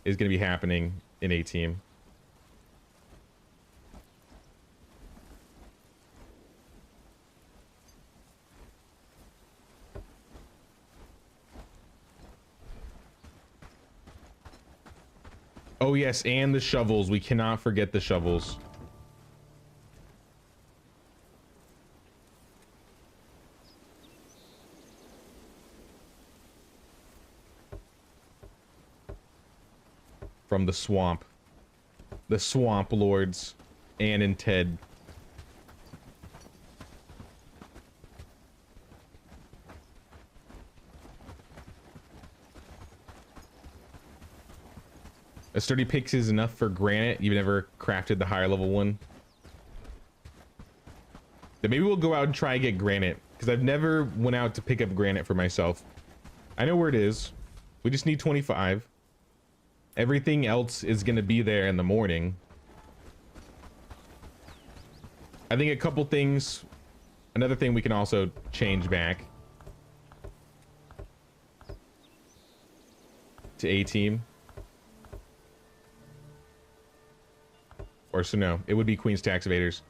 is going to be happening in A-Team. Oh yes, and the shovels. We cannot forget the shovels. From the swamp lords, Ann and Ted. A sturdy picks is enough for Granite. You've never crafted the higher level one. Then maybe we'll go out and try and get Granite, because I've never went out to pick up Granite for myself. I know where it is. We just need 25. Everything else is going to be there in the morning. I think a couple things. Another thing we can also change back to A-Team. Or so no, it would be Queen's Tax Evaders.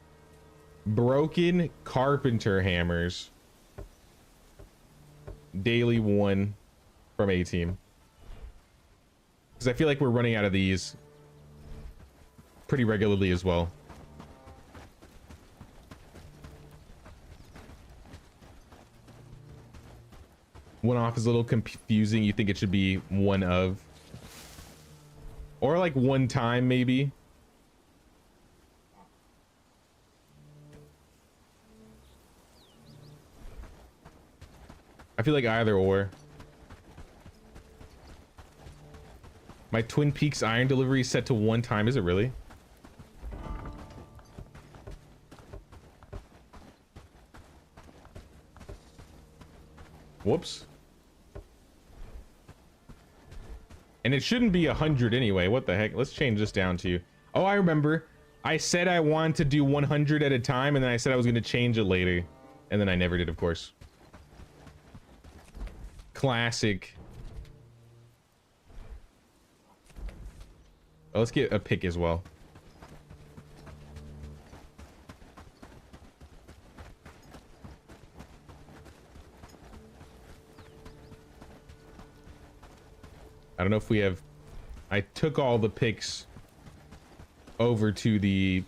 Broken carpenter hammers. Daily 1 from A-Team. Because I feel like we're running out of these pretty regularly as well. One off is a little confusing. You think it should be 1 of. Or like 1 time maybe. I feel like either or. My Twin Peaks iron delivery is set to 1 time. Is it really? Whoops. And it shouldn't be 100 anyway. What the heck? Let's change this down to... Oh, I remember. I said I wanted to do 100 at a time, and then I said I was going to change it later. And then I never did, of course. Classic. Oh, let's get a pick as well. I don't know if we have... I took all the picks over to the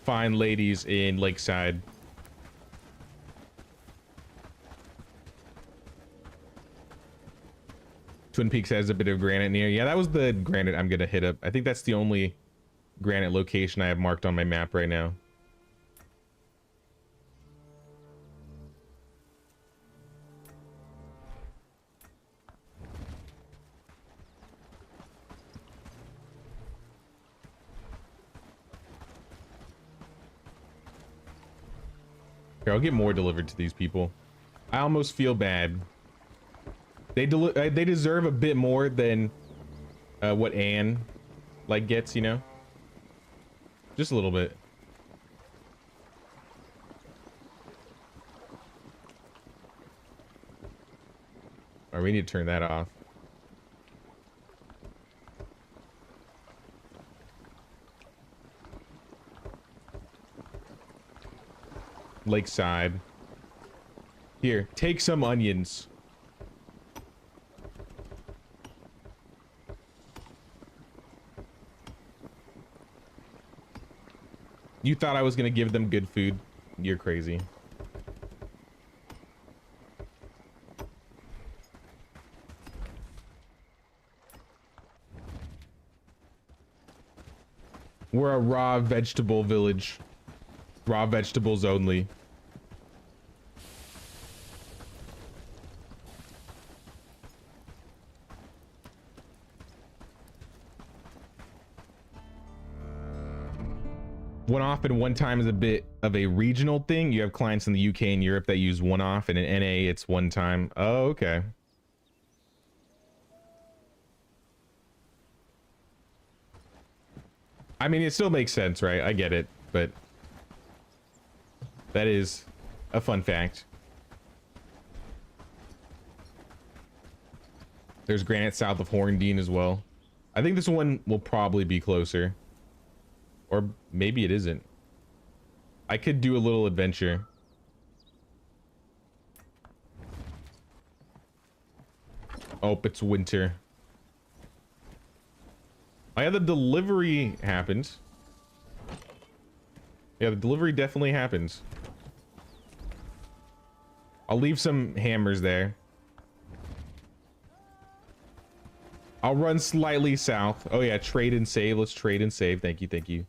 fine ladies in Lakeside. Twin Peaks has a bit of granite near. Yeah, that was the granite I'm gonna hit up. I think that's the only granite location I have marked on my map right now. Here, I'll get more delivered to these people. I almost feel bad. They deserve a bit more than what Anne like gets, you know? Just a little bit. All right, we need to turn that off. Lakeside. Here, take some onions. You thought I was gonna give them good food? You're crazy. We're a raw vegetable village. Raw vegetables only. One off and one time is a bit of a regional thing. You have clients in the UK and Europe that use one off, and in NA it's one time. Oh, okay. I mean, it still makes sense, right? I get it, but that is a fun fact. There's Granite south of Horndean as well. I think this one will probably be closer. Or maybe it isn't. I could do a little adventure. Oh, it's winter. Oh yeah, the delivery happened. Yeah, the delivery definitely happens. I'll leave some hammers there. I'll run slightly south. Oh yeah, trade and save. Let's trade and save. Thank you, thank you.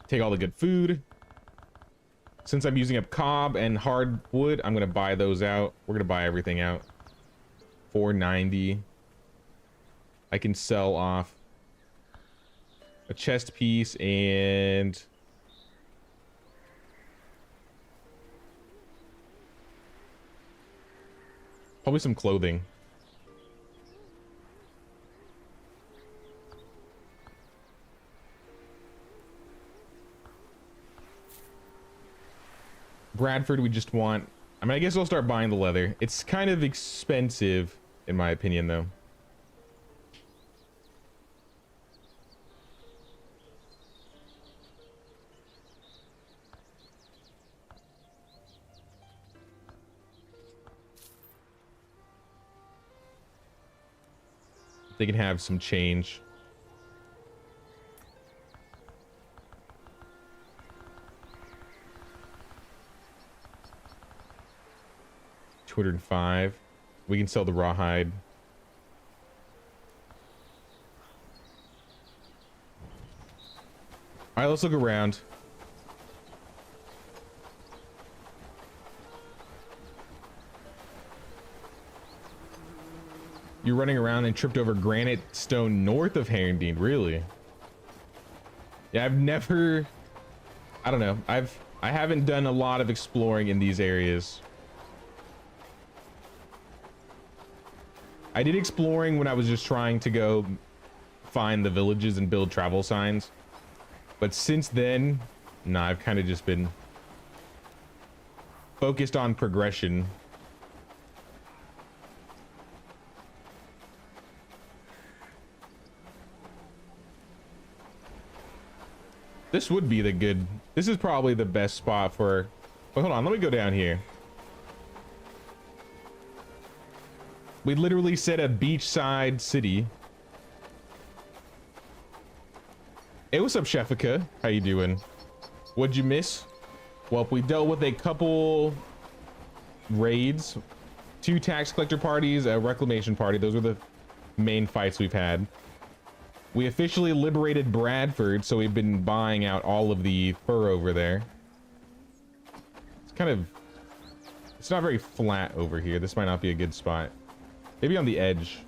Take all the good food. Since I'm using up cob and hardwood, I'm gonna buy those out. We're gonna buy everything out. 490. I can sell off a chest piece and probably some clothing. Bradford, we just want... I mean, I guess I'll start buying the leather. It's kind of expensive, in my opinion, though. They can have some change. $205. We can sell the rawhide. All right, let's look around. You're running around and tripped over granite stone north of Herondine, really? Yeah, I've never... I don't know. I haven't done a lot of exploring in these areas. I did exploring when I was just trying to go find the villages and build travel signs. But since then, nah, I've kind of just been focused on progression. This would be the good... This is probably the best spot for... Wait, hold on. Let me go down here. We literally said a beachside city. Hey, what's up, Shefica? How you doing? What'd you miss? Well, we dealt with a couple raids, 2 tax collector parties, a reclamation party. Those were the main fights we've had. We officially liberated Bradford, so we've been buying out all of the fur over there. It's kind of... It's not very flat over here. This might not be a good spot. Maybe on the edge.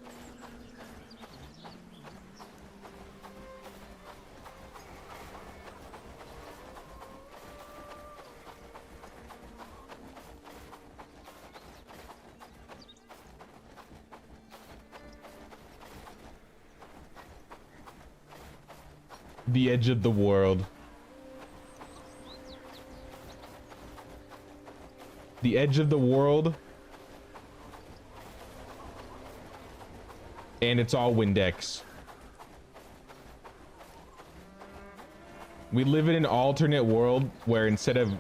The edge of the world. The edge of the world. And it's all Windex. We live in an alternate world where instead of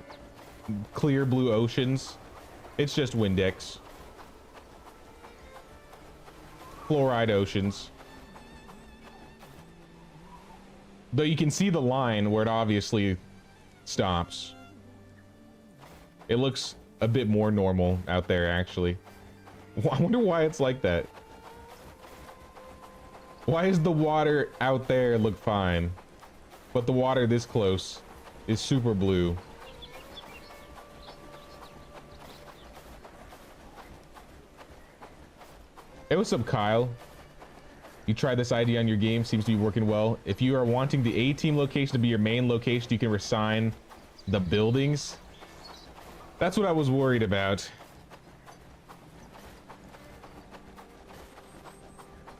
clear blue oceans, it's just Windex. Fluoride oceans. Though you can see the line where it obviously stops. It looks a bit more normal out there, actually. I wonder why it's like that. Why is the water out there look fine, but the water this close is super blue? Hey, what's up, Kyle? You tried this idea on your game, seems to be working well. If you are wanting the A-team location to be your main location, you can reassign the buildings. That's what I was worried about.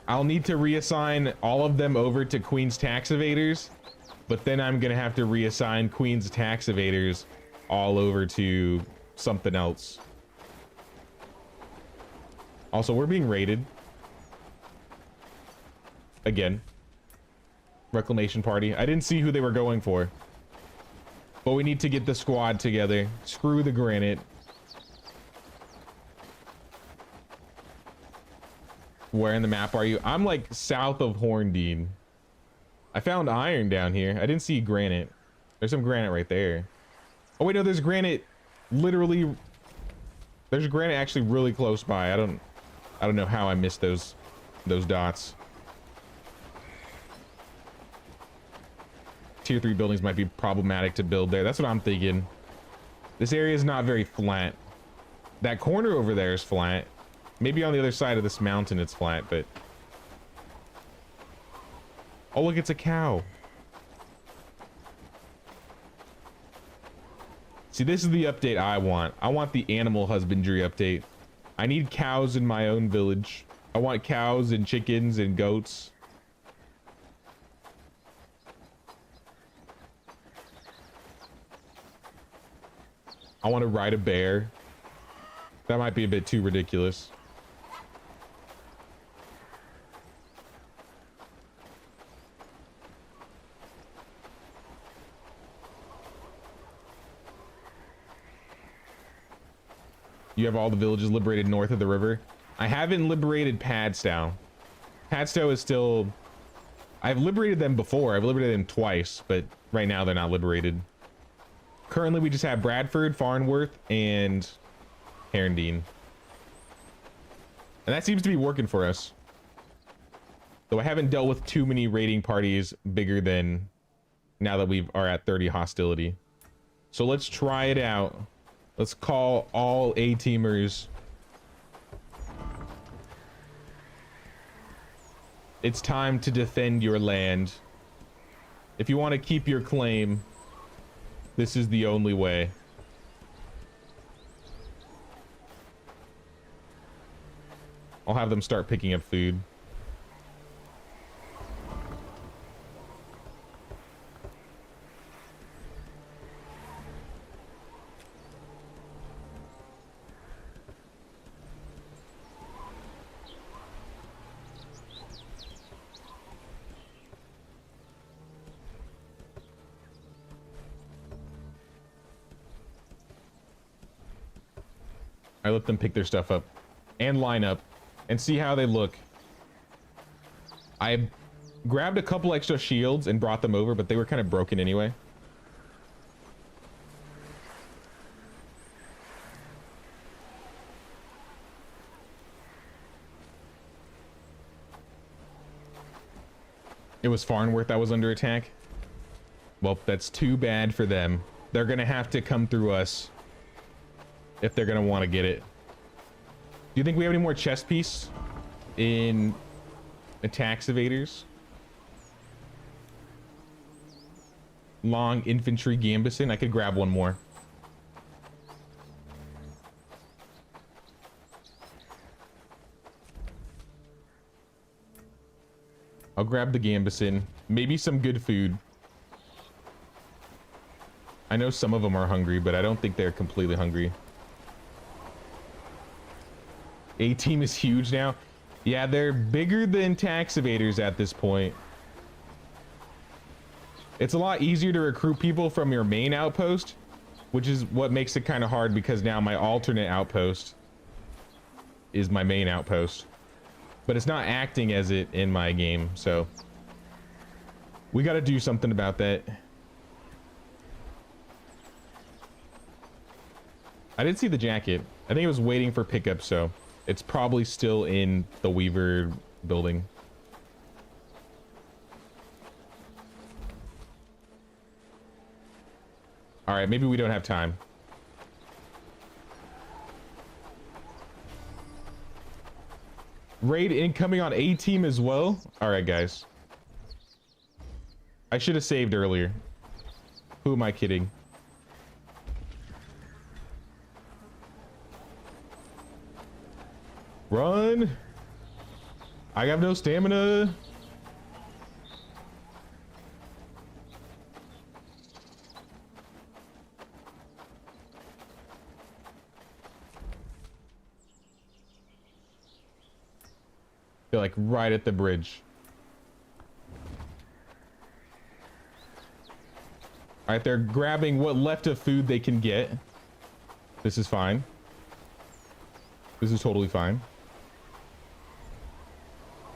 I'll need to reassign all of them over to Queen's Tax Evaders, but then I'm gonna have to reassign Queen's Tax Evaders all over to something else. Also, we're being raided. Again. Reclamation party. I didn't see who they were going for. But we need to get the squad together. Screw the Granite. Where in the map are you? I'm like south of Horndean. I found iron down here. I didn't see granite. There's some granite right there. Oh wait, no, there's granite literally. There's granite actually really close by. I don't know how I missed those dots. Tier 3 buildings might be problematic to build there. That's what I'm thinking. This area is not very flat. That corner over there is flat. Maybe on the other side of this mountain it's flat, but... Oh, look, it's a cow. See, this is the update I want. I want the animal husbandry update. I need cows in my own village. I want cows and chickens and goats. I want to ride a bear. That might be a bit too ridiculous. You have all the villages liberated north of the river. I haven't liberated Padstow. Padstow is still... I've liberated them before. I've liberated them twice, but right now they're not liberated. Currently, we just have Bradford, Farnworth, and Herondine. And that seems to be working for us. Though I haven't dealt with too many raiding parties bigger than now that we are at 30 hostility. So let's try it out. Let's call all A-teamers. It's time to defend your land. If you want to keep your claim, this is the only way. I'll have them start picking up food. I let them pick their stuff up and line up and see how they look. I grabbed a couple extra shields and brought them over, but they were kind of broken anyway. It was Farnworth that was under attack. Well, that's too bad for them. They're gonna have to come through us if they're gonna want to get it. Do you think we have any more chest piece in attacks evaders? Long infantry gambison. I could grab one more. I'll grab the gambison. Maybe some good food. I know some of them are hungry, but I don't think they're completely hungry. A-team is huge now. Yeah, they're bigger than tax evaders at this point. It's a lot easier to recruit people from your main outpost, which is what makes it kind of hard because now my alternate outpost is my main outpost. But it's not acting as it in my game, so we got to do something about that. I didn't see the jacket. I think it was waiting for pickup, so it's probably still in the Weaver building. All right, maybe we don't have time. Raid incoming on A-team as well. All right, guys. I should have saved earlier. Who am I kidding? Run. I have no stamina. They're like right at the bridge. All right, they're grabbing what left of food they can get. This is fine. This is totally fine.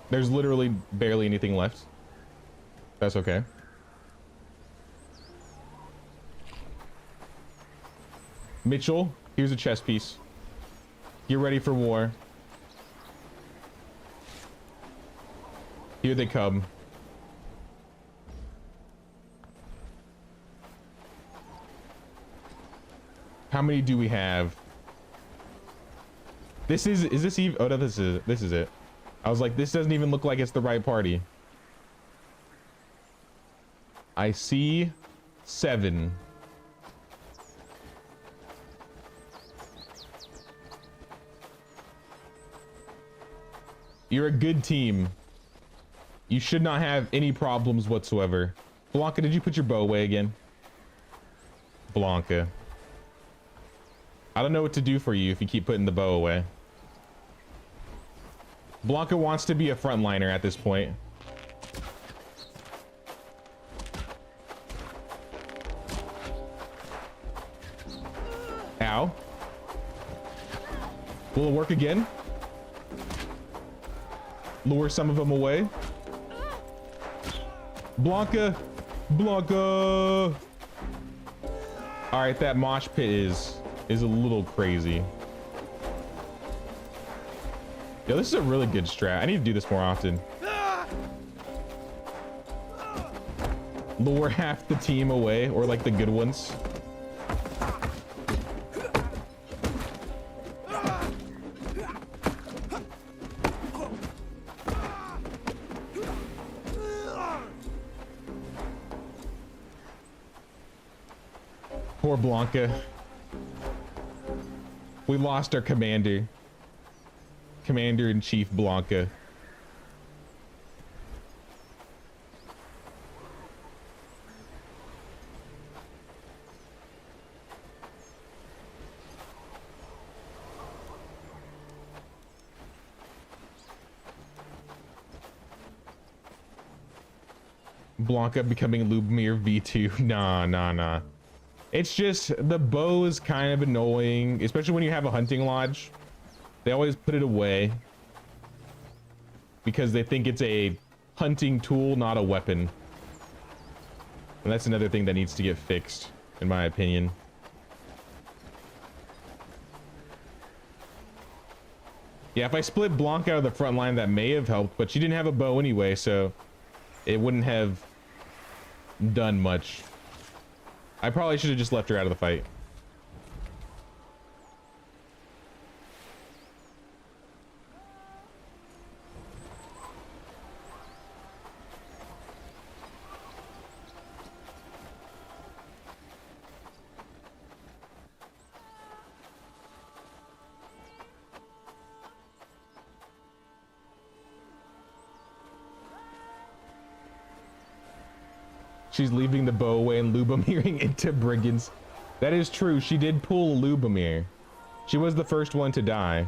There's literally barely anything left. That's okay. Mitchell, here's a chess piece. Get ready for war. Here they come. How many do we have? Is this even? Oh no, this is it. I was like, this doesn't even look like it's the right party. I see 7. You're a good team. You should not have any problems whatsoever. Blanca, did you put your bow away again? Blanca. I don't know what to do for you if you keep putting the bow away. Blanca wants to be a frontliner at this point. Ow. Will it work again? Lure some of them away. Blanca. Blanca. All right, that mosh pit is a little crazy. Yo, this is a really good strat. I need to do this more often. Lure half the team away, or like the good ones. Poor Blanca. We lost our commander. Commander-in-Chief Blanca. Blanca becoming Lubomir V2. Nah. It's just the bow is kind of annoying, especially when you have a hunting lodge. They always put it away because they think it's a hunting tool, not a weapon. And that's another thing that needs to get fixed, in my opinion. Yeah, if I split Blanca out of the front line, that may have helped, but she didn't have a bow anyway, so it wouldn't have done much. I probably should have just left her out of the fight. She's leaving the bow away and Lubomiring into brigands. That is true. She did pull Lubomir. She was the first one to die.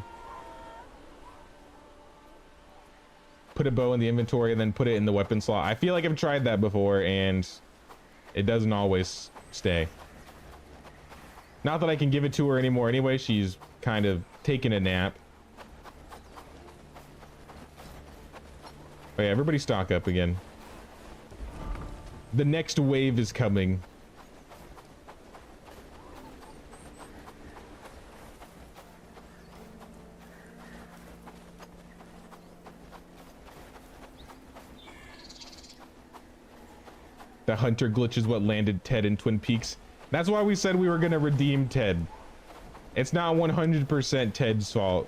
Put a bow in the inventory and then put it in the weapon slot. I feel like I've tried that before and it doesn't always stay. Not that I can give it to her anymore anyway. She's kind of taking a nap. Oh yeah, everybody stock up again. The next wave is coming. The hunter glitch is what landed Ted in Twin Peaks. That's why we said we were gonna redeem Ted. It's not 100% Ted's fault.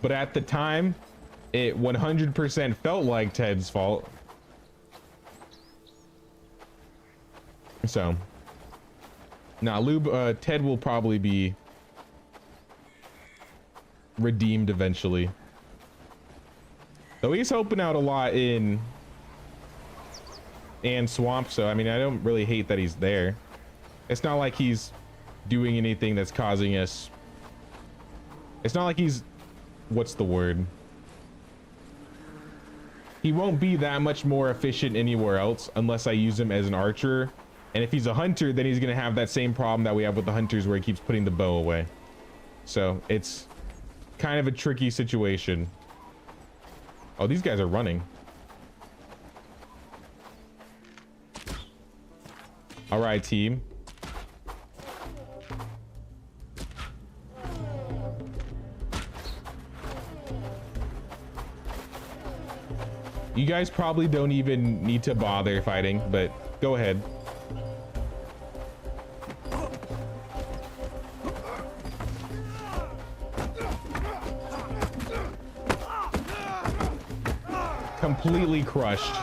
But at the time, it 100% felt like Ted's fault. So, now Ted will probably be redeemed eventually. Though he's helping out a lot in Swamp, so I mean, I don't really hate that he's there. It's not like he's doing anything that's causing us. It's not like he's, what's the word? He won't be that much more efficient anywhere else unless I use him as an archer. And if he's a hunter, then he's gonna have that same problem that we have with the hunters where he keeps putting the bow away. So it's kind of a tricky situation. Oh, these guys are running. All right, team. You guys probably don't even need to bother fighting, but go ahead. Completely crushed.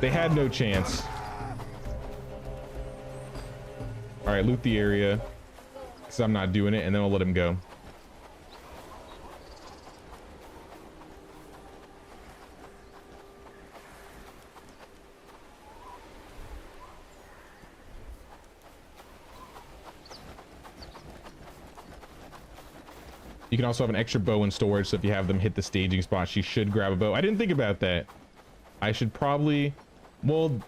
They had no chance. All right, loot the area because I'm not doing it, and then I'll let him go. You can also have an extra bow in storage, so if you have them hit the staging spot, she should grab a bow. I didn't think about that. I should probably, well,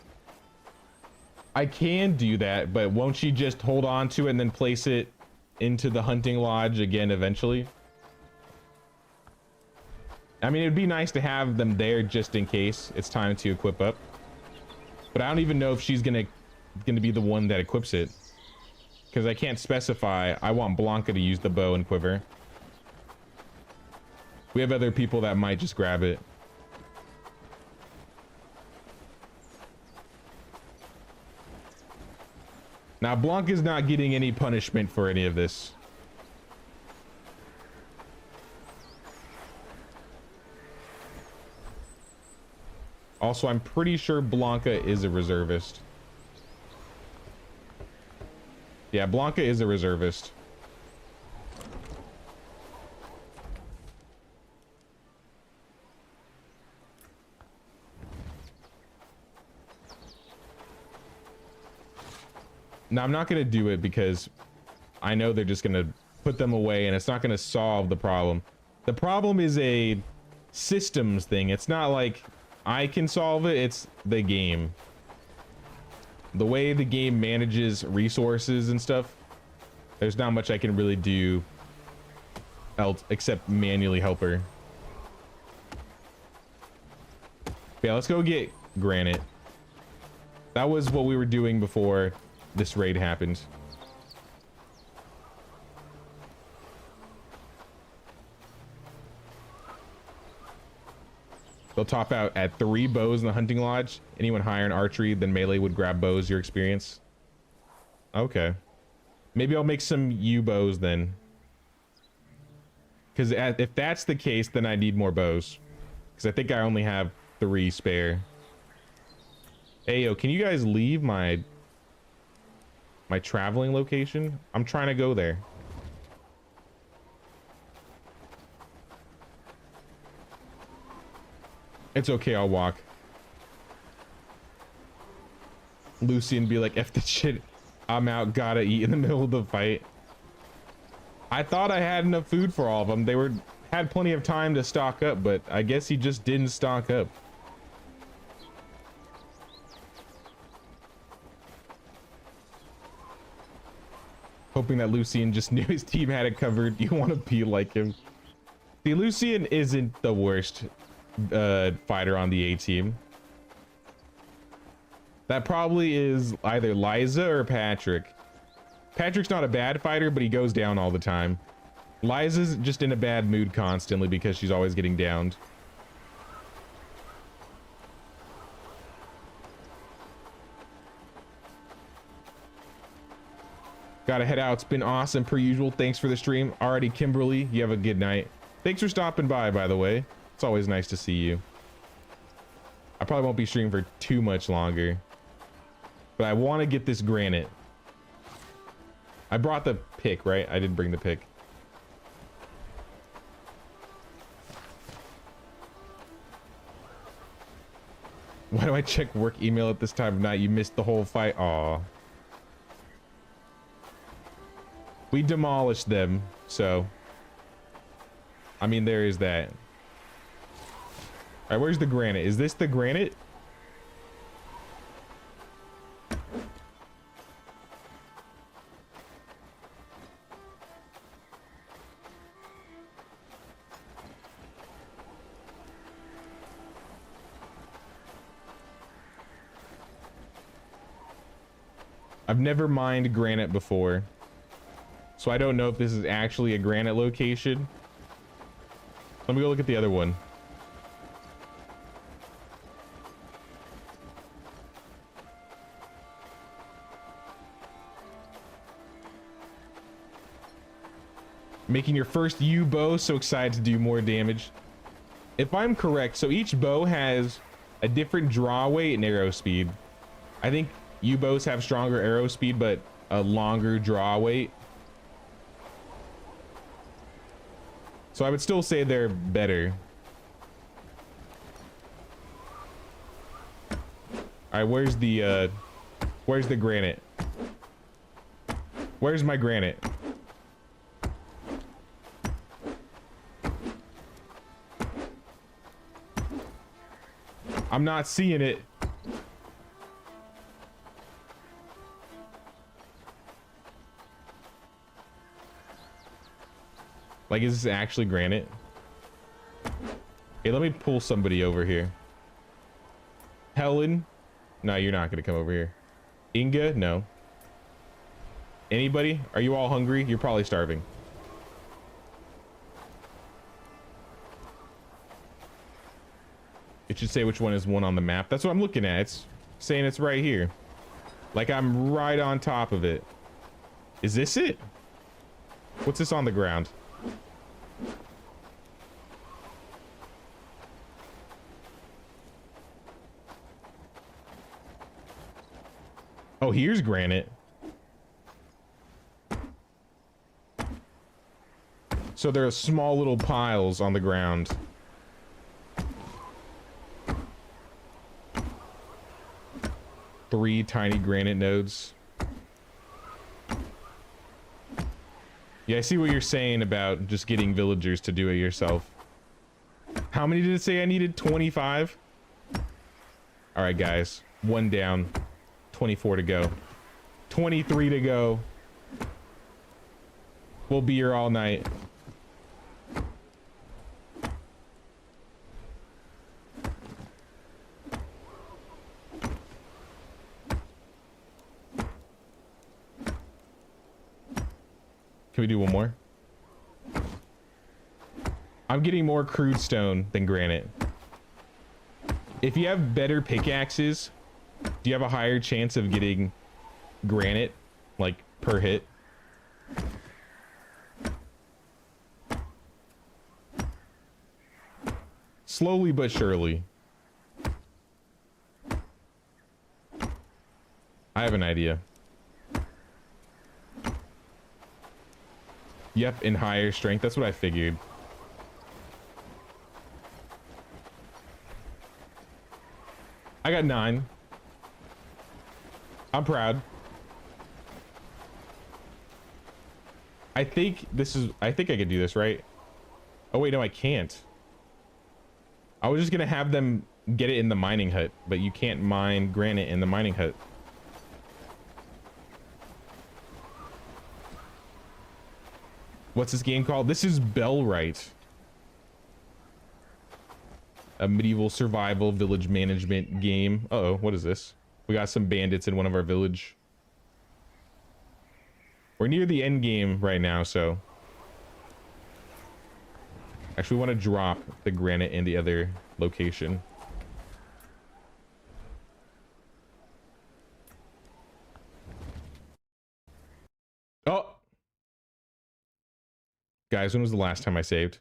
I can do that, but won't she just hold on to it and then place it into the hunting lodge again eventually? I mean, it'd be nice to have them there just in case it's time to equip up. But I don't even know if she's gonna be the one that equips it, because I can't specify. I want Blanca to use the bow and quiver. We have other people that might just grab it. Now, Blanca's not getting any punishment for any of this. Also, I'm pretty sure Blanca is a reservist. Yeah, Blanca is a reservist. Now, I'm not going to do it because I know they're just going to put them away and it's not going to solve the problem. The problem is a systems thing. It's not like I can solve it. It's the game. the way the game manages resources and stuff, there's not much I can really do else except manually help her. Yeah, let's go get Granite. That was what we were doing before this raid happened. They'll top out at 3 bows in the hunting lodge. Anyone higher in archery than melee would grab bows. Your experience. Okay. Maybe I'll make some U-bows then. Because if that's the case, then I need more bows. Because I think I only have 3 spare. Hey, yo, can you guys leave my traveling location? I'm trying to go there. It's okay, I'll walk. Lucy and be like, F the shit, I'm out, gotta eat in the middle of the fight. I thought I had enough food for all of them. They had plenty of time to stock up, but I guess he just didn't stock up. Hoping that Lucian just knew his team had it covered. You want to be like him. See, Lucian isn't the worst fighter on the A team. That probably is either Liza or Patrick. Patrick's not a bad fighter, but he goes down all the time. Liza's just in a bad mood constantly because she's always getting downed. Gotta head out. It's been awesome per usual. Thanks for the stream. Alrighty, Kimberly, you have a good night. Thanks for stopping by the way. It's always nice to see you. I probably won't be streaming for too much longer, but I want to get this Granite. I brought the pick, right? I did bring the pick. Why do I check work email at this time of night? You missed the whole fight. Aw. We demolished them, so I mean, there is that. All right, where's the Granite? Is this the Granite? I've never mined Granite before, so I don't know if this is actually a Granite location. Let me go look at the other one. Making your first U-bow, so excited to do more damage. If I'm correct, so each bow has a different draw weight and arrow speed. I think U-bows have stronger arrow speed, but a longer draw weight. So I would still say they're better. All right, where's the Granite? Where's my Granite? I'm not seeing it. Like, is this actually Granite? Hey, let me pull somebody over here. Helen? No, you're not gonna come over here. Inga? No. Anybody? Are you all hungry? You're probably starving. It should say which one is one on the map. That's what I'm looking at. It's saying it's right here. Like I'm right on top of it. Is this it? What's this on the ground? Oh, here's Granite. So there are small little piles on the ground. Three tiny Granite nodes. Yeah, I see what you're saying about just getting villagers to do it yourself. How many did it say I needed? 25? All right, guys. One down. 24 to go. 23 to go. We'll be here all night. Can we do one more? I'm getting more crude stone than granite. If you have better pickaxes, do you have a higher chance of getting granite, like, per hit? Slowly but surely. I have an idea. Yep, in higher strength. That's what I figured. I got 9. I'm proud. I think I think I could do this, right? Oh wait, no, I can't. I was just gonna have them get it in the mining hut, but you can't mine granite in the mining hut. What's this game called? This is Bellwright. A medieval survival village management game. Uh-oh, what is this? We got some bandits in one of our village. We're near the end game right now, so. Actually, we want to drop the granite in the other location. Oh! Guys, when was the last time I saved?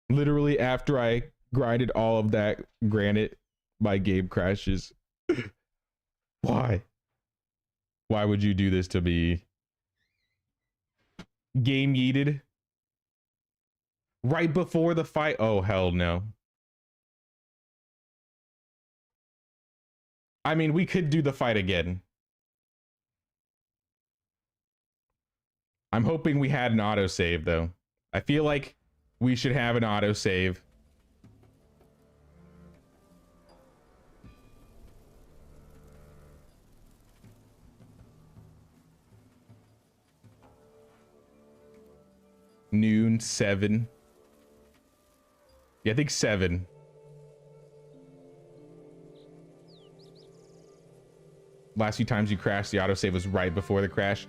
Literally after I grinded all of that granite, my game crashes. Why? Why would you do this to me? Game yeeted. Right before the fight. Oh, hell no. I mean, we could do the fight again. I'm hoping we had an autosave, though. I feel like we should have an autosave. Noon, 7. Yeah, I think 7. Last few times you crashed, the autosave was right before the crash.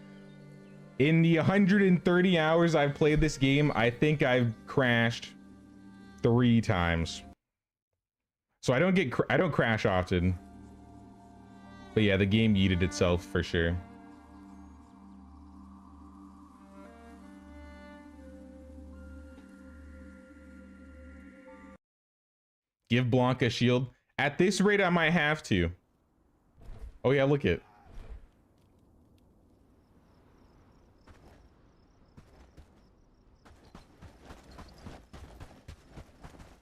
In the 130 hours I've played this game, I think I've crashed 3 times. So I don't crash often. But yeah, the game yeeted itself for sure. Give Blanca a shield. At this rate, I might have to. Oh yeah, look it.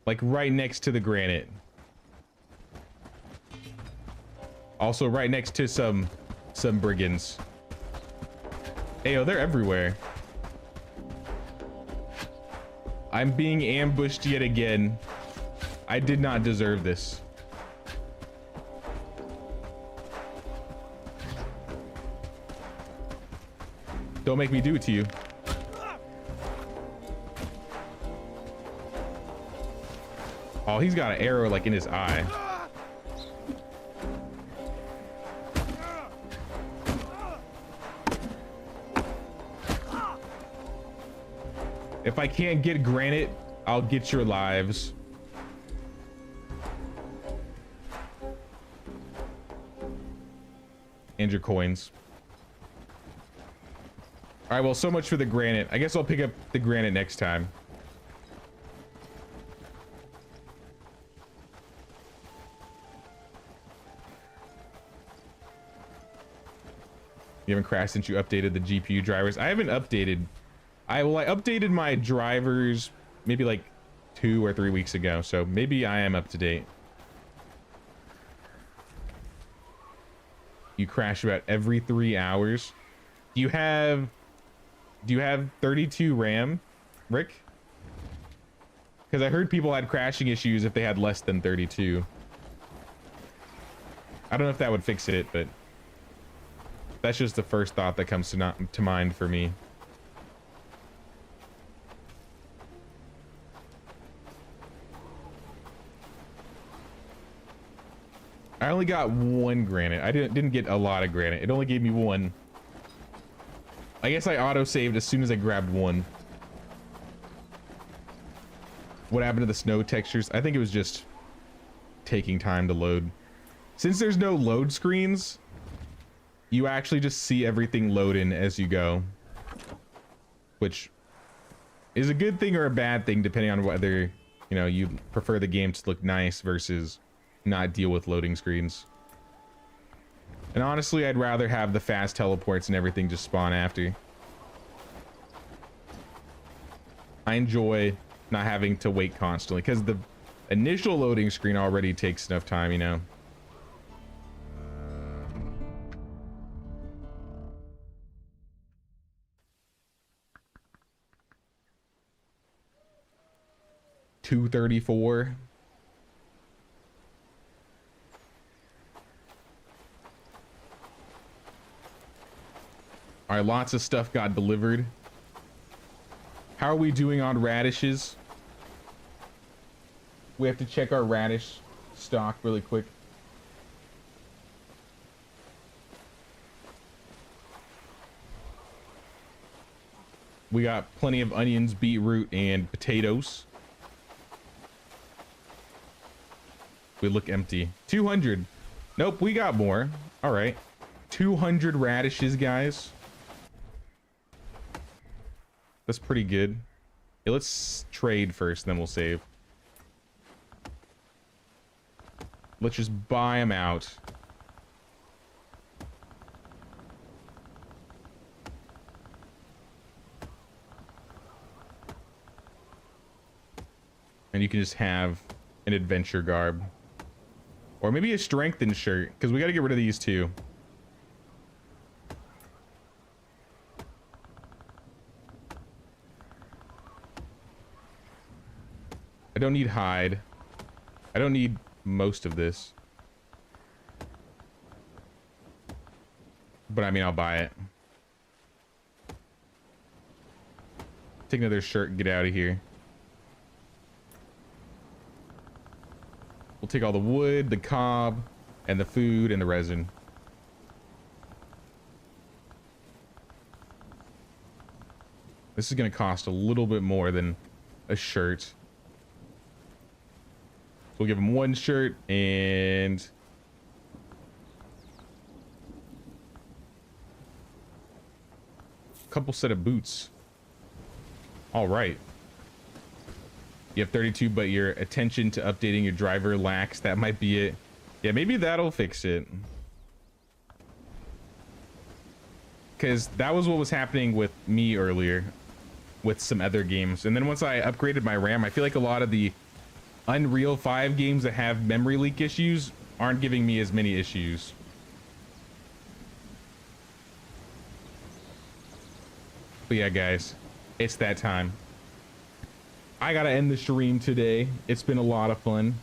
Like right next to the granite. Also right next to some brigands. Ayo, they're everywhere. I'm being ambushed yet again. I did not deserve this. Don't make me do it to you. Oh, he's got an arrow like in his eye. If I can't get granite, I'll get your lives. And your coins. All right, well, so much for the granite. I guess I'll pick up the granite next time. You haven't crashed since you updated the GPU drivers. I haven't updated. I updated my drivers maybe like 2 or 3 weeks ago, so maybe I am up to date. You crash about every 3 hours. Do you have 32 RAM, Rick? Because I heard people had crashing issues if they had less than 32. I don't know if that would fix it, but that's just the first thought that comes to mind for me. I only got one granite. I didn't get a lot of granite. It only gave me one. I guess I auto-saved as soon as I grabbed one. What happened to the snow textures? I think it was just taking time to load. Since there's no load screens, you actually just see everything load in as you go, which is a good thing or a bad thing depending on whether, you know, you prefer the game to look nice versus not deal with loading screens. And honestly, I'd rather have the fast teleports and everything just spawn after. I enjoy not having to wait constantly because the initial loading screen already takes enough time, you know. $234. All right, lots of stuff got delivered. How are we doing on radishes? We have to check our radish stock really quick. We got plenty of onions, beetroot, and potatoes. We look empty. 200. Nope, we got more. All right. 200 radishes, guys. That's pretty good. Yeah, let's trade first, then we'll save. Let's just buy them out. And you can just have an adventure garb. Or maybe a strengthened shirt, because we got to get rid of these too. I don't need hide. I don't need most of this. But I mean, I'll buy it. Take another shirt and get out of here. We'll take all the wood, the cob, and the food, and the resin. This is going to cost a little bit more than a shirt. We'll give him one shirt and a couple set of boots. All right. You have 32, but your attention to updating your driver lacks. That might be it. Yeah, maybe that'll fix it. Because that was what was happening with me earlier with some other games. And then once I upgraded my RAM, I feel like a lot of the Unreal 5 games that have memory leak issues aren't giving me as many issues. But yeah, guys, it's that time. I gotta end the stream today. It's been a lot of fun.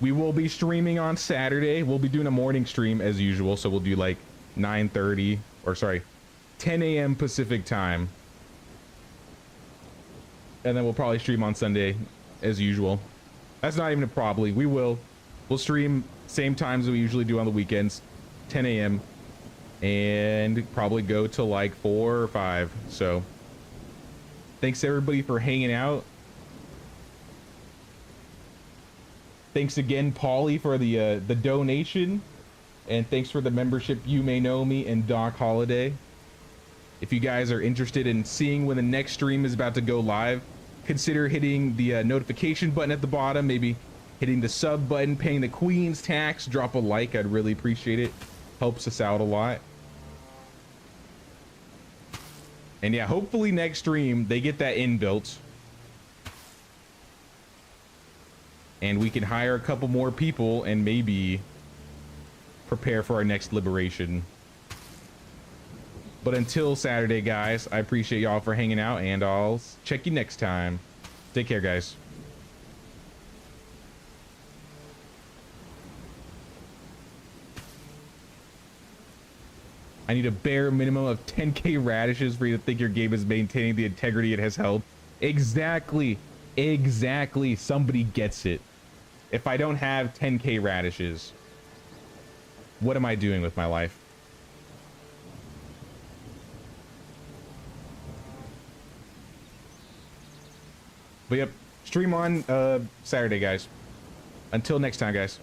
We will be streaming on Saturday. We'll be doing a morning stream as usual. So we'll do like 9:30 or sorry, 10 a.m. Pacific time. And then we'll probably stream on Sunday as usual. That's not even a probably. We'll stream same times we usually do on the weekends, 10 a.m. and probably go to like 4 or 5. So thanks everybody for hanging out. Thanks again, Paulie, for the donation, and thanks for the membership. You May Know Me and Doc Holiday. If you guys are interested in seeing when the next stream is about to go live, consider hitting the notification button at the bottom, maybe hitting the sub button, paying the Queen's tax. Drop a like, I'd really appreciate it. Helps us out a lot. And yeah, hopefully next stream they get that inbuilt. And we can hire a couple more people and maybe prepare for our next liberation. But until Saturday, guys, I appreciate y'all for hanging out, and I'll check you next time. Take care, guys. I need a bare minimum of 10k radishes for you to think your game is maintaining the integrity it has held. Exactly. Exactly. Somebody gets it. If I don't have 10k radishes, what am I doing with my life? But yep, stream on Saturday, guys. Until next time, guys.